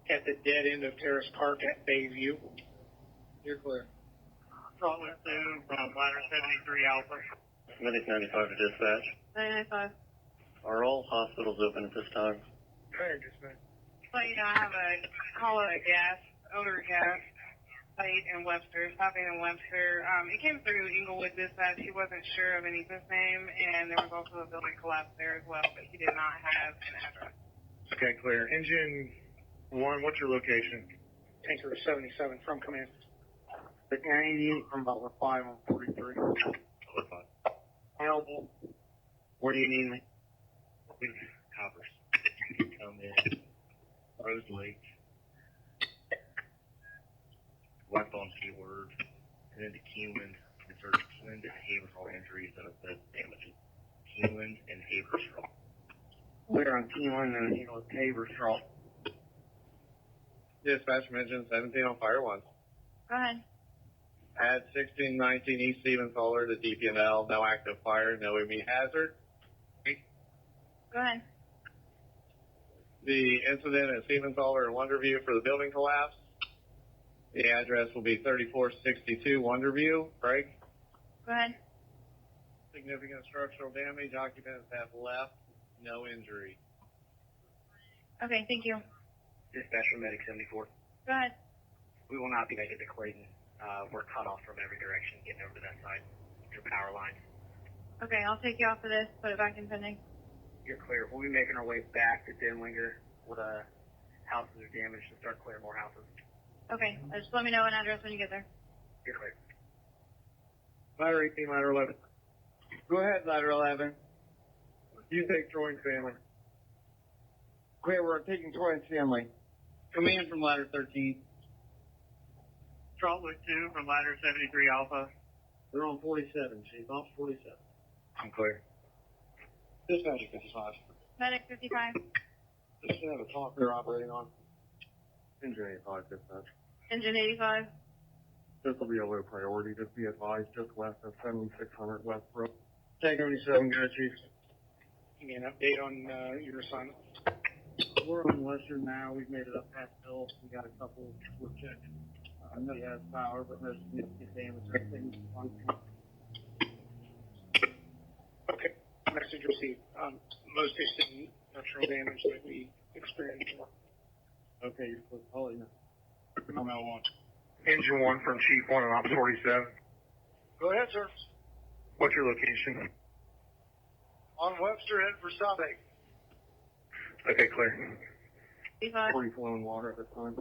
At the dead end of Terrace Park at Bayview. You're clear. Solid 2 from ladder 73 Alpha. Medic 95 to dispatch. 995. Are all hospitals open at this time? Hey, dispatch. So, you know, I have a call at a odor gas site in Webster, stopping in Webster. It came through Inglewood Dispatch. He wasn't sure of an business name, and there was also a building collapse there as well, but he did not have an address. Okay, clear. Engine 1, what's your location? Tanker 77 from command. Battalion 88 from Butler 5 on 43. Available. Where do you need me? Coppers. Come in. Rose Lake. Left on keyword. And then to Keeneland. Research Keeneland and Havershaw injuries that have been damaged. Keeneland and Havershaw. We're on Keeneland and Havershaw. Dispatch mentioned 17 on fire 1. Go ahead. Add 1619 East Stevens-Holler to DPNL. No active fire, no immediate hazard. Go ahead. The incident at Stevens-Holler and Wonderview for the building collapse. The address will be 3462 Wonderview. Craig? Go ahead. Significant structural damage. Occupants have left. No injury. Okay, thank you. Dispatch from Medic 74. Go ahead. We will not be making it to Clayton. We're cut off from every direction getting over to that side. Your power lines. Okay, I'll take you off of this, put it back in pending. You're clear. We'll be making our way back to Denlinger where houses are damaged and start clearing more houses. Okay, just let me know an address when you get there. You're clear. Ladder 18, ladder 11. Go ahead, ladder 11. You take Troy and family. Okay, we're taking Troy and Stanley. Command from ladder 13. Charlotte 2 from ladder 73 Alpha. They're on 47, Chief. Off 47. I'm clear. Dispatch 55. Medic 55. Just have a talk they're operating on. Engine 85 dispatch. Engine 85. This will be a low priority. Just be advised, just west of 7600 Westbrook. Take 77, go, Chief. Give me an update on your assignment. We're on Western now. We've made it up past Hill. We got a couple. We're checking. I know he has power, but no significant damage. Everything's functional. Okay. Message received. Most recent structural damage that we experienced. Okay, you're supposed to call it. I'm L1. Engine 1 from Chief 1 and Ops 47. Go ahead, sir. What's your location? On Webster, head for South Lake. Okay, clear. 55. Free flowing water at this time.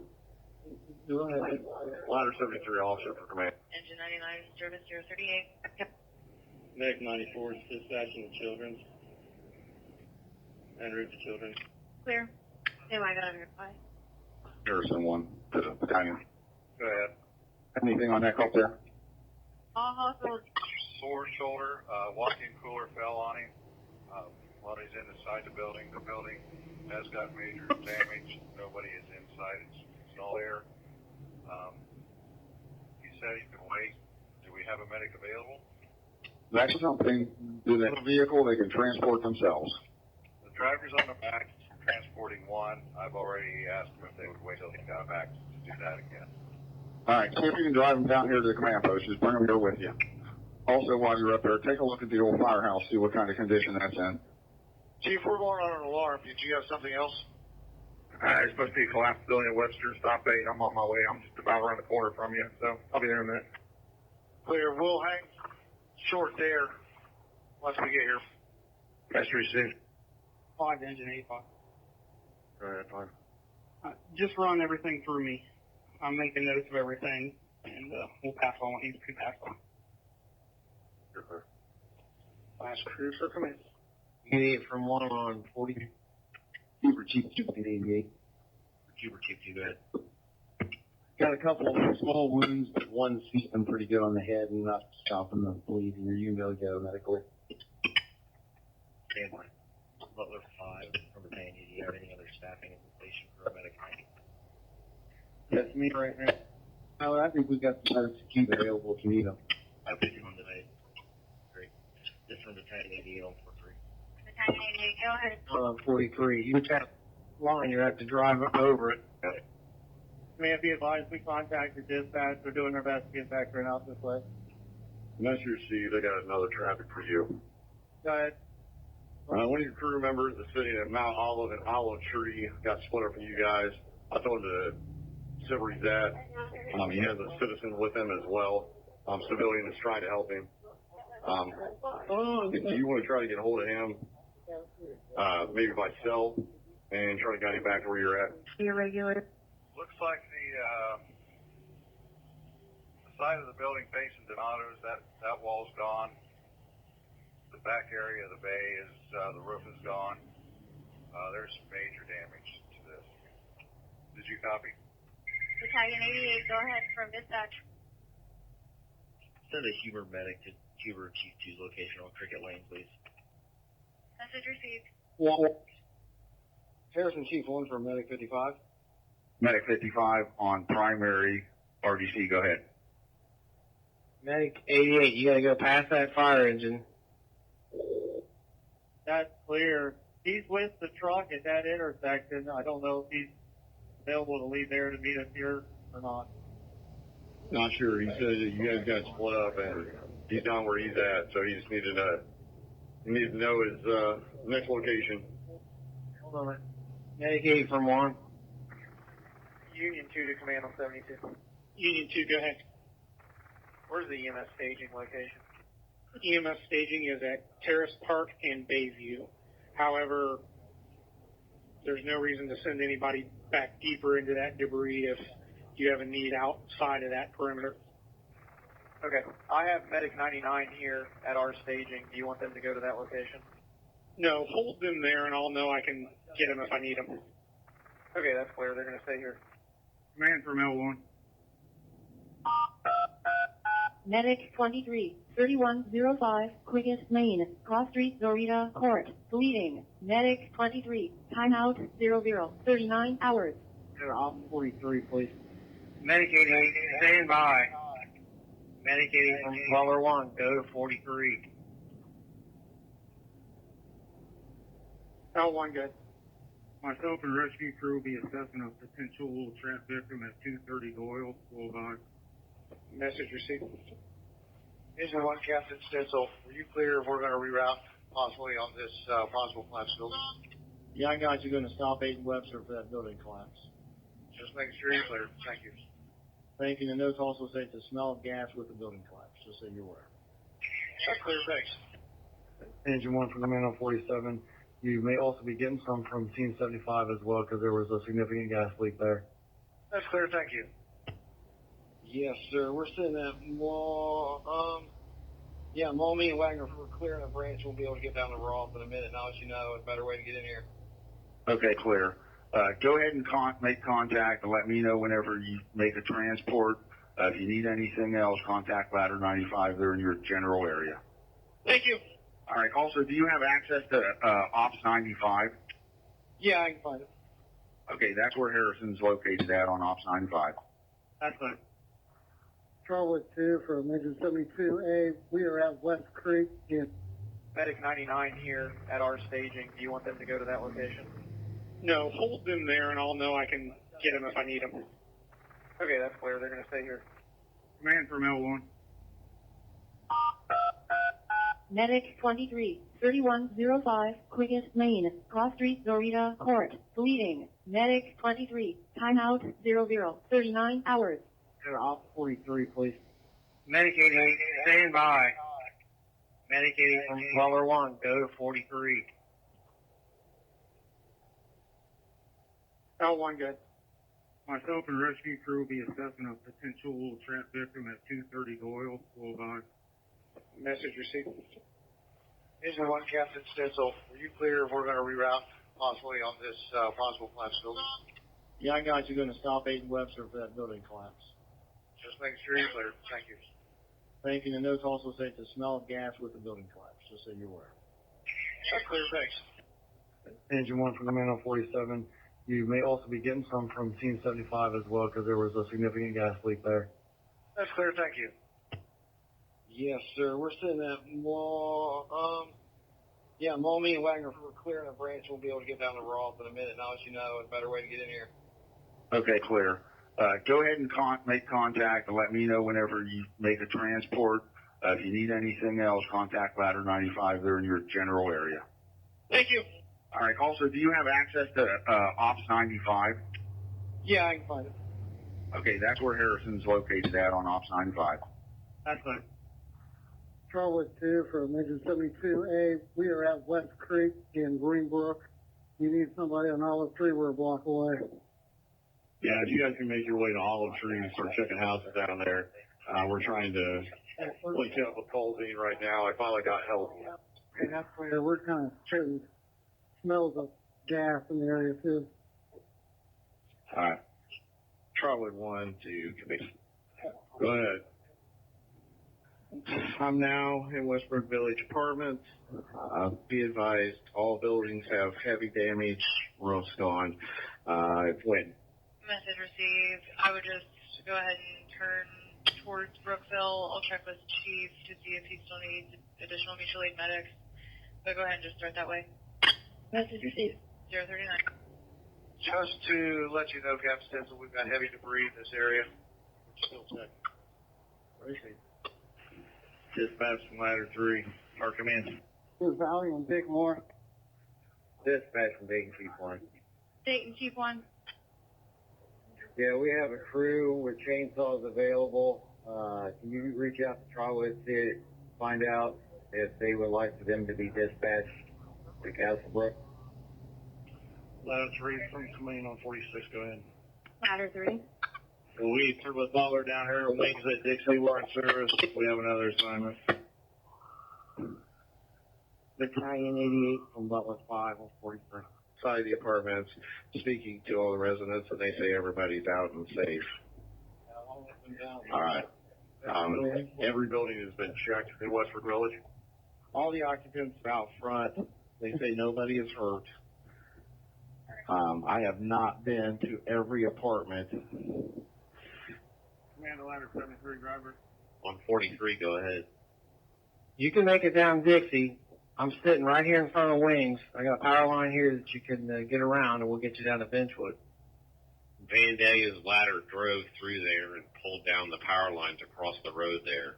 Go ahead. Ladder 73 officer for command. Engine 99, service 038. Medic 94 is dispatching the children's. En route to children's. Clear. Stand by, got under fire. Harrison 1 to the battalion. Go ahead. Anything on that call there? All hospitals. Sore shoulder, walk-in cooler fell on him while he's inside the building. The building has got major damage. Nobody is inside. It's all air. He said he could wait. Do we have a medic available? That's something. Do they have a vehicle they can transport themselves? The driver's on the back transporting one. I've already asked him if they would wait till he got back to do that again. All right, see if you can drive them down here to the command post. Just bring them here with you. Also, while you're up there, take a look at the old firehouse, see what kind of condition that's in. Chief, we're going on an alarm. Did you have something else? There's supposed to be a collapsed building at Webster. Stop 8. I'm on my way. I'm just about around the corner from you, so I'll be there in a minute. Clear. We'll hang short there once we get here. Best received. 5 engine 85. Go ahead, fine. Just run everything through me. I'm making notes of everything, and we'll pass on what needs to be passed on. Last crew for command. 88 from 1 on 40. Super Chief 88. Super Chief, you go ahead. Got a couple of small wounds, but one's feeling pretty good on the head and not stopping the bleeding. Are you going to go medically? Stand by. Butler 5 from Battalion. Do you have any other staffing in the station for a medic? That's me right now. Oh, I think we've got the medics to keep available if you need them. I put you on today. Great. This from Battalion 88 on 43. Battalion 88, go ahead. 43. You got line, you have to drive over it. May I be advised we contacted dispatch. They're doing their best to get back there and out this way. Messenger C, they got another traffic for you. Go ahead. One of your crew members is sitting at Mount Olive and Olive Tree got split up from you guys. I told him to sit where he's at. He has a citizen with him as well. Civilian is trying to help him. If you want to try to get a hold of him, maybe by cell, and try to guide him back to where you're at. Irregular. Looks like the side of the building facing Donato's, that wall's gone. The back area of the bay is, the roof is gone. There's major damage to this. Did you copy? Battalion 88, go ahead from dispatch. Send a Huber medic to Huber Chief 2's location on Cricket Lane, please. Message received. Harrison Chief 1 from Medic 55. Medic 55 on primary RDC, go ahead. Medic 88, you gotta go past that fire engine. That's clear. He's with the truck at that intersection. I don't know if he's available to leave there to meet us here or not. Not sure. He said that you guys got split up and he's down where he's at, so he just needed to know his next location. Hold on a minute. Medic 8 from 1. Union 2 to command on 72. Union 2, go ahead. Where's the EMS staging location? EMS staging is at Terrace Park and Bayview. However, there's no reason to send anybody back deeper into that debris if you have a need outside of that perimeter. Okay. I have Medic 99 here at our staging. Do you want them to go to that location? No, hold them there and I'll know I can get them if I need them. Okay, that's clear. They're going to stay here. Command from L1. Medic 23, 3105, quickest main, Cross Street, Dorita, Court, bleeding. Medic 23, timeout 00, 39 hours. Go to Op 43, please. Medic 88, stand by. Medic 88 from Caller 1. go to 43. L1 good. Myself and rescue crew will be assessing a potential trap victim at 230 Doyle, Boulevard. Message received. Engine 1, Captain Stencil, were you clear if we're going to reroute possibly on this possible collapse building? Yeah, I got you. Going to stop 8 Webster for that building collapse. Just making sure you're clear. Thank you. Thank you. The notes also say the smell of gas with the building collapse, just so you're aware. That's clear, thanks. Engine 1 from the man on 47. You may also be getting some from Team 75 as well, because there was a significant gas leak there. That's clear, thank you. Yes, sir. We're sitting at Malmy and Wagner, we're clearing a branch. We'll be able to get down the Roth in a minute. Now that you know a better way to get in here. Okay, clear. Go ahead and make contact and let me know whenever you make a transport. If you need anything else, contact Ladder 95. They're in your general area. Thank you. All right. Also, do you have access to Ops 95? Yeah, I can find it. Okay, that's where Harrison's located at on Ops 95. That's fine. Charlie 2 from Engine 72A. We are at West Creek in Medic 99 here at our staging. Do you want them to go to that location? No, hold them there and I'll know I can get them if I need them. Okay, that's clear. They're going to stay here. Command from L1. Medic 23, 3105, quickest main, Cross Street, Dorita, Court, bleeding. Medic 23, timeout 00, 39 hours. Go to Op 43, please. Medic 88, stand by. Medic 88 from Caller 1. go to 43. L1 good. Myself and rescue crew will be assessing a potential trap victim at 230 Doyle, Boulevard. Message received. Engine 1, Captain Stencil, were you clear if we're going to reroute possibly on this possible collapse building? Yeah, I got you. Going to stop 8 Webster for that building collapse. Just making sure you're clear. Thank you. Thank you. The notes also say the smell of gas with the building collapse, just so you're aware. That's clear, thanks. Engine 1 from the man on 47. You may also be getting some from Team 75 as well, because there was a significant gas leak there. That's clear, thank you. Yes, sir. We're sitting at Malmy and Wagner, we're clearing a branch. We'll be able to get down the Roth in a minute. Now that you know a better way to get in here. Okay, clear. Go ahead and make contact and let me know whenever you make a transport. If you need anything else, contact Ladder 95. They're in your general area. Thank you. All right. Also, do you have access to Ops 95? Yeah, I can find it. Okay, that's where Harrison's located at on Ops 95. That's fine. Charlie 2 from Engine 72A. We are at West Creek in Greenbrook. You need somebody on Olive Tree. We're a block away. Yeah, if you guys can make your way to Olive Tree and start checking houses down there, we're trying to link up with Colsey right now. I finally got help. Okay, that's clear. We're kind of certain smells of gas in the area too. All right. Charlie 1 to Committee. Go ahead. I'm now in Westbrook Village Apartments. Be advised, all buildings have heavy damage, roof's gone. It went. Message received. I would just go ahead and turn towards Brookville. I'll check with Chief to see if he still needs additional mutual aid medics. But go ahead and just start that way. Message received. 039. Just to let you know, Captain Stencil, we've got heavy debris in this area. We're still checking. Dispatch from Ladder 3. Our command. Here's Valley and Bickmore. Dispatch from Dayton, Chief 1. Dayton, Chief 1. Yeah, we have a crew with chainsaws available. Can you reach out to Trotwood, find out if they would like for them to be dispatched to Castlebrook? Ladder 3 from Command on 46. Go ahead. Ladder 3. We threw with Butler down here, wings at Dixie were in service. We have another assignment. Battalion 88 from Butler 5 on 43. Side of the apartments, speaking to all the residents, and they say everybody's out and safe. All right. Every building has been checked in Westford Village. All the occupants are out front. They say nobody is hurt. I have not been to every apartment. Commander Ladder 73 driver. 143, go ahead. You can make it down Dixie. I'm sitting right here in front of Wings. I got a power line here that you can get around, and we'll get you down to Benchwood. Vandalia's ladder drove through there and pulled down the power lines across the road there.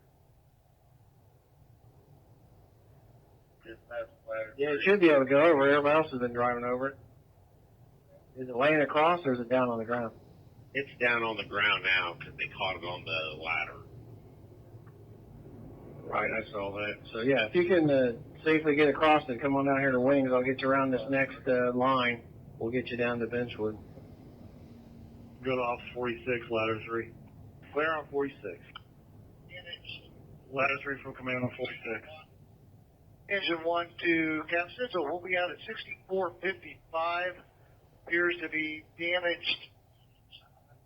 Yeah, it should be able to go over. Everybody else has been driving over it. Is it laying across or is it down on the ground? It's down on the ground now because they caught it on the ladder. Right, I saw that. So yeah, if you can safely get across it, come on down here to Wings. I'll get you around this next line. We'll get you down to Benchwood. Good off 46, ladder 3. Clear on 46. Ladder 3 from command on 46. Engine 1 to Kansas, so we'll be out at 6455. Appears to be damaged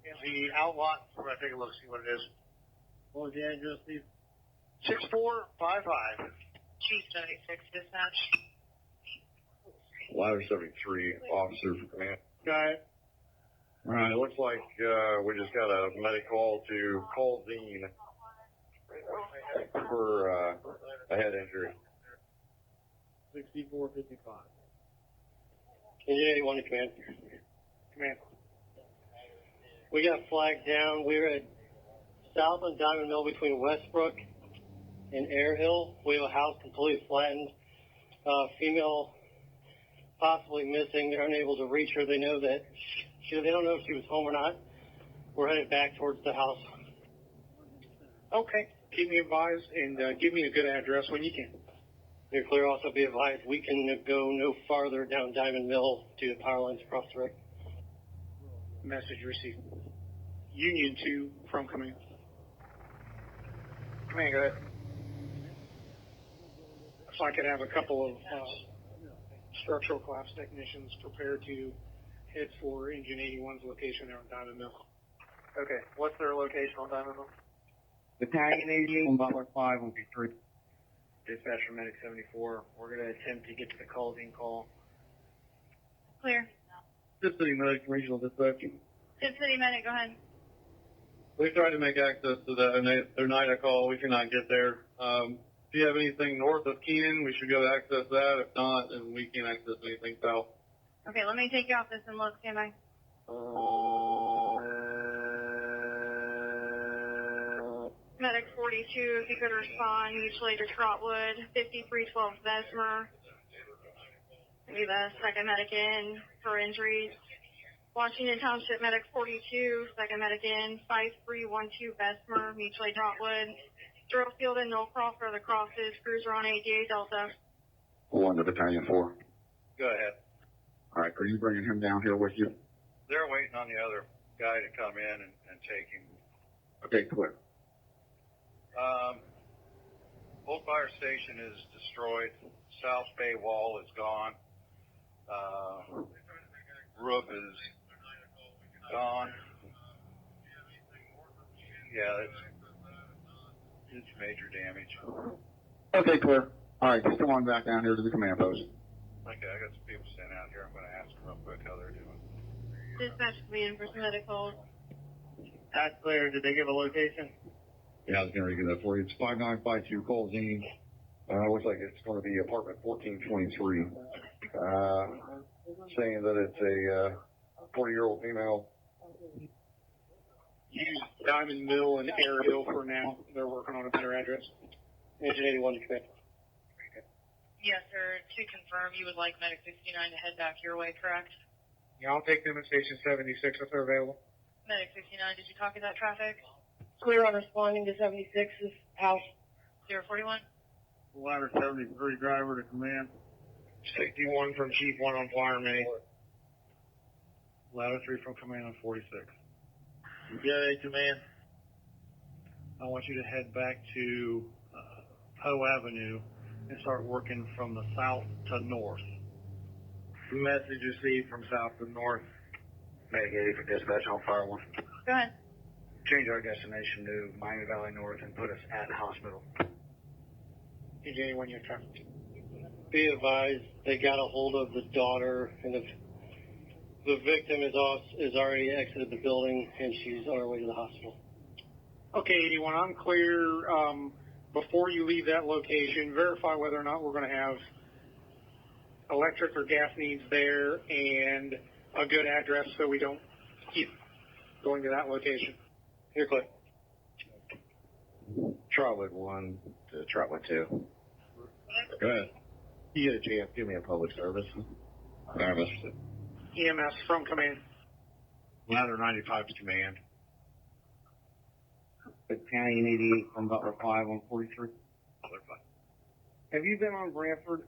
in the outlot. We're going to take a look, see what it is. What was the address, Steve? 6455. Chief 76 dispatch. Ladder 73, officer from command. Guy. All right, it looks like we just got a medic call to Colzine for a head injury. 6455. Engine 81 to command. Command. We got flagged down. We're at south on Diamond Mill between Westbrook and Air Hill. We have a house completely flattened. Female possibly missing. They're unable to reach her. They know that they don't know if she was home or not. We're headed back towards the house. Okay. Keep me advised and give me a good address when you can. You're clear. Also be advised we can go no farther down Diamond Mill due to power lines across the road. Message received. Union 2 from command. Command, go ahead. If I could have a couple of structural collapse technicians prepared to head for Engine 81's location there on Diamond Mill. Okay. What's their location on Diamond Mill? Battalion 88 on Butler 5 will be 3. Dispatcher Medic 74. We're going to attempt to get to the Colzine call. Clear. Tip City Medic, regional dispatch. Tip City Medic, go ahead. We tried to make access to that, and their night I call, we cannot get there. If you have anything north of Keenan, we should go access that. If not, then we can't access anything south. Okay, let me take you off this and look. Stand by. Medic 42, if you could respond, mutually to Trotwood, 5312 Bessemer. Maybe the second medic in for injuries. Washington Township Medic 42, second medic in, 5312 Bessemer, mutually Trotwood. Drillfield and Millcroft are the crosses. Cruiser on 88 Delta. 1 to Battalion 4. Go ahead. All right, are you bringing him down here with you? They're waiting on the other guy to come in and take him. Okay, clear. Old fire station is destroyed. South Bay wall is gone. Roof is gone. Yeah, it's major damage. Okay, clear. All right, just come on back down here to the command post. Okay, I got some people sent out here. I'm going to ask them real quick how they're doing. Dispatch will be in for some medical. That's clear. Did they give a location? Yeah, I was going to read that for you. It's 5952 Colzine. Looks like it's going to be apartment 1423. Saying that it's a 40-year-old female. Use Diamond Mill and Air Hill for now. They're working on a better address. Engine 81 to command. Yes, sir. To confirm, you would like Medic 69 to head back your way, correct? Yeah, I'll take them at Station 76 if they're available. Medic 69, did you copy that traffic? Clear on responding to 76's house. 041? Ladder 73 driver to command. 61 from Chief 1 on Flyer Mini. Ladder 3 from command on 46. Yeah, command. I want you to head back to Poe Avenue and start working from the south to north. Message received from south to north. Medic 80 for dispatch on fire 1. Go ahead. Change our destination to Miami Valley North and put us at the hospital. TJ, when you're trying. Be advised, they got a hold of the daughter, and the victim is already exited the building, and she's on her way to the hospital. Okay, 81, I'm clear. Before you leave that location, verify whether or not we're going to have electric or gas needs there and a good address so we don't keep going to that location. Here, Clay. Trotwood 1 to Trotwood 2. Go ahead. You get a chance, give me a public service. Service. EMS from command. Ladder 95 to command. Battalion 88 from Butler 5 on 43. Have you been on Brantford?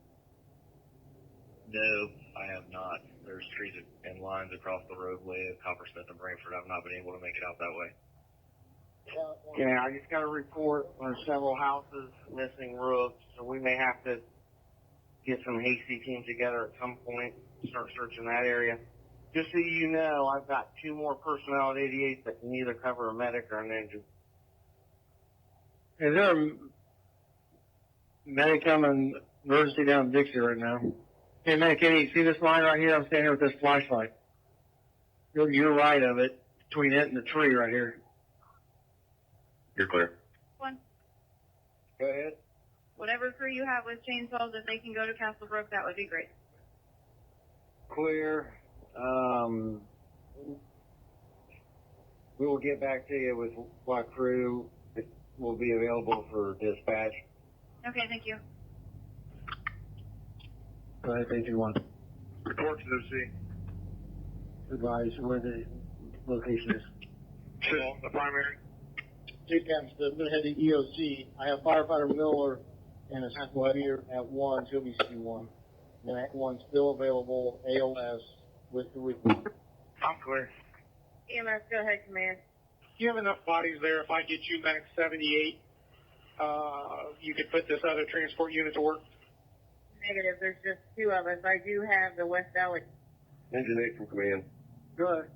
No, I have not. There's trees and lines across the roadway of Coppersmith and Brantford. I've not been able to make it out that way. Yeah, I just got a report on several houses missing roofs, so we may have to get some hasty teams together at some point, start searching that area. Just so you know, I've got 2 more personnel at 88 that can either cover a medic or an engine. Is there a medic coming emergency down Dixie right now? Hey, medic, can you see this line right here? I'm standing here with this flashlight. You're right of it, between it and the tree right here. You're clear. One. Go ahead. Whatever crew you have with chainsaws, if they can go to Castlebrook, that would be great. Clear. We will get back to you with what crew will be available for dispatch. Okay, thank you. Go ahead, 321. Report to OC. Advise where the location is. The primary. JCAM's I'm going to head to EOC. I have firefighter Miller and a squad here at 1, he'll be C1. And that one's still available, ALS, with the report. I'm clear. EMS, go ahead, command. Do you have enough bodies there? If I get you back 78, you could put this other transport unit to work? Negative, there's just 2 of us. I do have the West Valley. Engine 8 from command. Go ahead.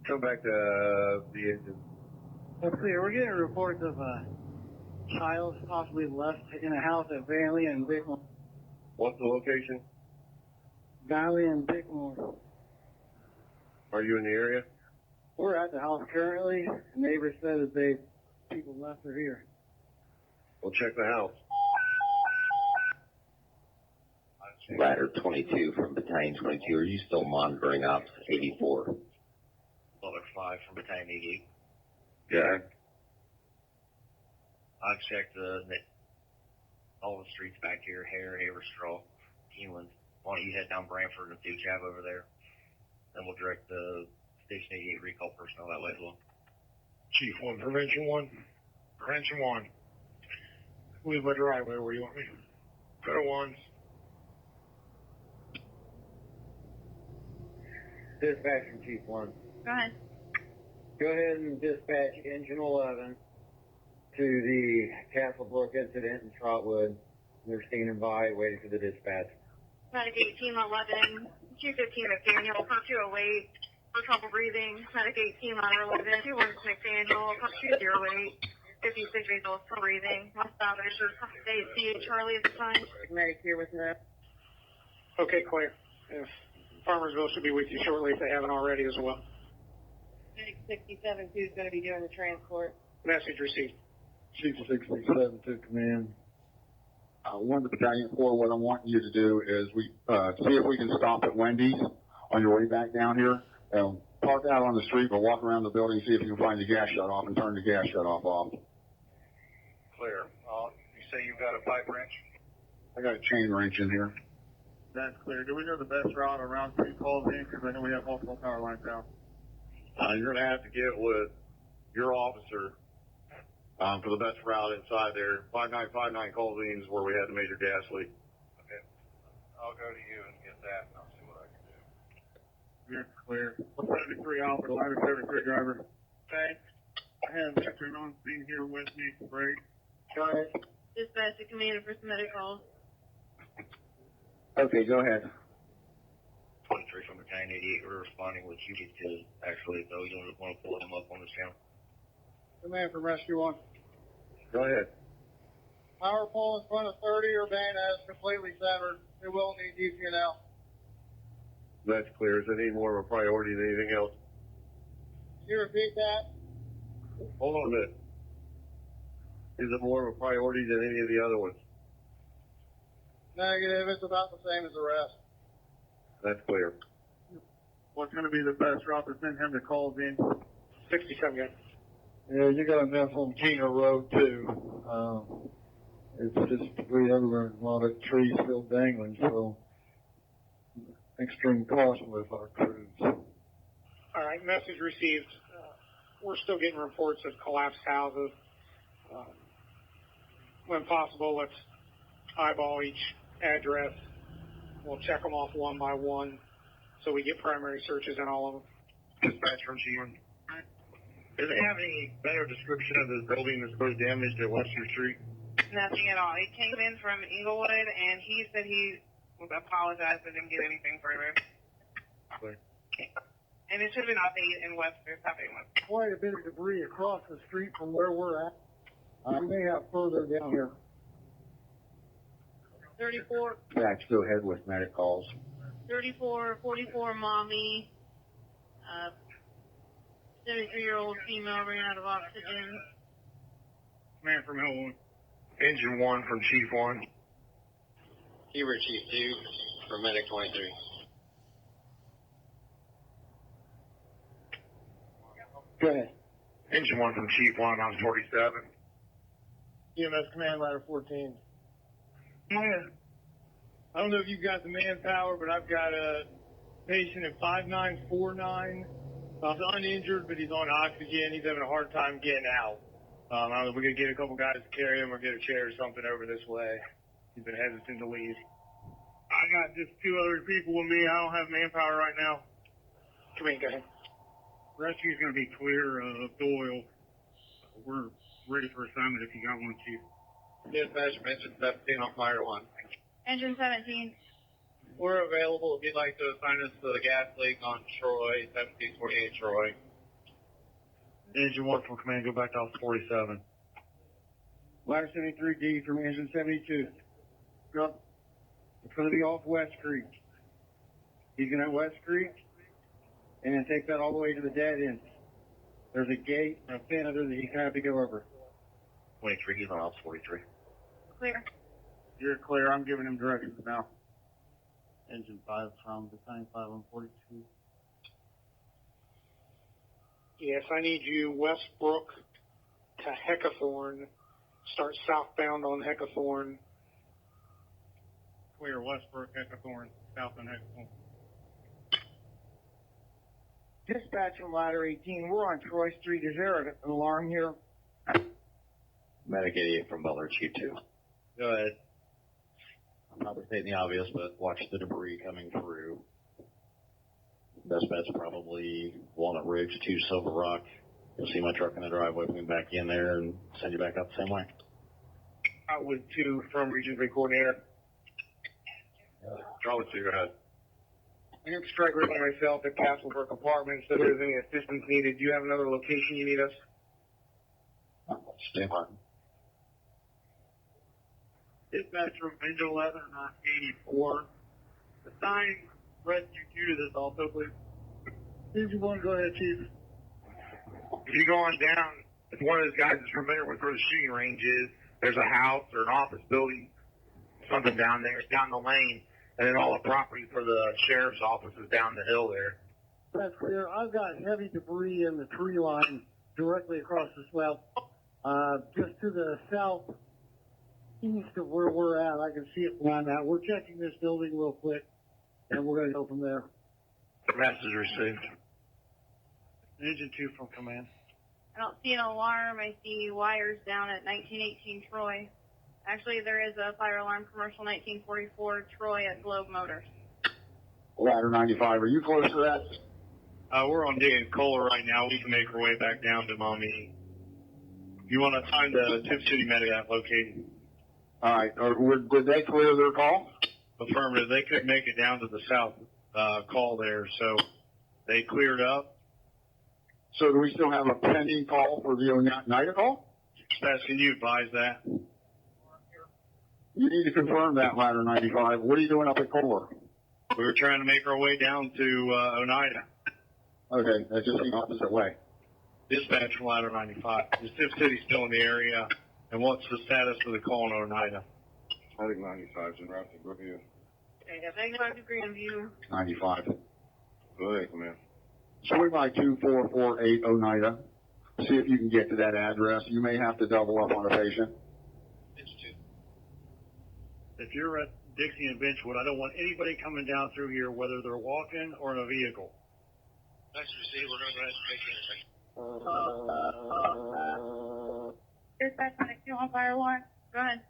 Come back to the engine. Let's see, we're getting reports of a child possibly left in a house at Valley and Bickmore. What's the location? Valley and Bickmore. Are you in the area? We're at the house currently. Neighbors said that people left her here. We'll check the house. Ladder 22 from Battalion 22. Are you still monitoring Ops 84? Butler 5 from Battalion 88. Yeah. I've checked all the streets back here, Hare, Haverstraw, Keeneland. Why don't you head down Brantford and see what you have over there? Then we'll direct the Station 88 recall personnel that way as well. Chief 1, Prevention 1. Prevention 1. Leave my driveway where you want me. Go to 1. Dispatch from Chief 1. Go ahead. Go ahead and dispatch Engine 11 to the Castlebrook incident in Trotwood. They're standing by, waiting for the dispatch. Medic 1811, 215 McDaniel, per 208, for trouble breathing. Medic 18 ladder 11, 216 McDaniel, per 208, 56 results for breathing. West Salvation, CH Charlie at the time. Medic here with no. Okay, clear. If Farmersville should be with you shortly if they haven't already as well. Medic 67 2 is going to be doing the transport. Message received. Chief 67 to command. One of the Battalion 4, what I want you to do is see if we can stop at Wendy's on your way back down here. Park out on the street, but walk around the building, see if you can find the gas shut off and turn the gas shut off. Clear. You say you've got a pipe wrench? I got a chain wrench in here. That's clear. Do we know the best route around 3 calls in? Because I know we have multiple power lines out. You're going to have to get with your officer for the best route inside there. 5959 Colvin is where we had the major gas leak. Okay. I'll go to you and get that, and I'll see what I can do. You're clear. 73 Alpha, ladder 73 driver. Okay. I have Veteran on scene here with me. Great. Go ahead. Dispatch to command for submitted calls. Okay, go ahead. 23 from Battalion 88, we're responding with QB2. Actually, though, you don't want to pull him up on this channel. Command from Rescue 1. Go ahead. Power pole in front of 30 Urbana is completely severed. It will need DP&L. That's clear. Is it any more of a priority than anything else? Can you repeat that? Hold on a minute. Is it more of a priority than any of the other ones? Negative. It's about the same as the rest. That's clear. What's going to be the best route to send him to calls in? 67 gun. Yeah, you got enough on Gina Road too. It's just way over and a lot of trees still dangling, so extreme caution with our crews. All right, message received. We're still getting reports of collapsed houses. When possible, let's eyeball each address. We'll check them off one by one so we get primary searches in all of them. Dispatch from G1. Does it have any better description of the building that's supposed damaged at Webster Street? Nothing at all. He came in from Inglewood, and he said he apologized but didn't get anything further. Clear. And it should have been off 8 in Webster, top 8 Webster. Quite a bit of debris across the street from where we're at. We may have further down here. 34, Dispatch, go ahead with medic calls. 44 mommy, 73-year-old female ran out of oxygen. Man from Hillwood. Engine 1 from Chief 1. Hubert Chief 2 from Medic 23. Go ahead. Engine 1 from Chief 1 on 47. EMS command ladder 14. Yeah. I don't know if you've got the manpower, but I've got a patient at 5949. He's uninjured, but he's on oxygen. He's having a hard time getting out. I don't know if we're going to get a couple guys to carry him or get a chair or something over this way. He's been hesitant to leave. I got just 2 other people with me. I don't have manpower right now. Come in, go ahead. Rescue's going to be clear of Doyle. We're ready for assignment if you got one, Chief. Dispatch, mention 17 on fire 1. Engine 17. We're available if you'd like to assign us to the gas leak on Troy, 1748 Troy. Engine 1 from command, go back to House 47. Ladder 73D from engine 72. Go. It's going to be off West Creek. He's going to West Creek and then take that all the way to the dead end. There's a gate and a pin under that he's going to have to go over. 23, he's on House 43. Clear. You're clear. I'm giving him directions now. Engine 5 from Battalion 5 on 42. Yes, I need you Westbrook to Heckathorn. Start southbound on Heckathorn. Clear Westbrook, Heckathorn, south and Heckathorn. Dispatch from ladder 18. We're on Troy Street. Is there an alarm here? Medic 88 from Butler, Chief 2. Go ahead. I'm not stating the obvious, but watch the debris coming through. Best bet's probably Walnut Ridge, 2 Silver Rock. You'll see my truck in the driveway, we can back you in there and send you back up the same way. Out with 2 from Region 3 coordinator. Charlie 2, go ahead. I am strike right by myself at Castlebrook Apartments. So if there's any assistance needed, do you have another location you need us? Stay on. Dispatch from Angel 11 on 84. Assign rescue 2 to this also, please. Engine 1, go ahead, Chief. If you go on down, if one of those guys is familiar with where the shooting range is, there's a house or an office building, something down there, it's down the lane, and then all the property for the sheriff's office is down the hill there. That's clear. I've got heavy debris in the tree line directly across the swell. Just to the southeast of where we're at, I can see it flying out. We're checking this building real quick, and we're going to go from there. The message received. Engine 2 from command. I don't see an alarm. I see wires down at 1918 Troy. Actually, there is a fire alarm, commercial 1944 Troy at Globe Motors. Ladder 95, are you close to that? We're on Dayton Kohler right now. We can make our way back down to Mommy. You want to find the Tip City Medic at located? All right. Did they clear their call? Affirmative. They couldn't make it down to the south call there, so they cleared up. So do we still have a pending call for the Oneida call? Stats, can you advise that? You need to confirm that, Ladder 95. What are you doing up at Kohler? We were trying to make our way down to Oneida. Okay, that's just the opposite way. Dispatch from Ladder 95. Is Tip City still in the area? And what's the status of the call in Oneida? I think 95 is in route to Brookview. Okay, got 95 to Grandview. 95. Go ahead, come in. Swing by 2448 Oneida. See if you can get to that address. You may have to double up on a patient. If you're at Dixie and Benchwood, I don't want anybody coming down through here, whether they're walking or in a vehicle. Next receiver, Dispatch 92 on fire one. Go ahead.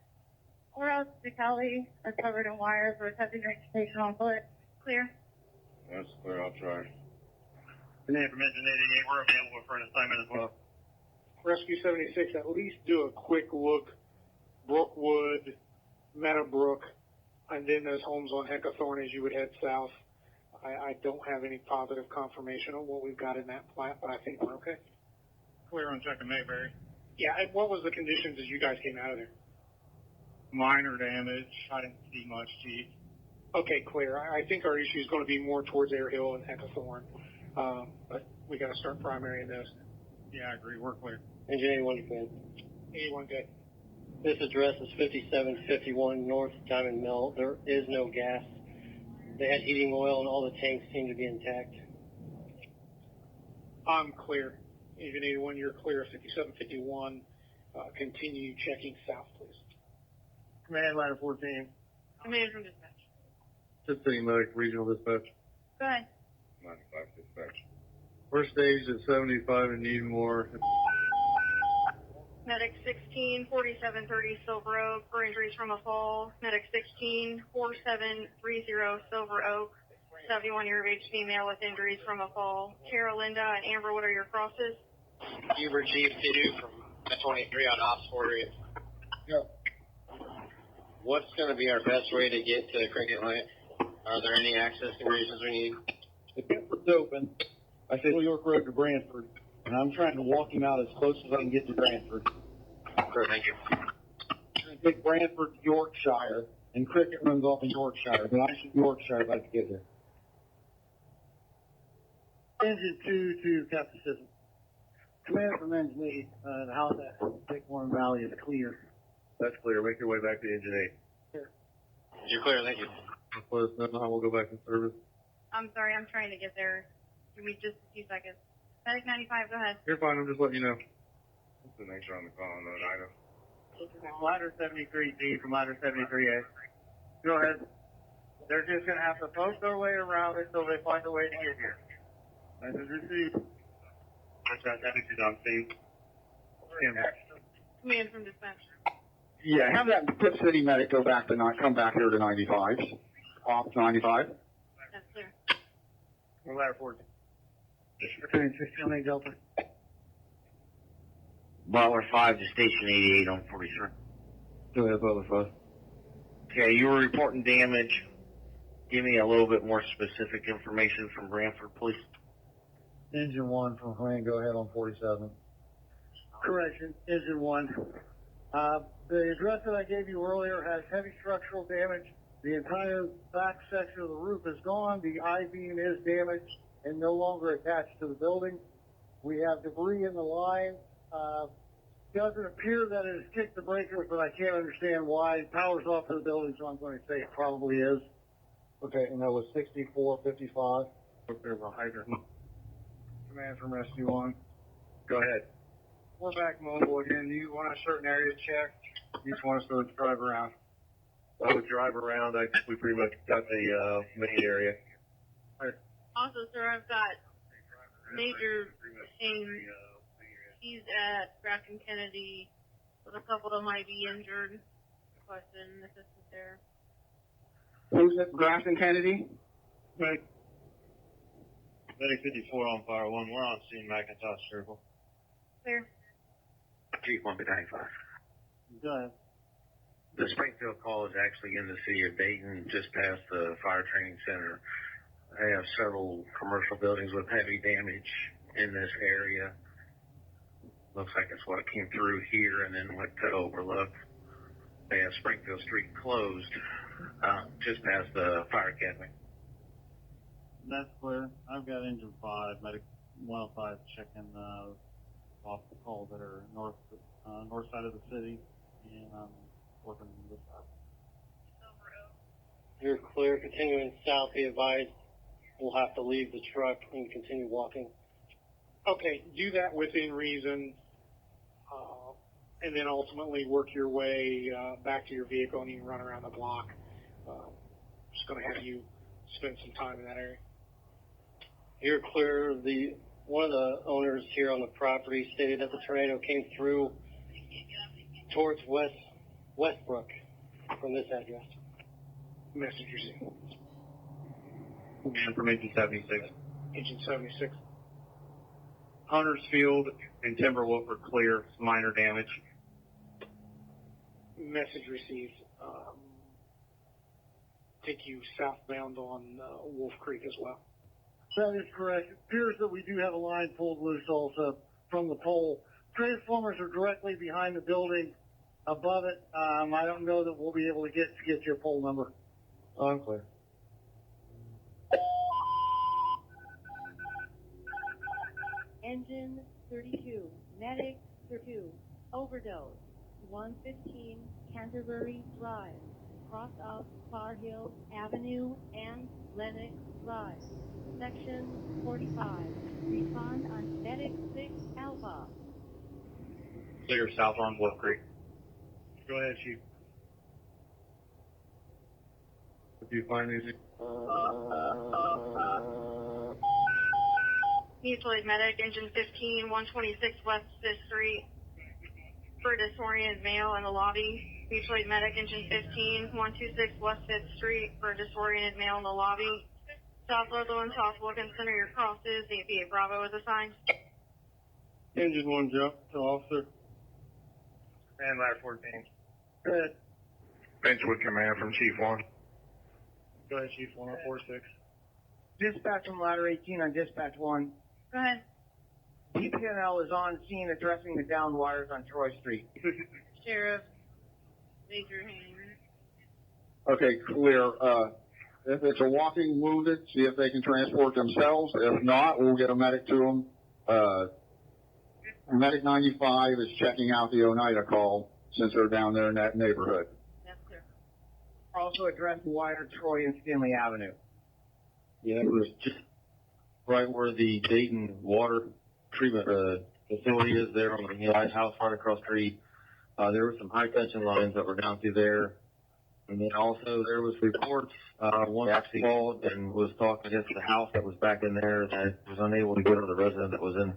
Courthouse to Kelly are covered in wires. We're attempting transportation on foot. Clear. That's clear, I'll try. Command from Engine 88, we're available for an assignment as well. Rescue 76, at least do a quick look, Brookwood, Meadowbrook, and then those homes on Heckathorn as you would head south. I don't have any positive confirmation on what we've got in that plat, but I think we're okay. Clear on checking Mayberry. Yeah, and what was the conditions as you guys came out of there? Minor damage. I didn't see much, Chief. Okay, clear. I think our issue is going to be more towards Air Hill and Heckathorn, but we got to start primary in those. Yeah, I agree. We're clear. Engine 81 good. 81 good. This address is 5751 North Diamond Mill. There is no gas. They had heating oil and all the tanks seem to be intact. I'm clear. Engine 81, you're clear. 5751. Continue checking south, please. Command Ladder 14. Command from dispatch. Tip City Medic, Regional Dispatch. Go ahead. 95 dispatch. We're staged at 75 and need more. Medic 16, 4730 Silver Oak for injuries from a fall. Medic 16, 4730 Silver Oak, 71-year of age female with injuries from a fall. Kara, Linda, and Amber, what are your crosses? Huber G2 from 23 on ops for you. What's going to be our best way to get to Cricket Lake? Are there any access conditions we need? The Bedford's open. I said York Road to Brantford, and I'm trying to walk him out as close as I can get to Brantford. Sure, thank you. I'm going to take Brantford to Yorkshire, and Cricket runs off in Yorkshire, but I should Yorkshire if I can get there. Engine 2 to Captain System. Command from Engine 8, the house at Bighorn Valley is clear. That's clear. Make your way back to Engine 8. You're clear, thank you. Let us know how we'll go back in service. I'm sorry, I'm trying to get there. Give me just a few seconds. Medic 95, go ahead. You're fine. I'm just letting you know. What's the nature on the call on Oneida? Ladder 73D from Ladder 73A. Go ahead. They're just going to have to post their way around until they find a way to get here. Message received. What's that? Deputy's on scene. Command from dispatch. Yeah, have that Tip City Medic go back to come back here to 95. Off to 95. That's clear. We're Ladder 14. Returning 16 Delta. Butler 5 to Station 88 on 43. Go ahead, Butler 5. Okay, you were reporting damage. Give me a little bit more specific information from Brantford, please. Engine 1 from Command, go ahead on 47. Correction, Engine 1. The address that I gave you earlier has heavy structural damage. The entire back section of the roof is gone. The I-beam is damaged and no longer attached to the building. We have debris in the line. Doesn't appear that it has kicked the breakers, but I can't understand why. Power's off for the building, so I'm going to say it probably is. Okay, and that was 6455. There's a hydrant. Command from Rescue 1. Go ahead. We're back mobile again. You want a certain area checked? You just want us to drive around? I would drive around. We pretty much got the main area. Also, sir, I've got Major King. He's at Grafton Kennedy with a couple that might be injured. Question assistance there. Who's at Grafton Kennedy? Right. Medic 54 on fire 1. We're on scene McIntosh Circle. Clear. Chief 1 Battalion 5. Go ahead. The Springfield call is actually in the city of Dayton, just past the fire training center. They have several commercial buildings with heavy damage in this area. Looks like it's what came through here and then went to Overlook. They have Springfield Street closed, just past the fire academy. That's clear. I've got engine 5, medic 105 checking off the calls that are north side of the city, and I'm working this side. You're clear. Continuing south, be advised. We'll have to leave the truck and continue walking. Okay, do that within reason, and then ultimately work your way back to your vehicle, and you can run around the block. Just going to have you spend some time in that area. You're clear. One of the owners here on the property stated that the tornado came through towards Westbrook from this address. Message received. And from Engine 76. Engine 76. Huntersfield and Timberwolf are clear. Minor damage. Message received. Take you southbound on Wolf Creek as well. That is correct. It appears that we do have a line pulled loose also from the pole. Transformers are directly behind the building above it. I don't know that we'll be able to get your pole number. I'm clear. Engine 32, medic 32, overdose, 115 Canterbury Drive, cross of Far Hill Avenue and Lennox Drive, section 45. Respond on medic 6 Alpha. Clear south on Wolf Creek. Go ahead, Chief. If you find anything. Mutual aid medic, engine 15, 126 West 5th Street, for disoriented male in the lobby. Mutual aid medic, engine 15, 126 West 5th Street, for disoriented male in the lobby. South Ludlow and South Wilkins Center, your crosses. 8 Bravo is assigned. Engine 1 jump to officer. And ladder 14. Go ahead. Benchwood command from Chief 1. Go ahead, Chief 1046. Dispatch from ladder 18 on dispatch 1. Go ahead. DPNL is on scene addressing the downed wires on Troy Street. Sheriff, raise your hand. Okay, clear. If it's a walking wounded, see if they can transport themselves. If not, we'll get a medic to them. Medic 95 is checking out the Oneida call since they're down there in that neighborhood. That's clear. Also address the wire Troy and Stanley Avenue. Yeah, it was just right where the Dayton water treatment facility is there on the house right across the street. There were some high tension lines that were down through there. And then also there was reports, one actually called and was talking against the house that was back in there that was unable to get to the resident that was in.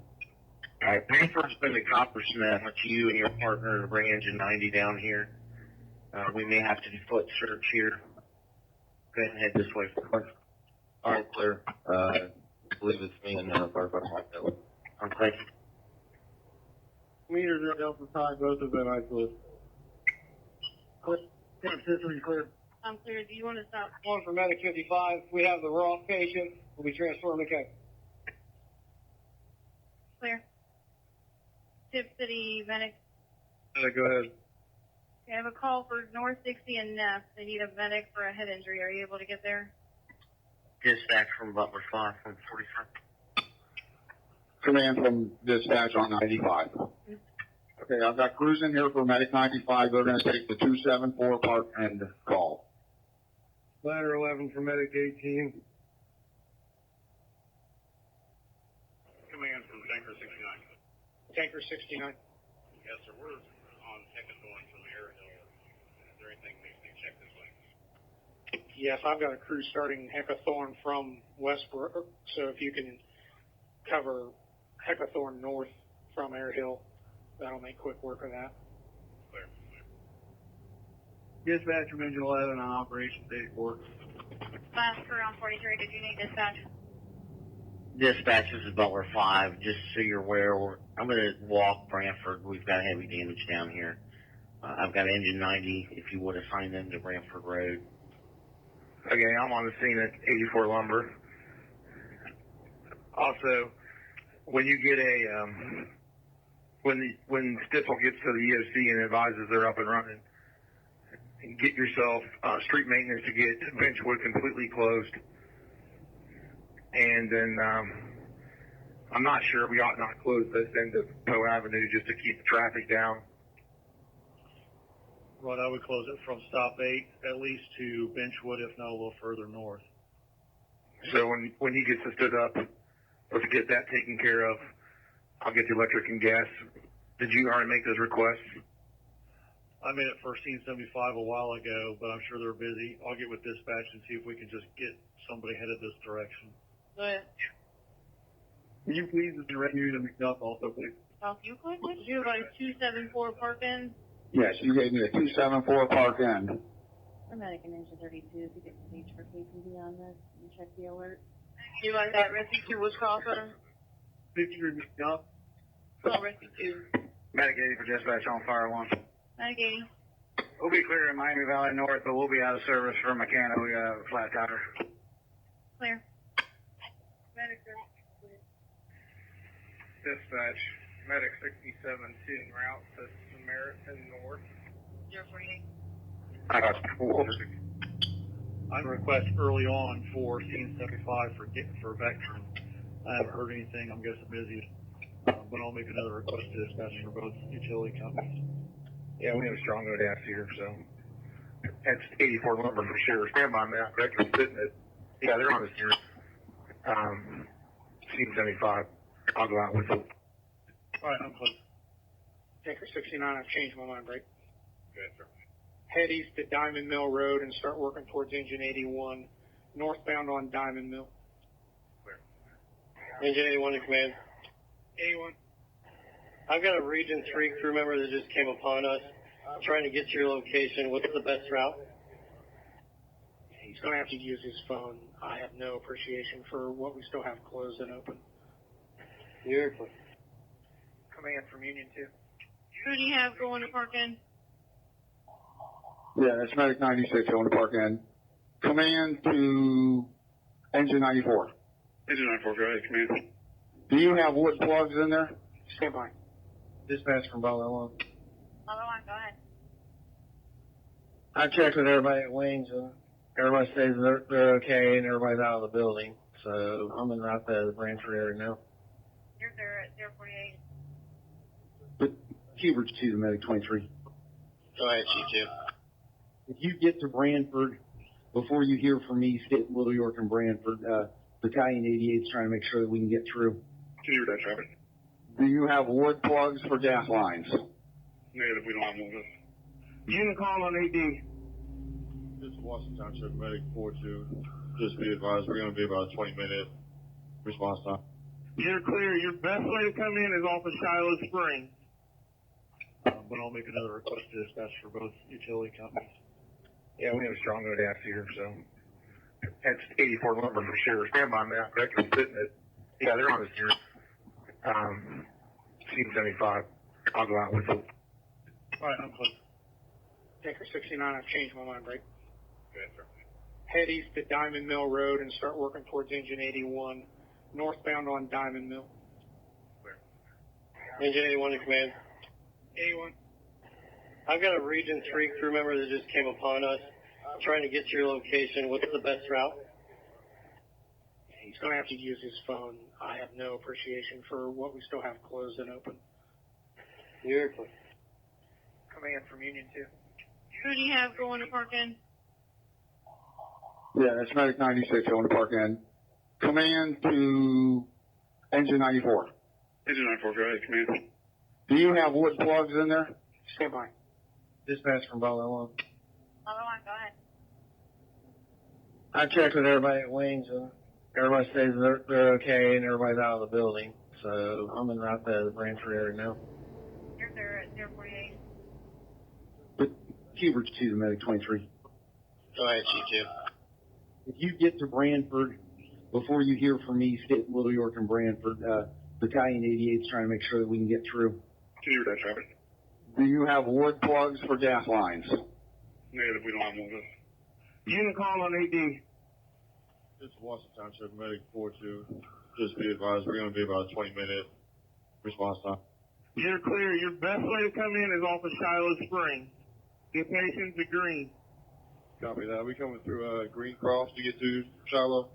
All right, transfer's been to Coppersmith. I want you and your partner to bring engine 90 down here. We may have to do foot search here. Go ahead and head this way. All right, clear. I believe it's me and firefighter Mike that way. Okay. Meters are Delta Psi, both have been isolated. System clear. I'm clear. Do you want to stop? One for medic 55. We have the raw patient. We'll be transferring the case. Clear. Tip City medic. Go ahead. I have a call for North Dixie and Neff. They need a medic for a head injury. Are you able to get there? Dispatch from Butler 5 from 45. Command from dispatch on 95. Okay, I've got crews in here for medic 95. They're going to take the 274 part and call. Ladder 11 for medic 18. Command from Tanker 69. Tanker 69. Yes, sir. We're on Heckathorn from Airhill. Is there anything we need to check this way? Yes, I've got a crew starting Heckathorn from Westbrook, so if you can cover Heckathorn north from Airhill, that'll make quick work of that. Clear. Dispatch from engine 11 on operations 84. Last crew on 43. Did you need dispatch? Dispatch, this is Butler 5. Just so you're aware, I'm going to walk Brantford. We've got heavy damage down here. I've got engine 90, if you would assign them to Brantford Road. Okay, I'm on the scene at 84 Lumber. Also, when you get when Stitzel gets to the EOC and advises they're up and running, get yourself street maintenance to get Benchwood completely closed. And then I'm not sure we ought not close this end of Poe Avenue just to keep the traffic down. Right, I would close it from stop 8 at least to Benchwood, if not a little further north. So when he gets it stood up, let's get that taken care of. I'll get the electric and gas. Did you already make those requests? I made it for scene 75 a while ago, but I'm sure they're busy. I'll get with dispatch and see if we can just get somebody headed this direction. Go ahead. Can you please direct you to McDuff also, please? South Euclid? Did you have a 274 park in? Yes, you gave me a 274 park end. We're medic in engine 32. If you get the for KPD on this and check the alert. You like that rescue to Wisconsin? 53 McDuff. Call rescue 2. Medic 80 for dispatch on fire alarm. Medic 80. We'll be clear in Miami Valley North, but we'll be out of service for Mecano. We got a flat tire. Clear. Medic 30. Dispatch, Medic 67 to en route to Samaritan North. 048. I got I request early on for scene 75 for veterans. I haven't heard anything. I'm guessing busy. But I'll make another request to dispatch for both utility companies. Yeah, we have a strong ODAS here, so that's 84 Lumber for sure. Stand by, man. Veterans sitting at, yeah, they're on this here. Scene 75. I'll go out with them. All right, I'm close. Tanker 69, I've changed my mind, right? Good, sir. Head east at Diamond Mill Road and start working towards engine 81, northbound on Diamond Mill. Clear. Engine 81 in command. 81. I've got a Region 3 crew member that just came upon us. I'm trying to get to your location. What's the best route? He's going to have to use his phone. I have no appreciation for what we still have closed and open. You're clear. Command from Union 2. Who do you have going to park in? Yeah, that's Medic 96 on the park end. Command to engine 94. Engine 94, go ahead, command. Do you have wood plugs in there? Stand by. Dispatch from Butler 1. Other one, go ahead. I checked with everybody at Wings and everybody says they're okay and everybody's out of the building. So I'm en route to the Brantford area now. You're there at 048. But Hubert's to the Medic 23. Go ahead, G2. If you get to Brantford, before you hear from me, stay at Little York and Brantford, Battalion 88 is trying to make sure that we can get through. Can you read that traffic? Do you have wood plugs for gas lines? Negative, we don't have one of those. Unit call on AD. This is Washington Township Medic 42. Just be advised, we're going to be about a 20-minute response time. You're clear. Your best way to come in is off of Shiloh Springs. But I'll make another request to dispatch for both utility companies. Yeah, we have a strong ODAS here, so that's 84 Lumber for sure. Stand by, man. Veterans sitting at, yeah, they're on this here. Scene 75. I'll go out with them. All right, I'm close. Tanker 69, I've changed my mind, right? Good, sir. Head east at Diamond Mill Road and start working towards engine 81, northbound on Diamond Mill. Clear. Engine 81 in command. 81. I've got a Region 3 crew member that just came upon us. I'm trying to get to your location. What's the best route? He's going to have to use his phone. I have no appreciation for what we still have closed and open. You're clear. Command from Union 2. Who do you have going to park in? Yeah, that's Medic 96 on the park end. Command to engine 94. Engine 94, go ahead, command. Do you have wood plugs in there? Stand by. Dispatch from Butler 1. Other one, go ahead. I checked with everybody at Wings and everybody says they're okay and everybody's out of the building. So I'm en route to the Brantford area now. You're there at 048. But Hubert's to the Medic 23. Go ahead, G2. If you get to Brantford, before you hear from me, State Little York and Branford, Battalion 88 is trying to make sure that we can get through. Clear that traffic. Do you have wood plugs for gas lines? Negative, we don't have one of those. Unit call on AD. This is Washington Township Medic 42. Just be advised, we're going to be about a 20-minute response time. You're clear. Your best way to come in is off of Shiloh Springs. Get patients to Green. Copy that. We coming through Green Cross to get to Shiloh.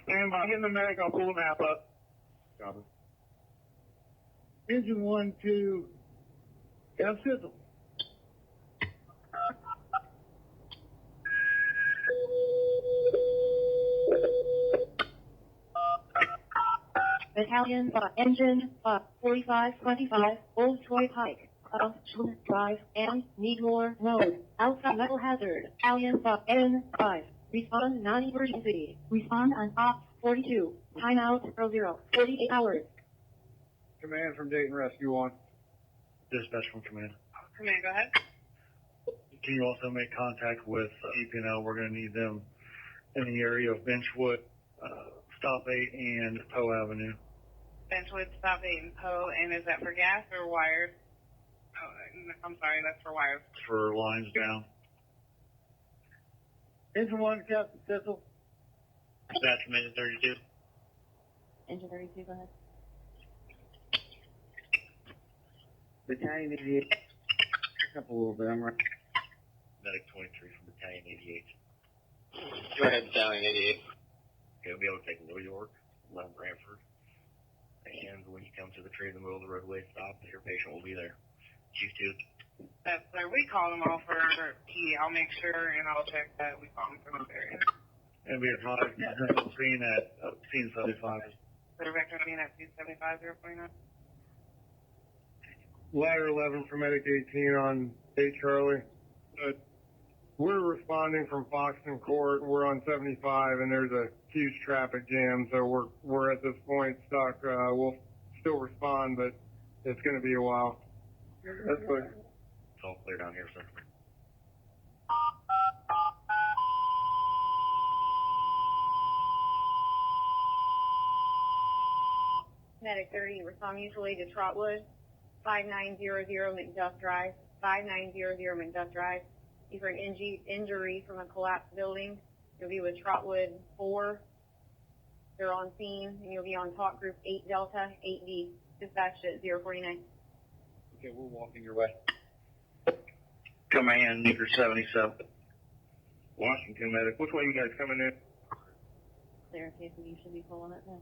Stand by. Getting the medic. I'll pull the map up. Copy. Engine 1, 2, have sizzle. Battalion, engine, 4525, Old Troy Pike, Drive, and need more road, Alpha Metal Hazard, Battalion, N5, respond non-emergency, respond on Ops 42, timeout 00, 48 hours. Command from Dayton Rescue 1. Dispatch from command. Command, go ahead. Can you also make contact with EP&L? We're going to need them in the area of Benchwood, Stop 8, and Poe Avenue. Benchwood, Stop 8, and Poe, and is that for gas or wired? Oh, I'm sorry, that's for wires. For lines down. Engine 1, Captain Sizzle. Dispatch from Engine 32. Engine 32, go ahead. Battalion 88, back up a little bit, I'm right. Medic 23 from Battalion 88. Go ahead, Battalion 88. Okay, we'll be able to take Little York, Mount Branford, and when you come to the tree in the middle of the roadway, stop. Your patient will be there. Chief 2. That's where we call them all for P. I'll make sure and I'll check that we call them from this area. And we advise scene at scene 75. So Vector being at 275, 049. Ladder 11 for Medic 18 on 8 Charlie. We're responding from Foxton Court. We're on 75 and there's a huge traffic jam, so we're at this point stuck. We'll still respond, but it's going to be a while. That's good. It's all clear down here, sir. Medic 30, respond mutually to Trotwood, 5900 McDuff Drive, 5900 McDuff Drive. You've heard injury from a collapsed building. You'll be with Trotwood 4. They're on scene, and you'll be on talk group 8 Delta, 8D, dispatched at 049. Okay, we're walking your way. Command, Meeker 77. Washington Medic. Which way you guys coming in? Clear, Casey, you should be pulling it now.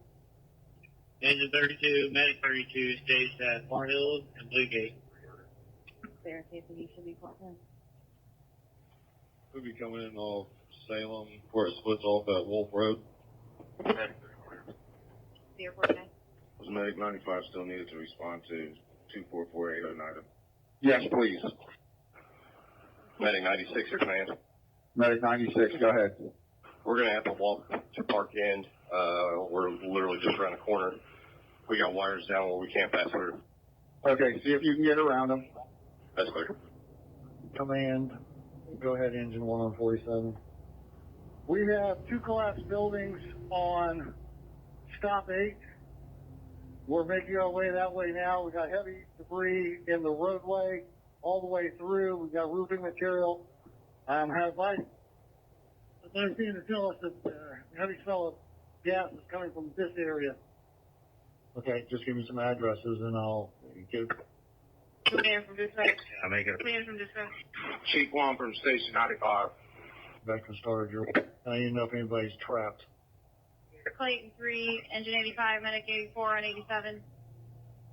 Engine 32, Medic 32, stays at Far Hills and Bluegate. Clear, Casey, you should be pulling in. We'll be coming in off Salem, where it splits off at Wolf Road. 049. Was Medic 95 still needed to respond to 244-809? Yes, please. Medic 96, your command. Medic 96, go ahead. We're going to have to walk to Park End. We're literally just around the corner. We got wires down where we can't pass through. Okay, see if you can get around them. That's clear. Command, go ahead, engine 1 on 47. We have 2 collapsed buildings on Stop 8. We're making our way that way now. We got heavy debris in the roadway all the way through. We got roofing material. I've seen to tell us that heavy smell of gas is coming from this area. Okay, just give me some addresses and I'll give. Command from dispatch. I make it. Command from dispatch. Chief 1 from Station 95. Veteran started your. I need to know if anybody's trapped. Clayton 3, Engine 85, Medic 84 and 87.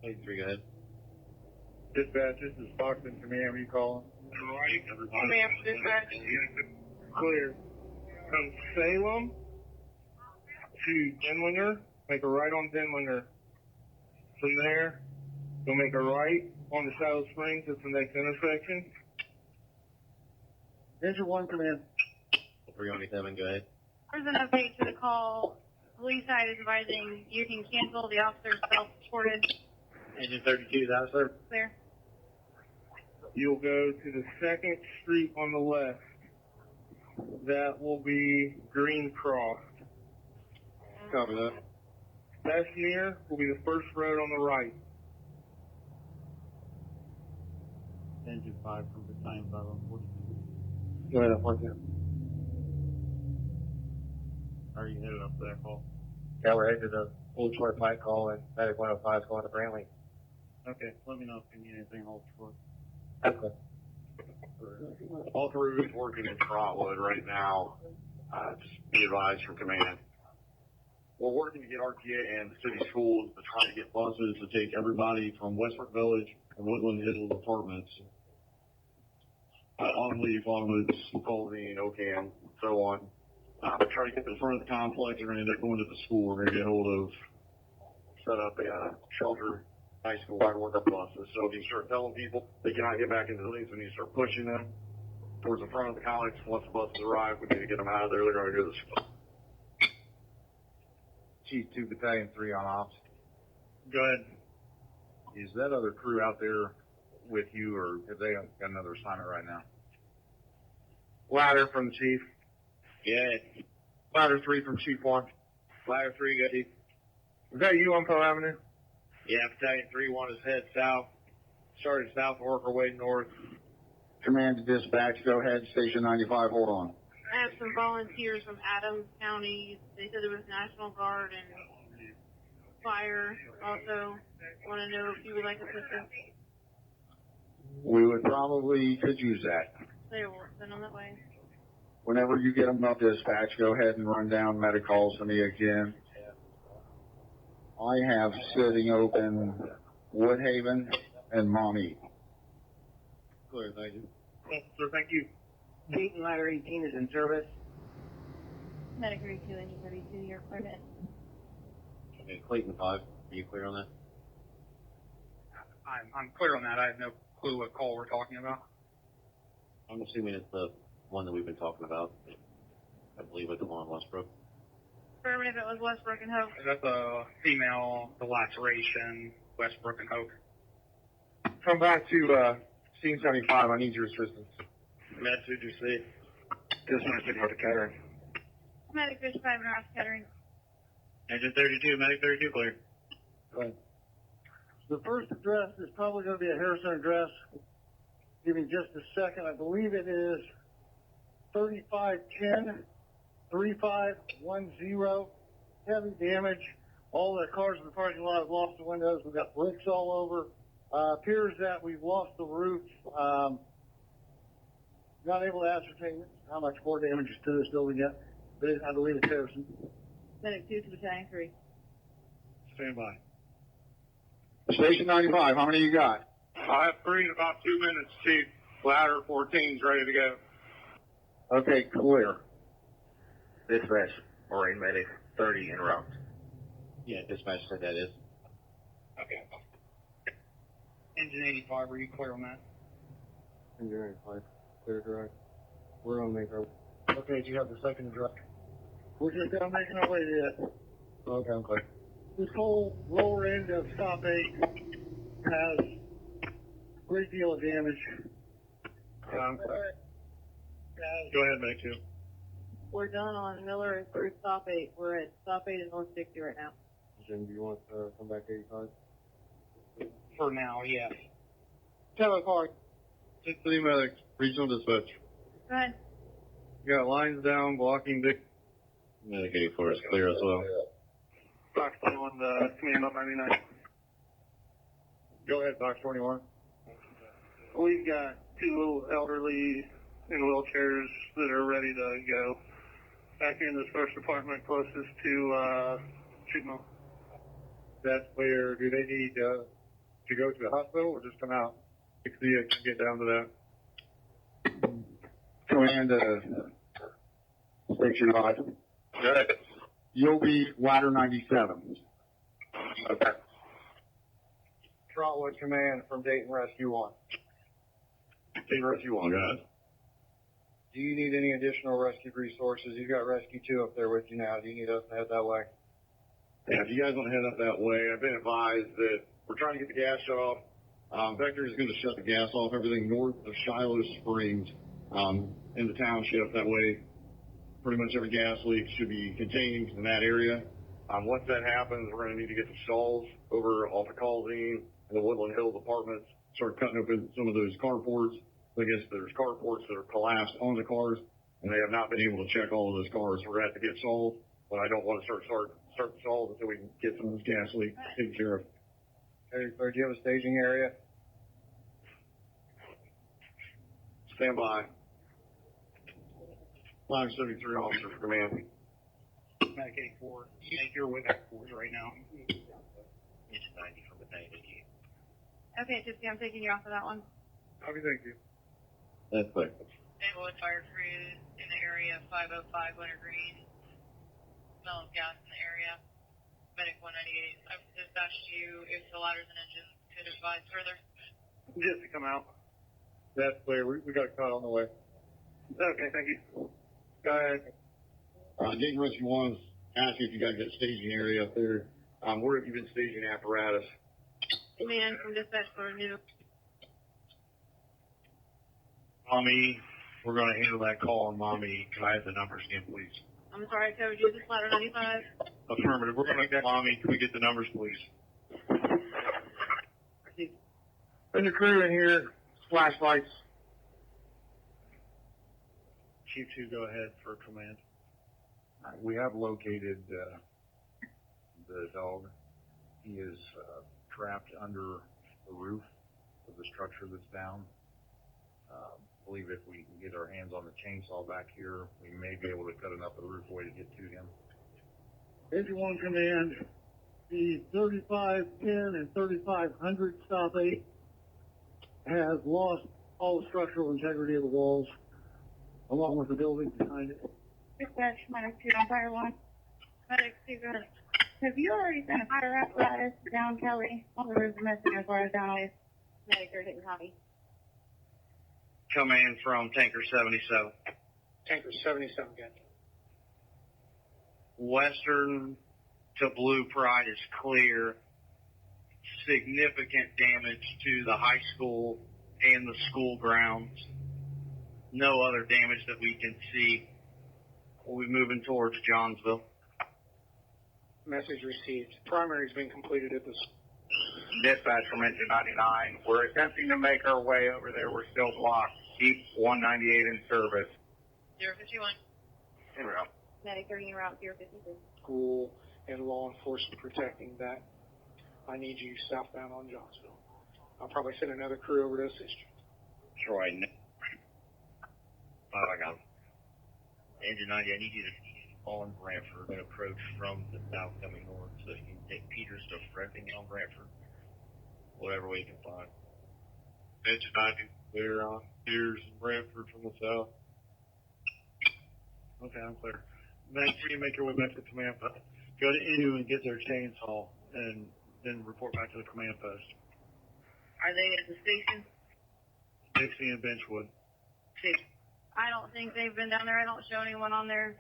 83, go ahead. Dispatch, this is Foxton Command. What are you calling? Command from dispatch. Clear. From Salem to Denlinger, make a right on Denlinger. From there, you'll make a right on the Shiloh Springs. It's the next intersection. Engine 1, command. 327, go ahead. There's an update to the call. Police side is advising you can cancel. The officer self-reported. Engine 32, that's sir. Clear. You'll go to the 2nd Street on the left. That will be Green Cross. Copy that. Passenger will be the first road on the right. Engine 5 from Battalion 514. Go ahead, I'm with you. Are you headed up that call? Yeah, we're headed to the Old Troy Pike call and Medic 105 is going to Brantley. Okay, let me know if you need anything else for Okay. All crews working in Trotwood right now. Just be advised from command. We're working to get RTA and city schools to try to get buses to take everybody from Westbrook Village and Woodland Hill Apartments on leave, on Woods, Colvine, Ocam, so on. Try to get to the front of the complex. They're going to end up going to the school. We're going to get hold of, set up a shelter, high school, I work up buses. So if you start telling people they cannot get back into the lanes, when you start pushing them towards the front of the complex, once the buses arrive, we need to get them out of there. They're going to go to the school. Chief 2 Battalion 3 on ops. Go ahead. Is that other crew out there with you, or have they got another assignment right now? Ladder from the chief. Yeah. Ladder 3 from Chief 1. Ladder 3, good. Is that you on Poe Avenue? Yeah, Battalion 3 wanted to head south. Started south and work our way north. Command to dispatch, go ahead, station 95, hold on. I have some volunteers from Adams County. They said there was National Guard and fire. Also, want to know if you would like assistance. We would probably could use that. They will send them that way. Whenever you get them up dispatch, go ahead and run down medic calls to me again. I have sitting open Woodhaven and Monty. Clear, thank you. Yes, sir, thank you. Dayton Ladder 18 is in service. Medic 32, engine 32, you're clear to. Okay, Clayton 5, are you clear on that? I'm clear on that. I have no clue what call we're talking about. I'm assuming it's the one that we've been talking about. I believe it's the one on Westbrook. Affirmative, it was Westbrook and Hope. That's a female, the laceration, Westbrook and Hope. Come back to scene 75. I need your assistance. Message received. This message go to Kettering. Medic 55 and Ross Kettering. Engine 32, Medic 32, clear. Right. The first address is probably going to be a Harrison address. Give me just a second. I believe it is 3510 3510. Heavy damage. All the cars in the parking lot have lost the windows. We've got bricks all over. Appears that we've lost the roof. Not able to ascertain how much more damage is to this building yet, but I believe it's Harrison. Medic 2 to Battalion 3. Stand by. Station 95, how many you got? I have 3 in about 2 minutes, Chief. Ladder 14's ready to go. Okay, clear. Dispatch, Marine Medic 30 en route. Yeah, dispatch said that is. Okay. Engine 85, are you clear on that? Engine 85, clear direct. We're on main road. Okay, do you have the second address? We're just down making our way to it. Okay, I'm clear. This whole lower end of stop 8 has a great deal of damage. Go ahead, Medic 2. We're done on Miller and through stop 8. We're at stop 8 in North Dixie right now. Jim, do you want to come back 85? For now, yes. Tell car. 6-3 medic, regional dispatch. Go ahead. You got lines down, blocking Dick. Medic 84 is clear as well. Fox 21, command up 99. Go ahead, Fox 21. We've got 2 little elderly in wheelchairs that are ready to go. Back here in this first apartment closest to treatment. That's where, do they need to go to the hospital or just come out? 60 can get down to that. Command station 5. Good. You'll be ladder 97. Okay. Trotwood Command from Dayton Rescue 1. Dayton Rescue 1, go ahead. Do you need any additional rescue resources? You've got Rescue 2 up there with you now. Do you need us to head that way? Yeah, if you guys want to head up that way, I've been advised that we're trying to get the gas shut off. Vector is going to shut the gas off, everything north of Shiloh Springs in the township. That way, pretty much every gas leak should be contained in that area. Once that happens, we're going to need to get the stalls over off of Colleen and the Woodland Hills apartments, start cutting open some of those carports. I guess there's carports that are collapsed on the cars, and they have not been able to check all of those cars. So we're going to have to get solved, but I don't want to start solved until we can get some of those gas leaks taken care of. Okay, so do you have a staging area? Stand by. 573 officer for command. Mac 84. I think you're with X4s right now. It's 90 from the 90. Okay, Gypsy, I'm taking you off of that one. Okay, thank you. That's clear. Maplewood Fire Crews in the area, 505 Winter Green. Smell of gas in the area. Medic 198. I've dispatched you if the ladders and engines could advise further. Just to come out. That's clear. We got a cut on the way. Okay, thank you. Go ahead. Dayton Rescue 1's asking if you guys got a staging area up there. Where have you been staging apparatus? Man from dispatch for new. Mommy, we're going to handle that call on Mommy. Can I have the numbers again, please? I'm sorry, I told you this ladder 95. Affirmative. We're going to get Mommy. Can we get the numbers, please? Bring the crew in here, flashlights. Chief 2, go ahead for command. We have located the dog. He is trapped under the roof of the structure that's down. I believe if we can get our hands on the chainsaw back here, we may be able to cut enough of the roof away to get to him. 81 command, the 3510 and 3500 stop 8 has lost all structural integrity of the walls, along with the building behind it. Dispatch, Medic 2, Fire 1. Medic 2, go ahead. Have you already sent a fire apparatus down Kelly? All the roof's missing as far as down ice. Medic, you're taking copy. Command from Tanker 77. Tanker 77, good. Western to Blue Pride is clear. Significant damage to the high school and the school grounds. No other damage that we can see. We'll be moving towards Johnsville. Message received. Primary's been completed at this. Dispatch from engine 99. We're attempting to make our way over there. We're still blocked. Keep 198 in service. 051. En route. Medic 30 en route, 052. School and law enforcement protecting that. I need you southbound on Johnsville. I'll probably send another crew over to assist you. Troy. I got him. Engine 90, I need you to fall in Brantford and approach from the south coming north so you can take Peters to Frederick on Brantford. Whatever way you can find. Engine 90, clear on Peters and Brantford from the south. Okay, I'm clear. Make sure you make your way back to the command post. Go to Inu and get their chainsaw and then report back to the command post. Are they at the station? Dixie and Benchwood. I don't think they've been down there. I don't show anyone on there.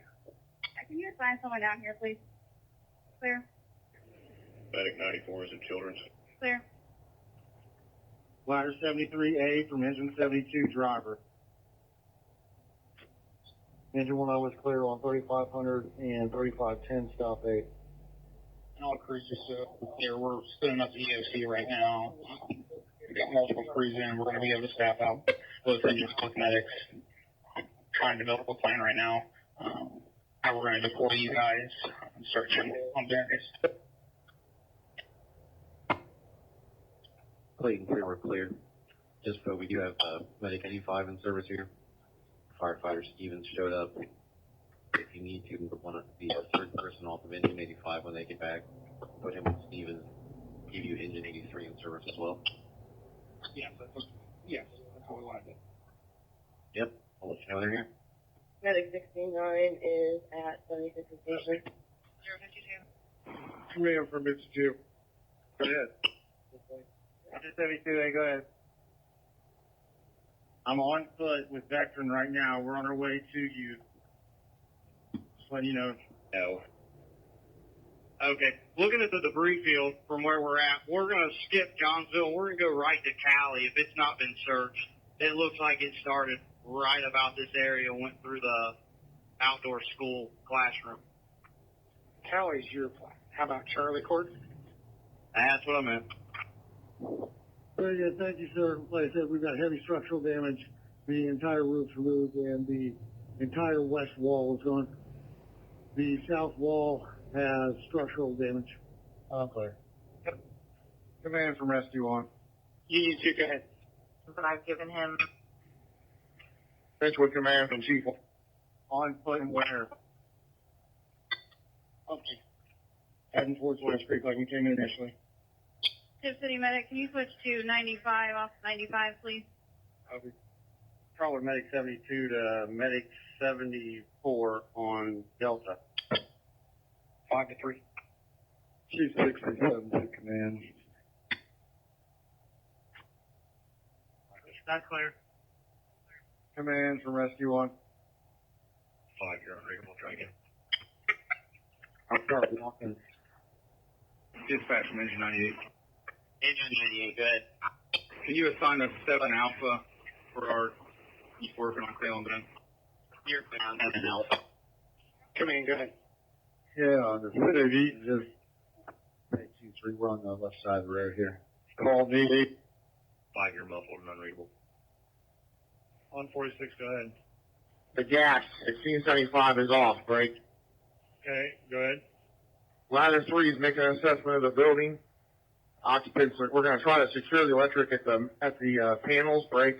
Can you assign someone down here, please? Clear. Medic 94 is in Children's. Clear. Ladder 73A from engine 72 driver. Engine 1 was clear on 3500 and 3510 stop 8. All crews just clear. We're spinning up the EOC right now. We've got multiple crews in. We're going to be able to staff out both engines, both medics. Trying to develop a plan right now. How we're going to deploy you guys and searching on various. Clayton, clear, we're clear. Just so we do have Medic 85 in service here. Firefighter Stevens showed up. If you need to, we want to be a third person off of engine 85 when they get back. Put him with Stevens. Give you engine 83 in service as well. Yes, that's what we want to do. Yep, I'll let you know they're here. Medic 69 is at 76 station. 052. Command from Institute. Go ahead. Engine 72A, go ahead. I'm on foot with Veteran right now. We're on our way to you. Just letting you know. No. Okay, looking at the debris field from where we're at, we're going to skip Johnsville. We're going to go right to Cali if it's not been searched. It looks like it started right about this area, went through the outdoor school classroom. Callie's your plan. How about Charlie Court? That's what I meant. Very good, thank you, sir. Like I said, we've got heavy structural damage. The entire roof's removed and the entire west wall is gone. The south wall has structural damage. Clear. Command from Rescue 1. You two, go ahead. But I've given him. Benchwood Command from Chief. On foot and where? Okay. Heading towards West Creek like we came in initially. Tip City Medic, can you switch to 95 off 95, please? Probably Medic 72 to Medic 74 on Delta. 5 to 3. Chief 67 to command. Not clear. Command from Rescue 1. 5, you're unreadable. Try again. I'll start walking. Dispatch from Engine 98. Engine 98, go ahead. Can you assign a 7 Alpha for our working on Crayon Gun? You're down at an Alpha. Command, go ahead. Yeah, on the foot of eat, just 823, we're on the left side of the road here. call me. 5, you're muffled and unreadable. On 46, go ahead. The gas, 1675 is off, break. Okay, go ahead. Ladder 3 is making an assessment of the building. Occupants, we're going to try to secure the electric at the panels, break.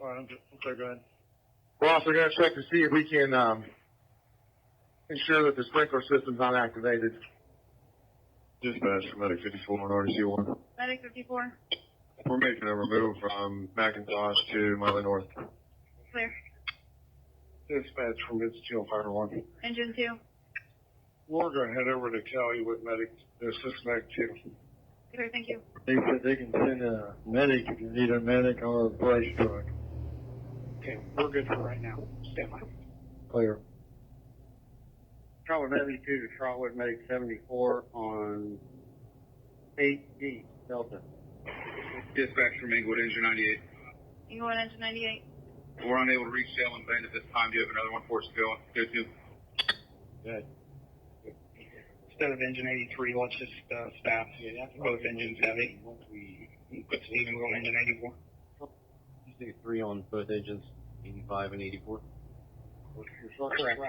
All right, I'm clear, go ahead. We're also going to check to see if we can ensure that the sprinkler system's not activated. Dispatch from Medic 54 on RDC 1. Medic 54, We're making a remove from McIntosh to Miley North. clear. Dispatch from Institute Fire 1. Engine 2, We're going to head over to Cali with medic, assist medic 2. clear, thank you. They said they can send a medic if you need a medic or a police truck. Okay, we're good for right now. Stand by. Clear. Trotwood 72 to Trotwood Medic 74 on 8D, Delta. Dispatch from Inglewood Engine 98. Inglewood Engine 98, We're unable to reach Salem Bend at this time. Do you have another one for us to go to? Good. Instead of Engine 83, let's just staff both engines heavy. Put Stephen on Engine 84. You say 3 on both engines, 85 and 84? Correct.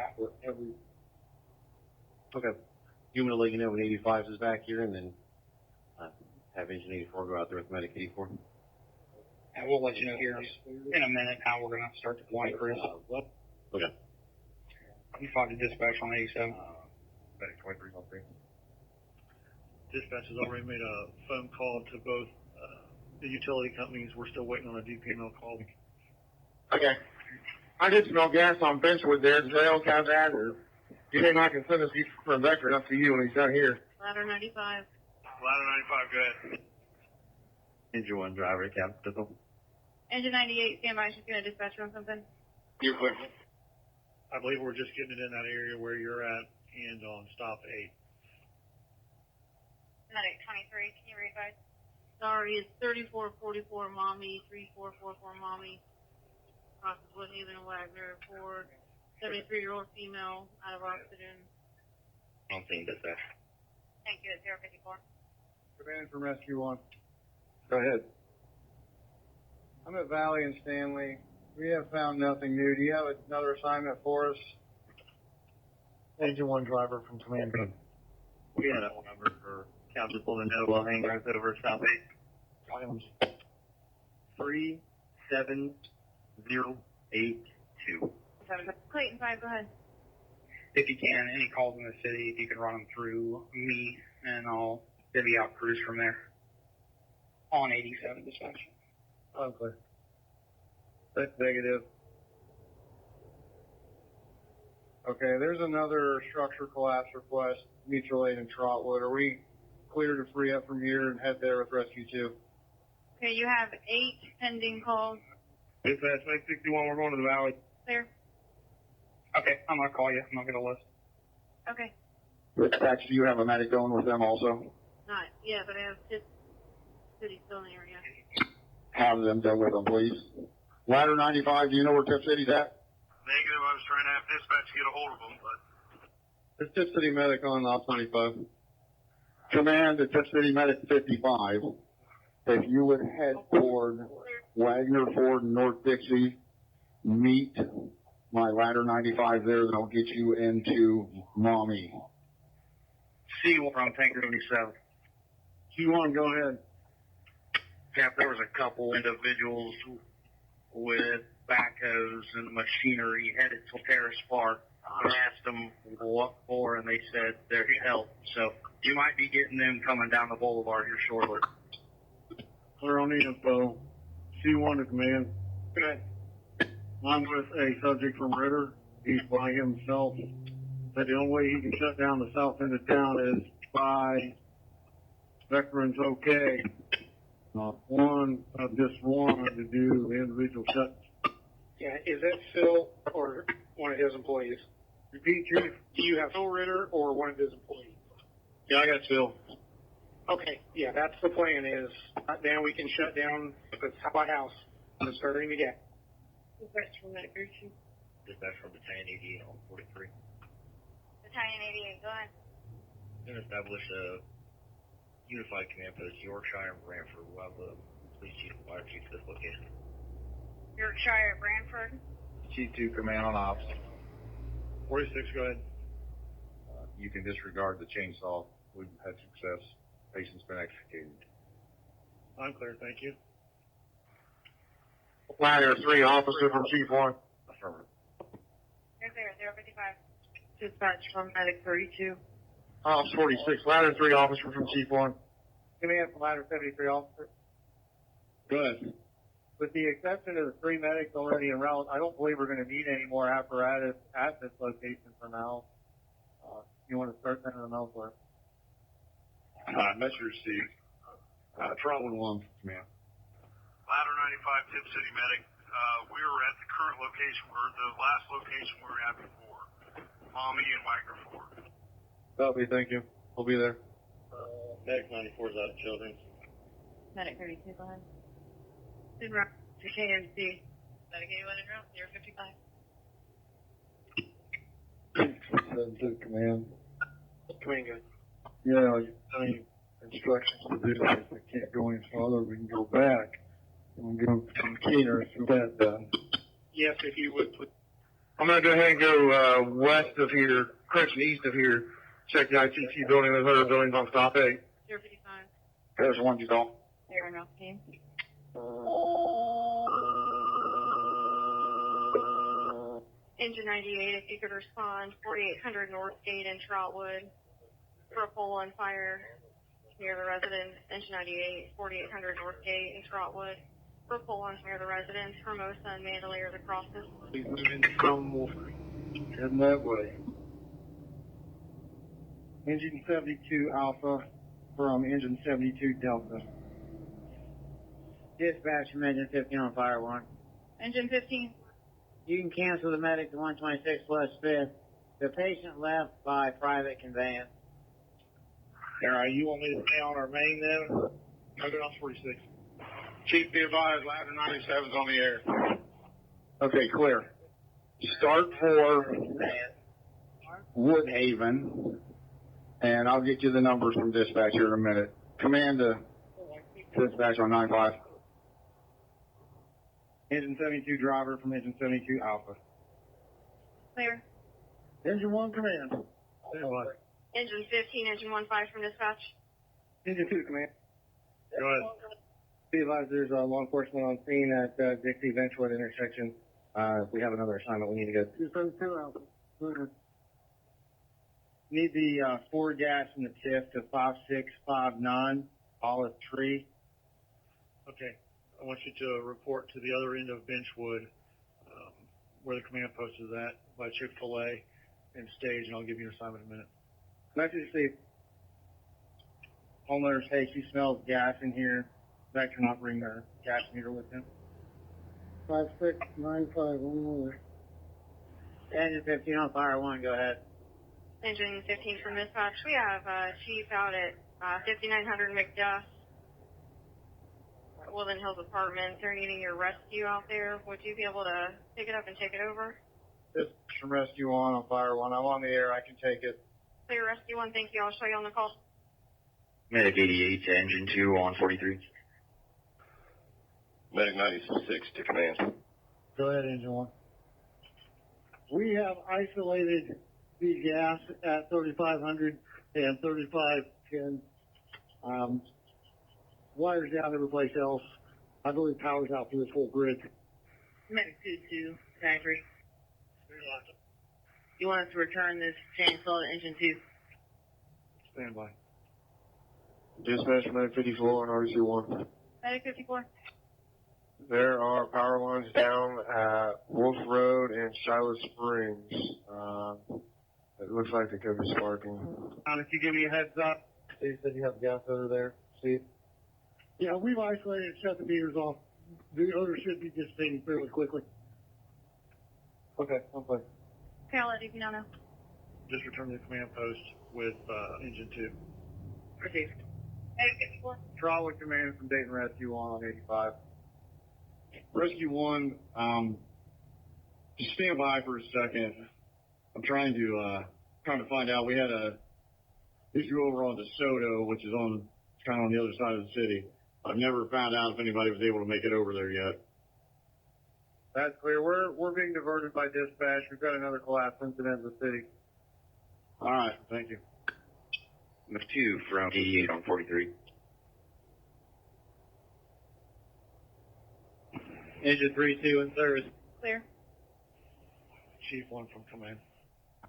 Okay. You want me to let you know when 85 is back here and then have engine 84 go out there with medic 84? And we'll let you know here in a minute how we're going to start deploying crews. Okay. You fought the dispatch on 87. Medic 23 on 3. Dispatch has already made a phone call to both the utility companies. We're still waiting on a DPML call. Okay. I did smell gas on Benchwood there. Does anyone else have that? Or do you think I can send this for a veteran up to you when he's done here? ladder 95. Ladder 95, go ahead. Engine 1 driver, capital. Engine 98, stand by, she's going to dispatch you on something. You're clear. I believe we're just getting it in that area where you're at and on stop 8. Medic 23, can you read guys? Sorry, it's 3444 Mommy, 3444 Mommy. Crosses Woodhaven and Wagner for 73-year-old female out of oxygen. I'm seeing dispatch. Thank you, at 054. Command from Rescue 1. Go ahead. I'm at Valley and Stanley. We have found nothing new. Do you have another assignment for us? Engine 1 driver from Command. We had a number for Council and Nova hangars over South 8. Items. 37082. Clayton 5, go ahead. If you can, any calls in the city, if you can run them through me, and I'll divvy out crews from there. On 87 dispatch. Unclear. That's negative. Okay, there's another structure collapse request, mutual aid in Trotwood. Are we clear to free up from here and head there with Rescue 2? Okay, you have 8 pending calls. Dispatch, Medic 61, we're going to the Valley. Clear. Okay, I'm going to call you. I'm going to get a list. Okay. Dispatch, do you have a medic going with them also? Not yet, but I have City still in the area. Have them go with them, please. Ladder 95, do you know where Tip City's at? Negative. I was trying to have dispatch get a hold of them, but It's Tip City Medic on Op 95. Command to Tip City Medic 55. If you would head toward Wagner Ford and North Dixie, meet my ladder 95 there, that'll get you into Mommy. C1 on Tank 77. C1, go ahead. Cap, there was a couple individuals with backhoes and machinery headed to Terrace Park. I asked them what for, and they said they're to help. So you might be getting them coming down the boulevard here shortly. Clear on the info. C1 to command. Good. I'm with a subject from Ritter. He's by himself. Said the only way he can shut down the south end of town is by veterans okay. Not one, just one to do the individual shut. Yeah, is that Phil or one of his employees? Repeat, Chief. Do you have Phil Ritter or one of his employees? Yeah, I got Phil. Okay, yeah, that's the plan is, then we can shut down, if it's house by house, and starting to get. Dispatch from that group, Chief. Dispatch from Battalion 88 on 43. Battalion 88, go ahead. Then establish a unified command post, Yorkshire and Brantford, while the police chief and fire chief to this location. Yorkshire at Brantford. Chief 2 command on ops. 46, go ahead. You can disregard the chainsaw. We've had success. Patient's been extricated. I'm clear, thank you. Ladder 3, officer from Chief 1. Affirmative. Here's there, 055. Dispatch from Medic 32. Ops 46, ladder 3, officer from Chief 1. Command from ladder 73 officer. Good. With the exception of the 3 medics already en route, I don't believe we're going to need any more apparatus at this location for now. You want to start sending them elsewhere? Message received. Trouble 1, command. Ladder 95, Tip City Medic. We were at the current location, or the last location we were at before. Mommy and Wagner Ford. Copy, thank you. We'll be there. Medic 94 is out of Children's. Medic 32, go ahead. In route to KMC. Medic 81 in route, 055. 7-2 command. Command, good. Yeah, any instructions to do this. We can't go any farther. We can go back. And we'll go from Keener to that done. Yes, if you would, please. I'm going to go ahead and go west of here, correction, east of here. Check the ITC building, those other buildings on stop 8. 055. There's one you call. They're en route to KMC. Engine 98, if you could respond, 4800 North Gate in Trotwood, for a pole on fire near the residence. Engine 98, 4800 North Gate in Trotwood, for a pole on near the residence. Hermosa and Mandalay are the crosses. Please move in from Wolf Creek. Heading that way. Engine 72 Alpha from Engine 72 Delta. Dispatch from engine 15 on fire 1. Engine 15. You can cancel the medic to 126 West 5th. The patient left by private conveyance. All right, you want me to stay on our main then? I'll go on 46. Chief, be advised, ladder 97's on the air. Okay, clear. Start for Woodhaven, and I'll get you the numbers from dispatch here in a minute. Command to dispatch on 95. Engine 72 driver from Engine 72 Alpha. Clear. Engine 1 command. Engine 15, engine 15 from dispatch. Engine 2 command. Go ahead. Be advised there's law enforcement on scene at Dixie Benchwood intersection. If we have another assignment, we need to go. 272 Alpha. Need the forward gas and the TIF to 5659 Olive Tree. Okay. I want you to report to the other end of Benchwood, where the command post is at, by Chick-fil-A and stage, and I'll give you an assignment in a minute. Message received. Homeowner says she smells gas in here. That cannot bring their gas meter with him. 5695, one more. Engine 15 on fire 1, go ahead. Engine 15 from dispatch. We have chief out at 5900 McDuff, Woodland Hills Apartments. They're needing your rescue out there. Would you be able to pick it up and take it over? This from rescue on fire 1. I'm on the air. I can take it. Clear, Rescue 1, thank you. I'll show you on the call. Medic 88 to engine 2 on 43. Medic 96 to command. Go ahead, Engine 1. We have isolated the gas at 3,500 and 3,510. Wires down every place else. I believe power's out for this whole grid. Medic 2-2, factory. You want us to return this chainsaw to engine 2? Stand by. Dispatch Medic 54 and RC 1. Medic 54. There are power lines down at Wolf Road and Shiloh Springs. It looks like they could be sparking. If you give me a heads up. Steve said you have gas over there. Steve? Yeah, we've isolated and shut the meters off. The odor should be dissipating fairly quickly. Okay, I'm fine. Okay, I'll let you know now. Just return to the command post with engine 2. Received. Medic 54. Trotwood Command from Dayton Rescue on 85. Rescue 1, just stand by for a second. I'm trying to find out. We had a issue over on DeSoto, which is kind of on the other side of the city. I've never found out if anybody was able to make it over there yet. That's clear. We're being diverted by dispatch. We've got another collapse incident in the city. All right, thank you. Number 2 from 88 on 43. Engine 3-2 in service. Clear. Chief 1 from command.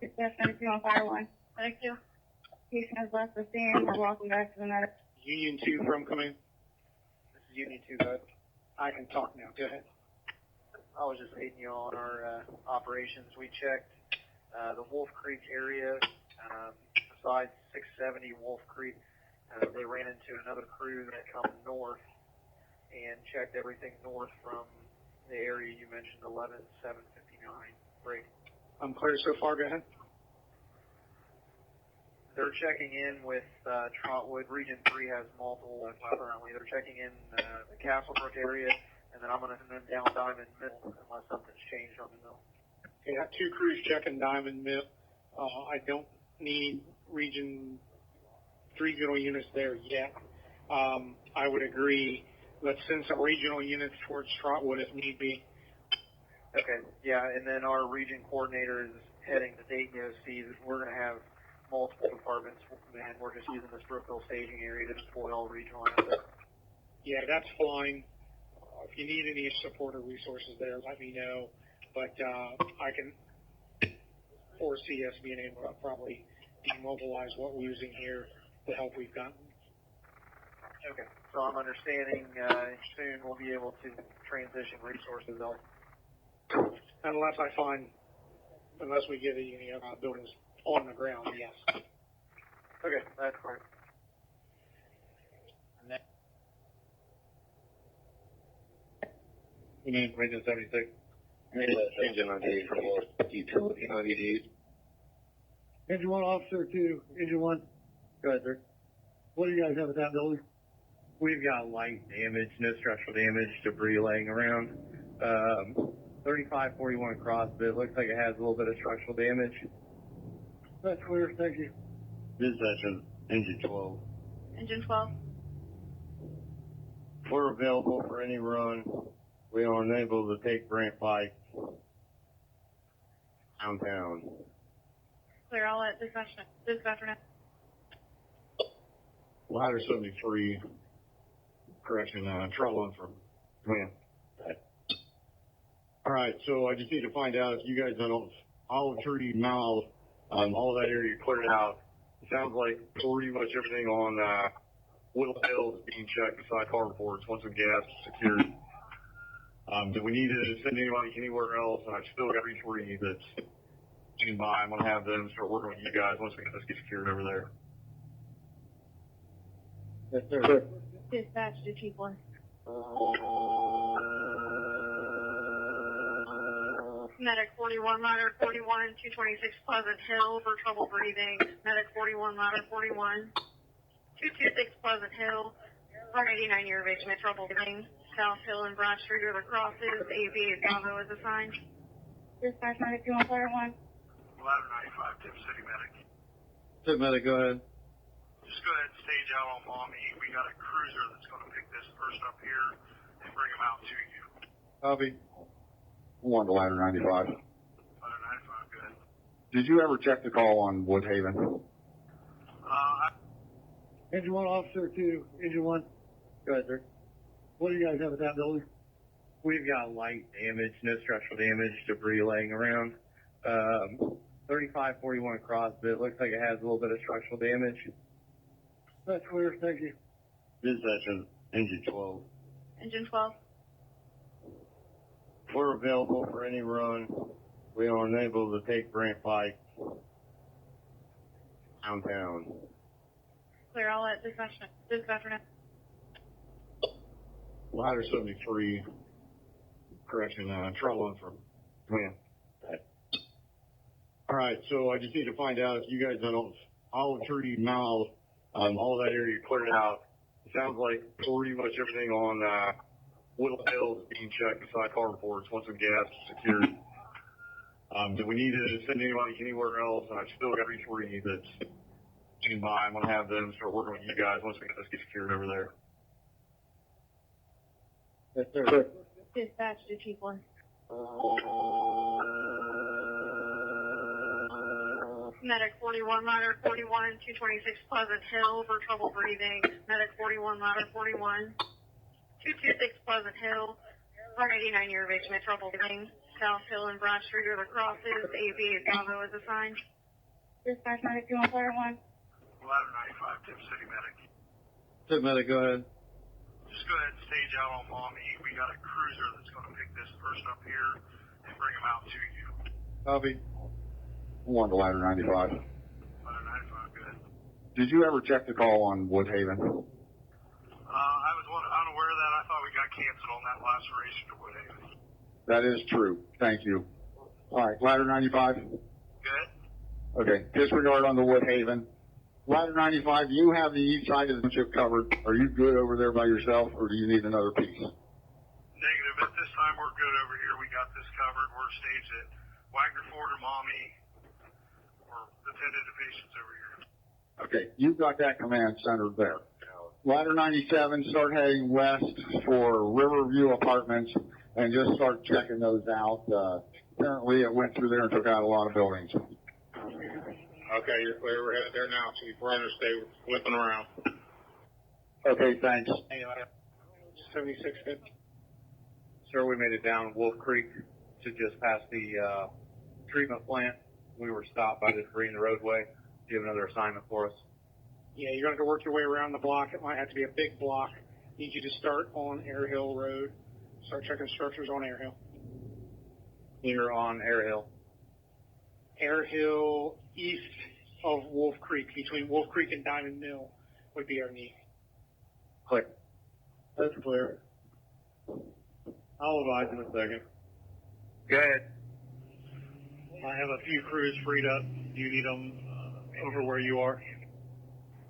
Dispatch Medic 2 on fire 1. Medic 2. Patient has left the scene. We're walking back to the medic. Union 2 from command. This is Union 2, guys. I can talk now. Go ahead. I was just aiding you on our operations. We checked the Wolf Creek area. Besides 670 Wolf Creek, they ran into another crew that come north and checked everything north from the area you mentioned, 11759 break. I'm clear so far. Go ahead. They're checking in with Trotwood. Region 3 has multiple currently. They're checking in the Castlebrook area, and then I'm going to send them down Diamond Mill unless something's changed on the mill. Okay, I have 2 crews checking Diamond Mill. I don't need regional units there yet. I would agree. Let's send some regional units towards Trotwood if need be. Okay, yeah, and then our region coordinator is heading to Dayton OC. We're going to have multiple departments, and we're just using this Brookville staging area to deploy all regional assets. Yeah, that's fine. If you need any support or resources there, let me know. But I can foresee us being able to probably demobilize what we're using here, the help we've gotten. Okay, so I'm understanding soon we'll be able to transition resources out. Unless we get any buildings on the ground, yes. Okay, that's fine. Engine 76. Engine 98 from Wolf, utility 98. Engine 1, Officer 2, Engine 1. Go ahead, sir. What do you guys have at that building? We've got light damage, no structural damage, debris laying around. 3541 across, but it looks like it has a little bit of structural damage. That's clear, thank you. Dispatch engine 12. Engine 12. We're available for any run. We are unable to take Grant Pike downtown. Clear. I'll let dispatcher know. Ladder 73, correction, Trotwood from command. All right, so I just need to find out if you guys know Olive Tree Mile, all of that area cleared out. It sounds like pretty much everything on Whittle Hill is being checked beside car reports once the gas is secured. Do we need to send anybody anywhere else? I've still got 3 that's in by. I'm going to have them start working with you guys once we get this secured over there. Yes, sir. Dispatch to Chief 1. Medic 41, ladder 41, 226 Pleasant Hill for trouble breathing. Medic 41, ladder 41, 226 Pleasant Hill, 189-year basement trouble breathing. South Hill and Broad Street River crosses. AV Bravo is assigned. Dispatch Medic 2 on fire 1. Ladder 95, Tip City Medic. Took medic, go ahead. Just go ahead and stage out on Mommy. We got a cruiser that's gonna pick this person up here and bring him out to you. Copy. One to ladder 95. Ladder 95, good. Did you ever check the call on Woodhaven? Engine 1, Officer 2, Engine 1. Go ahead, sir. What do you guys have at that building? We've got light damage, no structural damage, debris laying around. 3541 across, but it looks like it has a little bit of structural damage. That's clear, thank you. Dispatch, engine 12. Engine 12. We're available for any run. We are unable to take Grant Pike downtown. Clear all at dispatcher now. Ladder 73, correction, traveling from command. All right, so I just need to find out if you guys know Olive Tree, Mile, all that area cleared out. It sounds like pretty much everything on Whittle Hill is being checked beside carports once the gas is secured. Do we need to send anybody anywhere else? I've still got 3 that's getting by. I'm going to have them start working with you guys once we get this secured over there. Yes, sir. Dispatch to Chief 1. Medic 41, ladder 41, 226 Pleasant Hill for trouble breathing. Medic 41, ladder 41, 226 Pleasant Hill, 189 year of age, with trouble breathing. South Hill and Broad Street are the crosses. AB Bravo is assigned. Dispatch medic 214 1. Ladder 95, Tip City Medic. Took medic, go ahead. Just go ahead and stage out on Mommy. We got a cruiser that's gonna pick this person up here and bring him out to you. Copy. One to ladder 95. Ladder 95, good. Did you ever check the call on Woodhaven? I was unaware of that. I thought we got canceled on that last race to Woodhaven. That is true. Thank you. All right, ladder 95. Good. Okay, disregard on the Woodhaven. Ladder 95, you have the east side of the ship covered. Are you good over there by yourself, or do you need another piece? Negative. At this time, we're good over here. We got this covered. We're staged at Wagner Ford or Mommy. We're attended to patients over here. Okay, you've got that command center there. Ladder 97, start heading west for Riverview Apartments and just start checking those out. Apparently it went through there and took out a lot of buildings. Okay, you're clear. We're headed there now, Chief. We're going to stay whipping around. Okay, thanks. 76, good. Sir, we made it down Wolf Creek to just past the treatment plant. We were stopped by the debris in the roadway. Do you have another assignment for us? Yeah, you're going to have to work your way around the block. It might have to be a big block. Need you to start on Air Hill Road. Start checking structures on Air Hill. You're on Air Hill. Air Hill east of Wolf Creek, between Wolf Creek and Diamond Mill would be our need. Clear. That's clear. I'll advise in a second. Go ahead. I have a few crews freed up. Do you need them over where you are?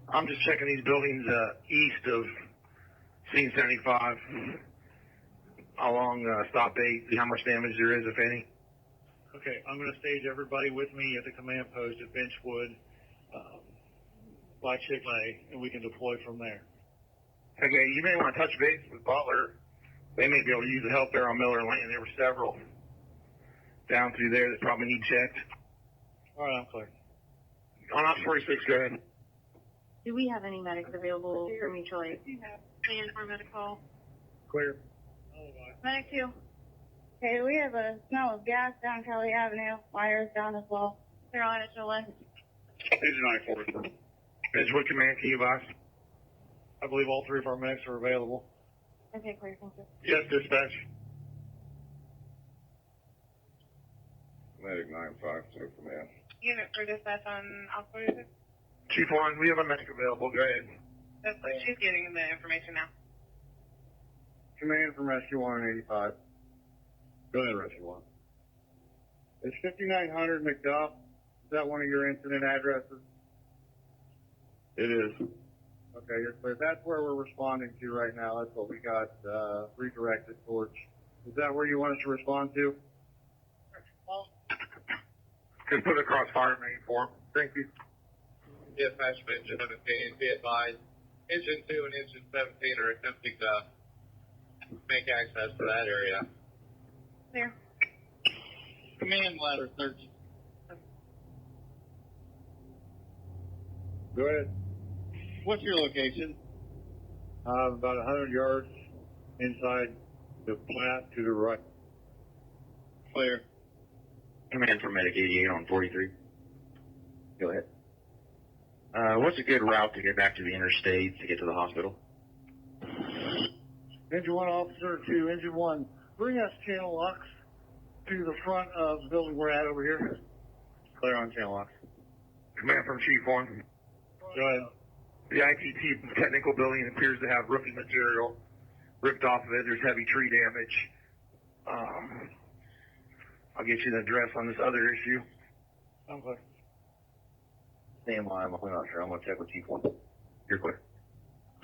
I'm just checking these buildings east of scene 75 along stop 8, see how much damage there is, if any. Okay, I'm going to stage everybody with me at the command post at Benchwood, by Chick-fil-A, and we can deploy from there. Okay, you may want to touch base with Butler. They may be able to use the help there on Miller Lane. There were several down through there that probably need checked. All right, I'm clear. On Ops 46, go ahead. Do we have any medics available for mutual aid? Plan for medical. Clear. Medic 2. Okay, we have a smell of gas down Kelly Avenue. Wires down as well. Clear on it, Joel. Engine 94. Benchwood Command, can you advise? I believe all 3 of our medics are available. Okay, clear, thank you. Yes, dispatch. Medic 95, so command. Unit for dispatch on Alpha. Chief 1, we have a medic available. Go ahead. That's like she's getting the information now. Command from Rescue 185. Go ahead, Rescue 1. Is 5900 McDuff, is that one of your incident addresses? It is. Okay, you're clear. That's where we're responding to right now. That's what we got redirected towards. Is that where you want us to respond to? Just put a crossfire main for him. Thank you. Dispatch of engine 17, be advised, engine 2 and engine 17 are attempting to make access to that area. There. Command ladder 13. Go ahead. What's your location? About 100 yards inside the plant to the right. Clear. Command from Medic 88 on 43. Go ahead. What's a good route to get back to the interstate to get to the hospital? Engine 1 officer to Engine 1. Bring us channel locks to the front of the building we're at over here. Clear on channel locks. Command from Chief 1. Go ahead. The ITT technical building appears to have roofing material ripped off of it. There's heavy tree damage. I'll get you the address on this other issue. Okay. Stand by. I'm not sure. I'm going to check with Chief 1. You're clear.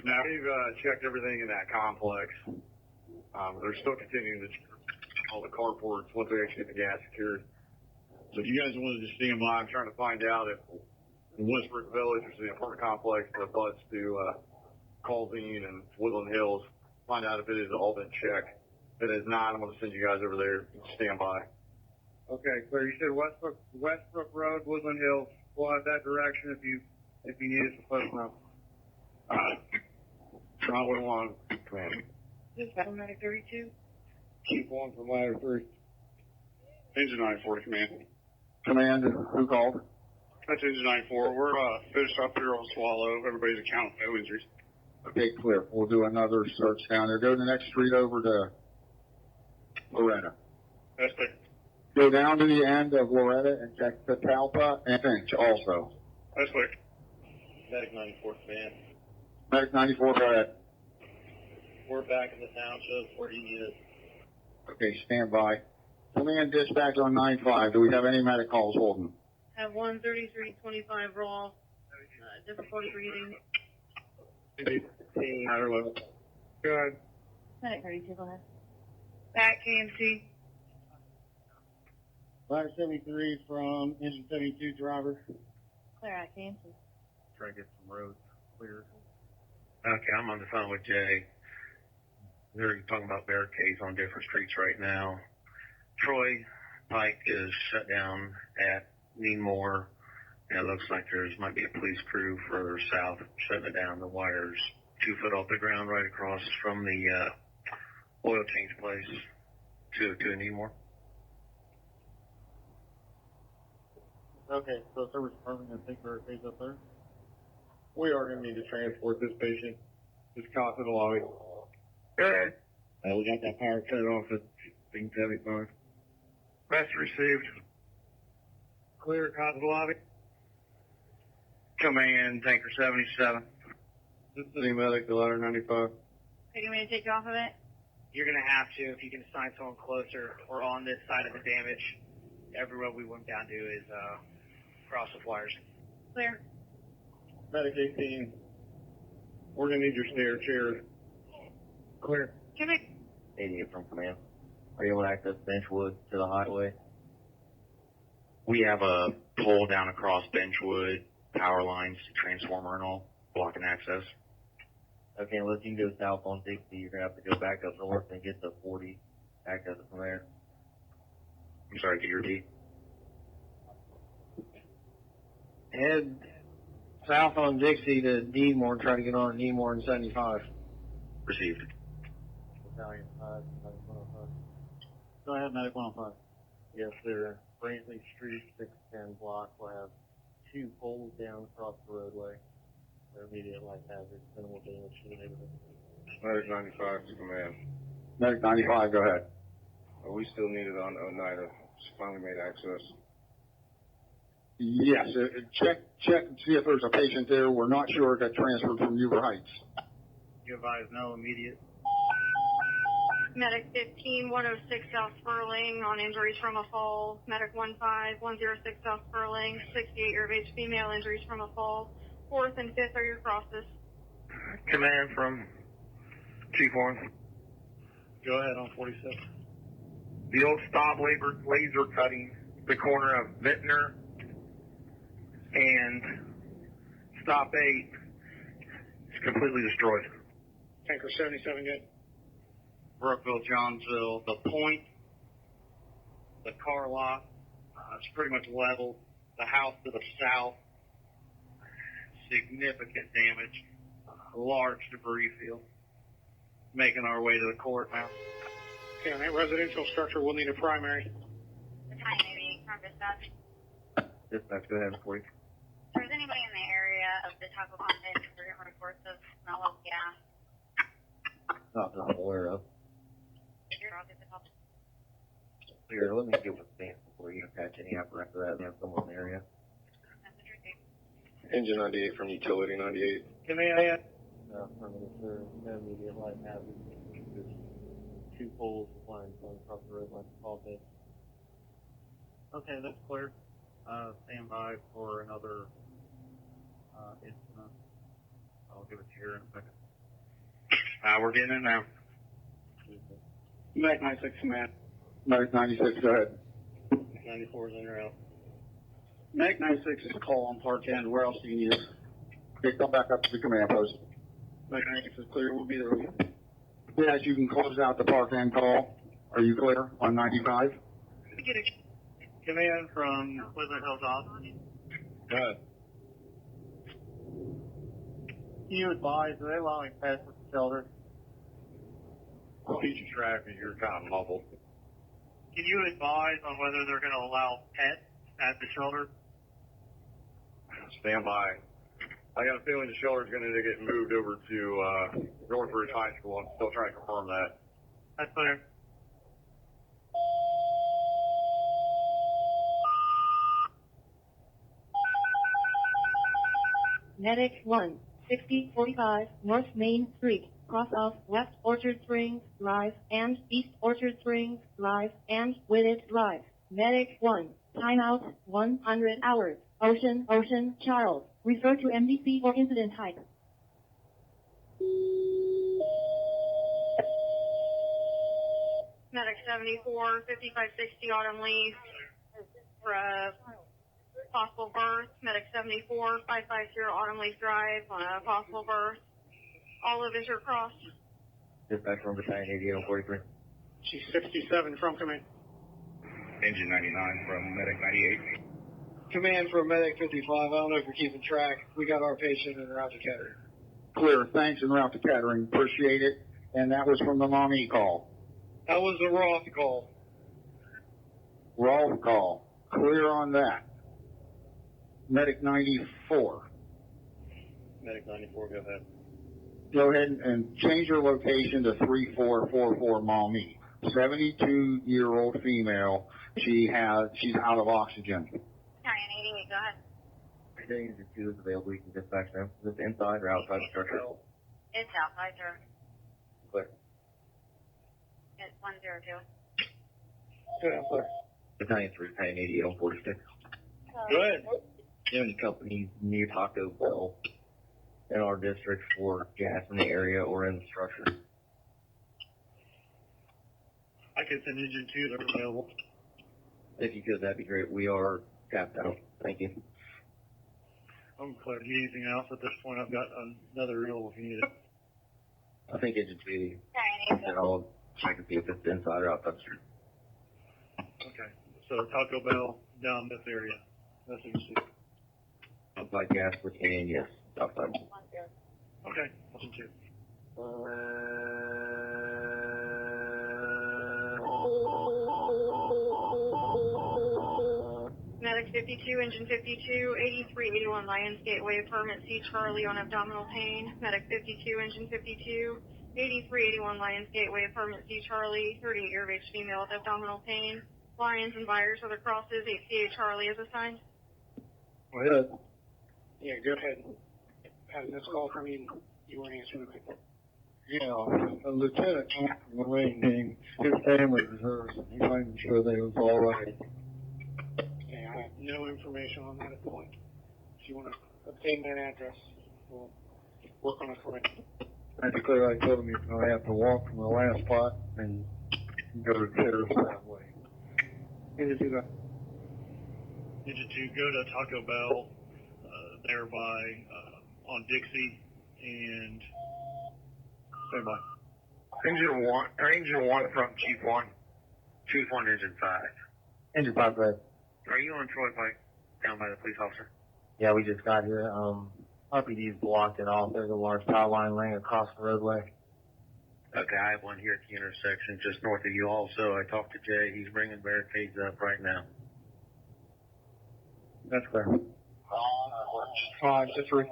Now, we've checked everything in that complex. They're still continuing to check all the carports once they actually get the gas secured. So if you guys wanted to stand by, I'm trying to find out if in Westbrook Village, which is the apartment complex that butts to Colvine and Woodland Hills, find out if it has all been checked. If it is not, I'm going to send you guys over there. Stand by. Okay, so you said Westbrook Road, Woodland Hills. We'll have that direction if you need us to let us know. Charlie 1, command. This is Medic 32. Chief 1 from ladder 3. Engine 94, command. Command, who called? That's Engine 94. We're finished up here on Swallow. Everybody's account, no injuries. Okay, clear. We'll do another search down there. Go to the next street over to Loretta. That's clear. Go down to the end of Loretta and check the Talpa and Finch also. That's clear. Medic 94 command. Medic 94, go ahead. We're back in the township. Where do you need us? Okay, stand by. Command dispatch on 9-5. Do we have any medic calls holding? Have 13325 raw, difficulty breathing. Higher level. Good. Medic 32, go ahead. Back KMC. Ladder 73 from Engine 72 driver. Clear at KMC. Try to get some roads cleared. Okay, I'm on the phone with Jay. They're talking about barricades on different streets right now. Troy Pike is shut down at Needmore. And it looks like might be a police crew further south shutting it down. The wire's 2 foot off the ground right across from the oil change place to Needmore. Okay, so service department going to take barricades up there? We are going to need to transport this patient. Just caught to the lobby. Good. We got that power cut off at 75. Message received. Clear, caught to the lobby. Command, Tanker 77. This is the medic, the ladder 95. Okay, you want me to take you off of it? You're going to have to, if you can assign someone closer or on this side of the damage. Every road we went down to is cross with wires. Clear. Medic 18. We're going to need your stair chair. Clear. Medic 88 from command. Are you able to access Benchwood to the highway? We have a pole down across Benchwood, power lines, transformer and all, blocking access. Okay, unless you can go south on 60, you're going to have to go back up north and get the 40, access it from there. I'm sorry, get your D. Head south on Dixie to Needmore and try to get on Needmore in 75. Received. Battalion 5, 105. Go ahead, medic 105. Yes, sir. Brantley Street, 610 block will have 2 poles down across the roadway. They're immediate life hazards, minimal damage to the neighborhood. Medic 95 to command. Medic 95, go ahead. We still need it on Oneida. It's finally made access. Yes, check and see if there's a patient there. We're not sure it got transferred from Huber Heights. You advise no immediate. Medic 15, 106 South Spurling on injuries from a fall. Medic 15, 106 South Spurling, 68-year of age female, injuries from a fall. 4th and 5th are your crosses. Command from Chief 1. Go ahead on 46. The old stop laser cutting, the corner of Vintner and stop 8 is completely destroyed. Tanker 77, good. Brookville, Johnsville, the point, the car lot, it's pretty much level. The house to the south, significant damage, large debris field. Making our way to the court now. Okay, on that residential structure, we'll need a primary. Battalion 88 from dispatch. Dispatch, go ahead, 40. If there's anybody in the area of the Taco Content, we're getting reports of smell of gas. Not that I'm aware of. Here, I'll get the top. Here, let me get with Stan before you attach any apparatus to that and have someone in the area. Engine 98 from utility 98. Can they No, sir, no immediate light hazard. There's 2 poles of lines going across the road like all day. Okay, that's clear. Stand by for another incident. I'll give it to you in a second. We're getting in now. Mac 96 command. Mac 96, go ahead. 94 is in or out. Mac 96 is a call on Park End. Where else do you need us? Okay, come back up to the command post. Mac 96 is clear. We'll be there with you. Yes, you can close out the park end call. Are you clear on 95? Get a command from Pleasant Hills Office. Go ahead. You advise, are they allowing pets at the shelter? I'll keep track of your kind of muffled. Can you advise on whether they're going to allow pets at the shelter? Stand by. I got a feeling the shelter's going to get moved over to Northridge High School. I'm still trying to confirm that. That's clear. Medic 1, 6045 North Main Street, cross off West Orchard Springs Drive and East Orchard Springs Drive and Willett Drive. Medic 1, timeout 100 hours. Ocean, Charles. Refer to MDC for incident type. Medic 74, 5560 Autumn Leaf for a possible birth. Medic 74, 550 Autumn Leaf Drive on a possible birth. Olive is your cross. Dispatch from Battalion 88 on 43. She's 67 from command. Engine 99 from Medic 98. Command for Medic 55. I don't know if you're keeping track. We got our patient en route to Kettering. Clear. Thanks, en route to Kettering. Appreciate it. And that was from the Mommy call. That was the Roth call. Roth call. Clear on that. Medic 94. Medic 94, go ahead. Go ahead and change your location to 3444 Maumee. 72-year-old female. She's out of oxygen. Battalion 88, go ahead. Battalion 2 is available. You can dispatch now. Is this inside or outside the structure? It's outside, sir. Clear. It's 102. Clear. Battalion 3, Battalion 88 on 46. Go ahead. Any companies near Taco Bell in our district for gas in the area or in the structure? I could send Engine 2, they're available. If you could, that'd be great. We are tapped out. Thank you. I'm clear. Do you need anything else at this point? I've got another reel if you need it. I think it should be, and I'll check and see if it's inside or outside the street. Okay. So Taco Bell down this area. That's what you see. Outside gas, and yes, outside. Okay. Engine 2. Medic 52, Engine 52, 8381 Lions Gateway, permit C Charlie on abdominal pain. Medic 52, Engine 52, 8381 Lions Gateway, permit C Charlie, 38-year of age female with abdominal pain. Lions and buyers with the crosses, HCA Charlie is assigned. Go ahead. Yeah, go ahead. Had this call from you. You weren't answering the call. Yeah, a lieutenant from the Marine team, his family deserves it. He made sure they was all right. Yeah, I have no information on that at the point. If you want to obtain that address, we'll work on it for you. I declare I told him he's going to have to walk from the last spot and go to Terrace that way. Engine 2, go. Engine 2, go to Taco Bell, there by on Dixie and stand by. Engine 1 from Chief 1. Chief 1, Engine 5. Engine 5, go ahead. Are you on Troy Pike down by the police officer? Yeah, we just got here. RPD's blocked it off. There's a large power line laying across the roadway. Okay, I have one here at the intersection just north of you also. I talked to Jay. He's bringing barricades up right now. That's clear. 5 to 3.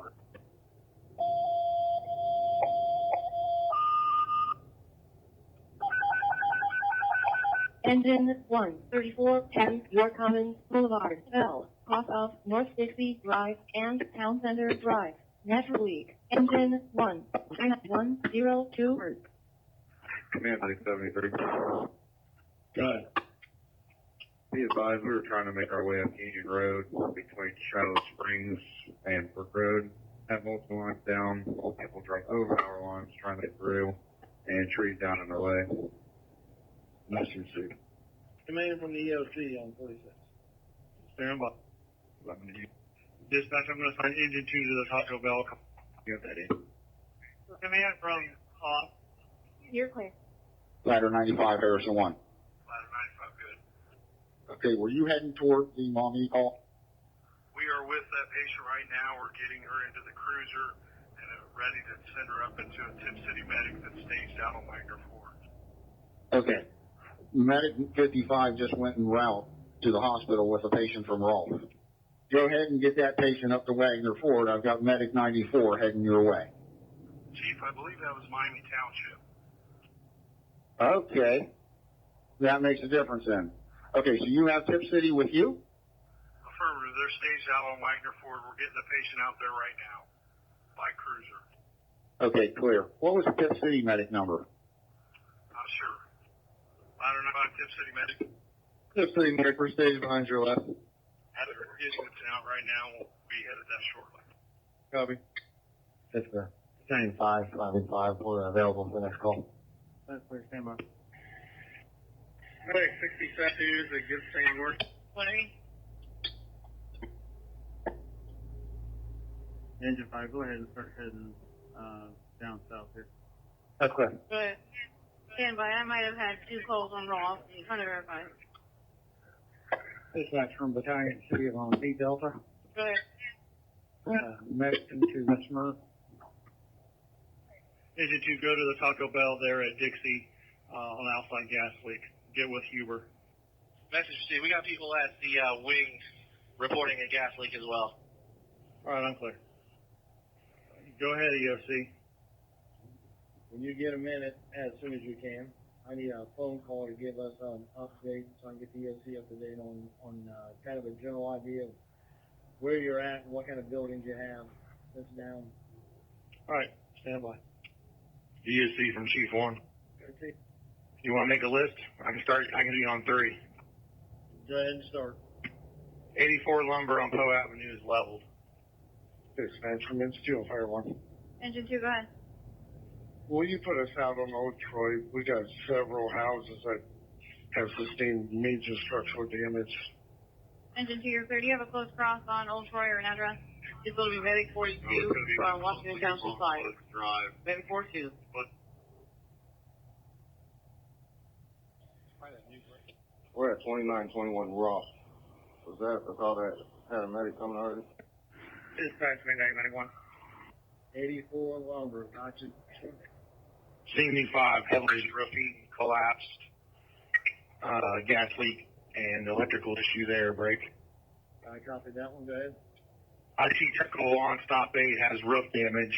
Engine 1, 3410 York Commons Boulevard, L, cross off North Dixie Drive and Town Center Drive. Natural leak. Engine 1, 102 Hertz. Command 73. Go ahead. Be advised, we were trying to make our way up Union Road between Charlotte Springs and Brook Road. Have multiple lines down, multiple people drive over our lines trying to get through, and trees down in their way. Nice to see. Command from the EOC on 46. Stand by. Dispatch, I'm going to assign Engine 2 to the Taco Bell. Get that in. Command from You're clear. Ladder 95, Harrison 1. Ladder 95, good. Okay, were you heading toward the mommy call? We are with that patient right now. We're getting her into the cruiser and ready to send her up into a Tip City medic that's staged out on Wagner Ford. Okay. Medic 55 just went en route to the hospital with a patient from Rolfe. Go ahead and get that patient up to Wagner Ford. I've got Medic 94 heading your way. Chief, I believe that was Miami Township. Okay. That makes a difference then. Okay, so you have Tip City with you? Affirmative. They're staged out on Wagner Ford. We're getting the patient out there right now by cruiser. Okay, clear. What was the Tip City medic number? Not sure. I don't know about Tip City medic. Tip City medic, we're staged behind your left. Heather is out right now. We'll be headed that shortly. Copy. That's clear. 95, 5 we're available for the next call. That's clear. Stand by. Medic 67 is a good same work. 20. Engine 5, go ahead and start heading down south here. That's clear. Go ahead. Stand by. I might have had 2 calls on Ross. I'm trying to verify. Dispatch from Battalion City on B Delta. Go ahead. Medic into Smyrna. Engine 2, go to the Taco Bell there at Dixie on outside gas leak. Get with Huber. Message Steve, we got people at the wing reporting a gas leak as well. All right, I'm clear. Go ahead, EOC. When you get a minute, as soon as you can, I need a phone call to give us an update so I can get the EOC up to date on kind of a general idea of where you're at and what kind of buildings you have that's down. All right, stand by. ESC from Chief 1. Okay. You want to make a list? I can be on 3. Go ahead and start. 84 lumber on Poe Avenue is leveled. Dispatch from Institute on Fire 1. Engine 2, go ahead. Will you put us out on Old Troy? We got several houses that have sustained major structural damage. Engine 2, you're clear. Do you have a close cross on Old Troy or an address? It's going to be Medic 42 on Washington Council side. Medic 42. We're at 2921 Ross. I thought that had a medic coming already. Dispatch, Midnight 91. 84 lumber, gotcha. CME5, heavily roofing, collapsed, gas leak, and electrical issue there, break. I copied that one, go ahead. IT technical on stop 8 has roof damage.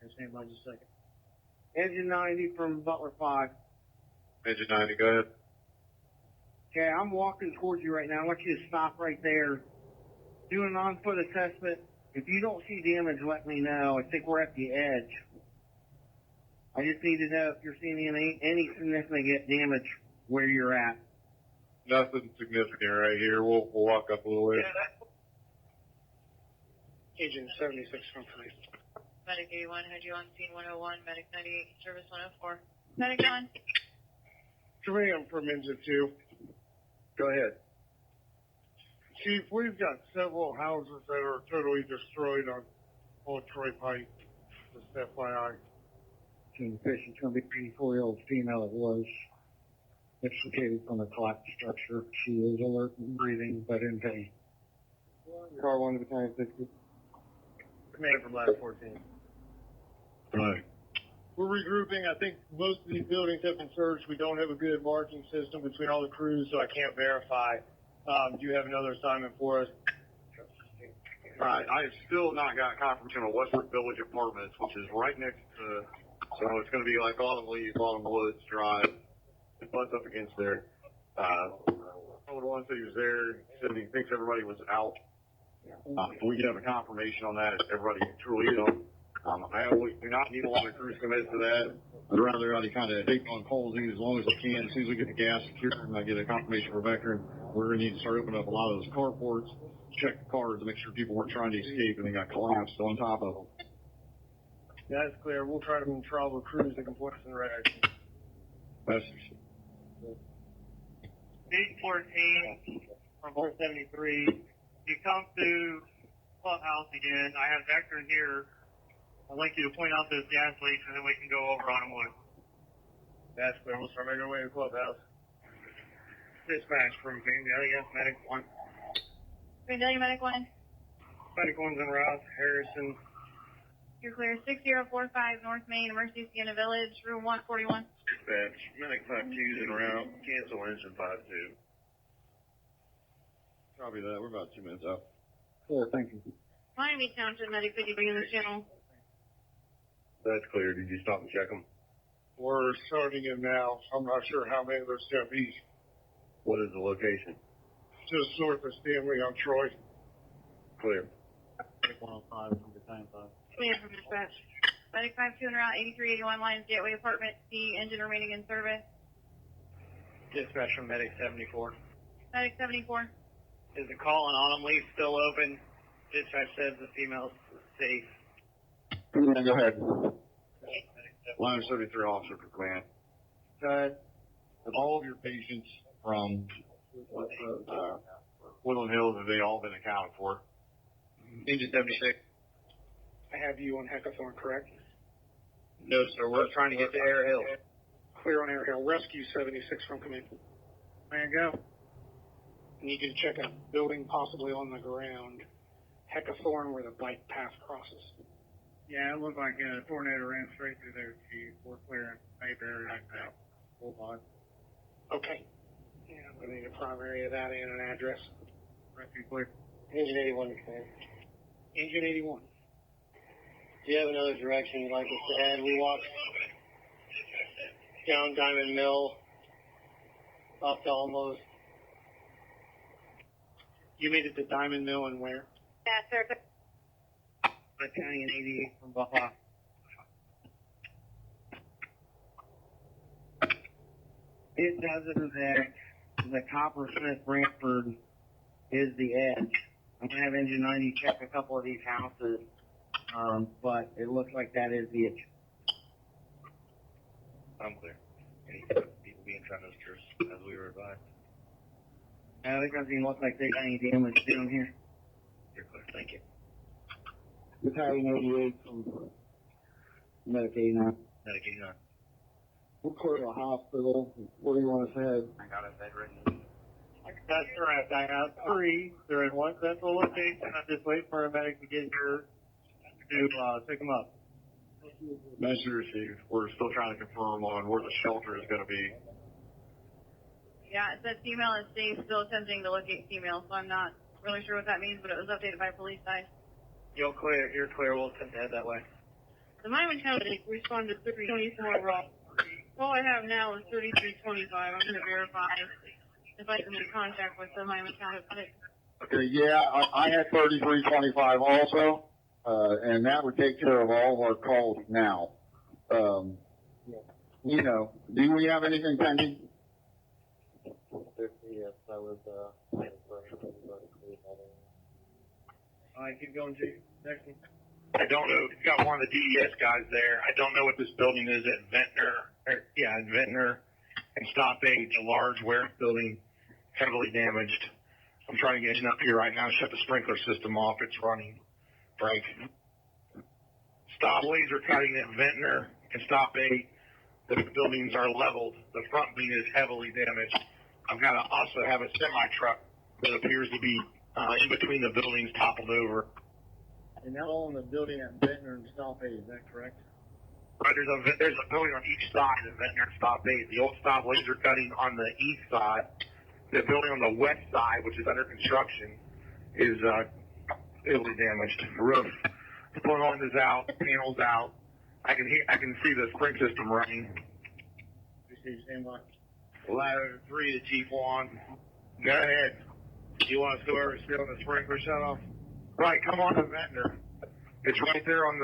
Okay, stand by just a second. Engine 90 from Butler 5. Engine 90, go ahead. Okay, I'm walking towards you right now. I want you to stop right there. Do an on-foot assessment. If you don't see damage, let me know. I think we're at the edge. I just need to know if you're seeing any significant damage where you're at. Nothing significant right here. We'll walk up a little ways. Agent 76 from police. Medic 81 had you on scene 101. Medic 98, service 104. Medic 1. Three, I'm from Engine 2. Go ahead. Chief, we've got several houses that are totally destroyed on Troy Pike, just FYI. It's gonna be a 84-year-old female that was extricated from the collapsed structure. She is alert and breathing, but in pain. Car 1 to Battalion 60. Command from last 14. Right. We're regrouping. I think most of these buildings have been searched. We don't have a good marking system between all the crews, so I can't verify. Do you have another assignment for us? Right. I have still not got confirmation on Westbrook Village Apartments, which is right next to, so it's going to be like Autumn Leaves, Autumn Woods Drive. It butts up against there. The one said he was there, said he thinks everybody was out. If we could have a confirmation on that, if everybody truly is on. We do not need a lot of crews committed to that. I'd rather everybody kind of take on calls in as long as they can. As soon as we get the gas secured and I get a confirmation for veteran, we're going to need to start opening up a lot of those carports, check the cars to make sure people weren't trying to escape and they got collapsed on top of them. That's clear. We'll try to control the crews that can put us in reaction. That's 814 from 473. You come to Clubhouse again. I have Vector here. I'd like you to point out those gas leaks and then we can go over on them with. That's clear. We'll start making our way to the clubhouse. Dispatch from Vandalia, Medic 1. Vandalia Medic 1. Medic 1's en route. Harrison. You're clear. 6045 North Main, Emergency Sienna Village, room 141. Dispatch, Medic 52's en route. Cancel engine 52. Copy that. We're about 2 minutes out. Clear, thank you. Miami Township Medic 53 in the channel. That's clear. Did you stop and check them? We're starting it now. I'm not sure how many there's going to be. What is the location? Just north of Stanley on Troy. Clear. 105 from Battalion 5. Command from dispatch. Medic 52 en route, 8381 Lions Gateway Apartment C, engine remaining in service. Dispatch from Medic 74. Medic 74. Is the call on Autumn Leaf still open? Dispatch says the female's safe. Go ahead. Line 73 officer for command. All of your patients from Woodland Hills, have they all been accounted for? Engine 76. I have you on Hackathon, correct? No, sir. We're trying to get to Air Hill. Clear on Air Hill. Rescue 76 from command. There you go. Need you to check a building possibly on the ground. Heckathorn where the bike path crosses. Yeah, it looked like a tornado ran straight through there, Chief. We're clearing area right now. Full on. Okay. Yeah, I'm going to need a primary of that and an address. Rescue clear. Engine 81, command. Engine 81. Do you have another direction you'd like us to head? We walked down Diamond Mill, up to almost. You made it to Diamond Mill and where? Yeah, sir. Battalion 88 from Buffalo. It doesn't that the Coppersmith Brantford is the edge. I'm going to have Engine 90 check a couple of these houses, but it looks like that is the edge. I'm clear. Any people being trimesters as we were advised? It doesn't look like they got any damage down here. You're clear. Thank you. Battalion 88 from Medic 89. Medic 89. We'll clear the hospital. Where do you want us to head? I got a bed ready. That's correct. I have 3. They're in one central location. I'm just waiting for a medic to get here to pick them up. Message received. We're still trying to confirm on where the shelter is going to be. Yeah, it says female is safe, still attempting to locate female, so I'm not really sure what that means, but it was updated by police side. You're clear. We'll attempt to head that way. The Miami County responded to 324 raw. All I have now is 3325. I'm going to verify if I can make contact with the Miami County. Okay, yeah, I had 3325 also, and that would take care of all of our calls now. You know, do we have anything pending? Yes, I was, all right, keep going, Chief. Next one. I don't know. We've got one of the DES guys there. I don't know what this building is at Ventnor and Stop 8, a large warehouse building, heavily damaged. I'm trying to get in up here right now, shut the sprinkler system off. It's running. Frank. Stop laser cutting at Ventnor and stop 8. The buildings are leveled. The front beam is heavily damaged. I've got to also have a semi-truck that appears to be in between the buildings toppled over. And now on the building at Ventnor and Stop 8, is that correct? Right, there's a building on each side of Ventnor and Stop 8. The old stop laser cutting on the east side. The building on the west side, which is under construction, is heavily damaged. The roof, split is out, panels out. I can see the spring system running. Ladder 3 to Chief Juan. Go ahead. You want us to go over and sit on the sprinkler shut off? Right, come on to Ventnor. It's right there on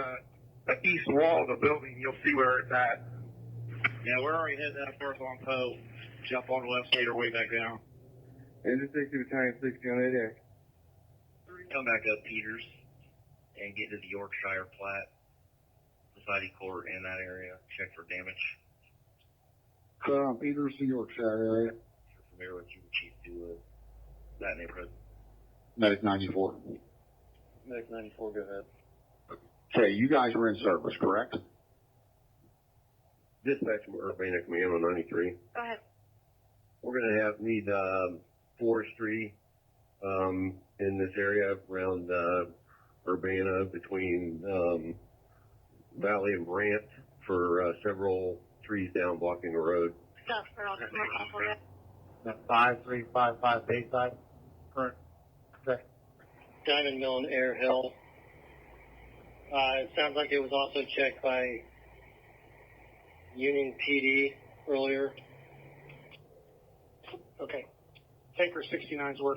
the east wall of the building. You'll see where it's at. Yeah, we're already heading that first on Poe. Jump on the left side or way back down. Engine 60 Battalion 60 on 8A. Come back up Peters and get to the Yorkshire Plat, Society Court in that area. Check for damage. Peters to Yorkshire area. If you're familiar with you, Chief, to that neighborhood. Medic 94. Medic 94, go ahead. Okay, you guys are in service, correct? Dispatch from Urbana Command on 93. Go ahead. We're going to need forestry in this area around Urbana between Valley and Brant for several trees down blocking the road. Stop, or I'll just mark off for you. That's 5355 Bayside. Correct. Okay. Diamond Mill and Air Hill. It sounds like it was also checked by Union PD earlier. Okay. Tanker 69's working.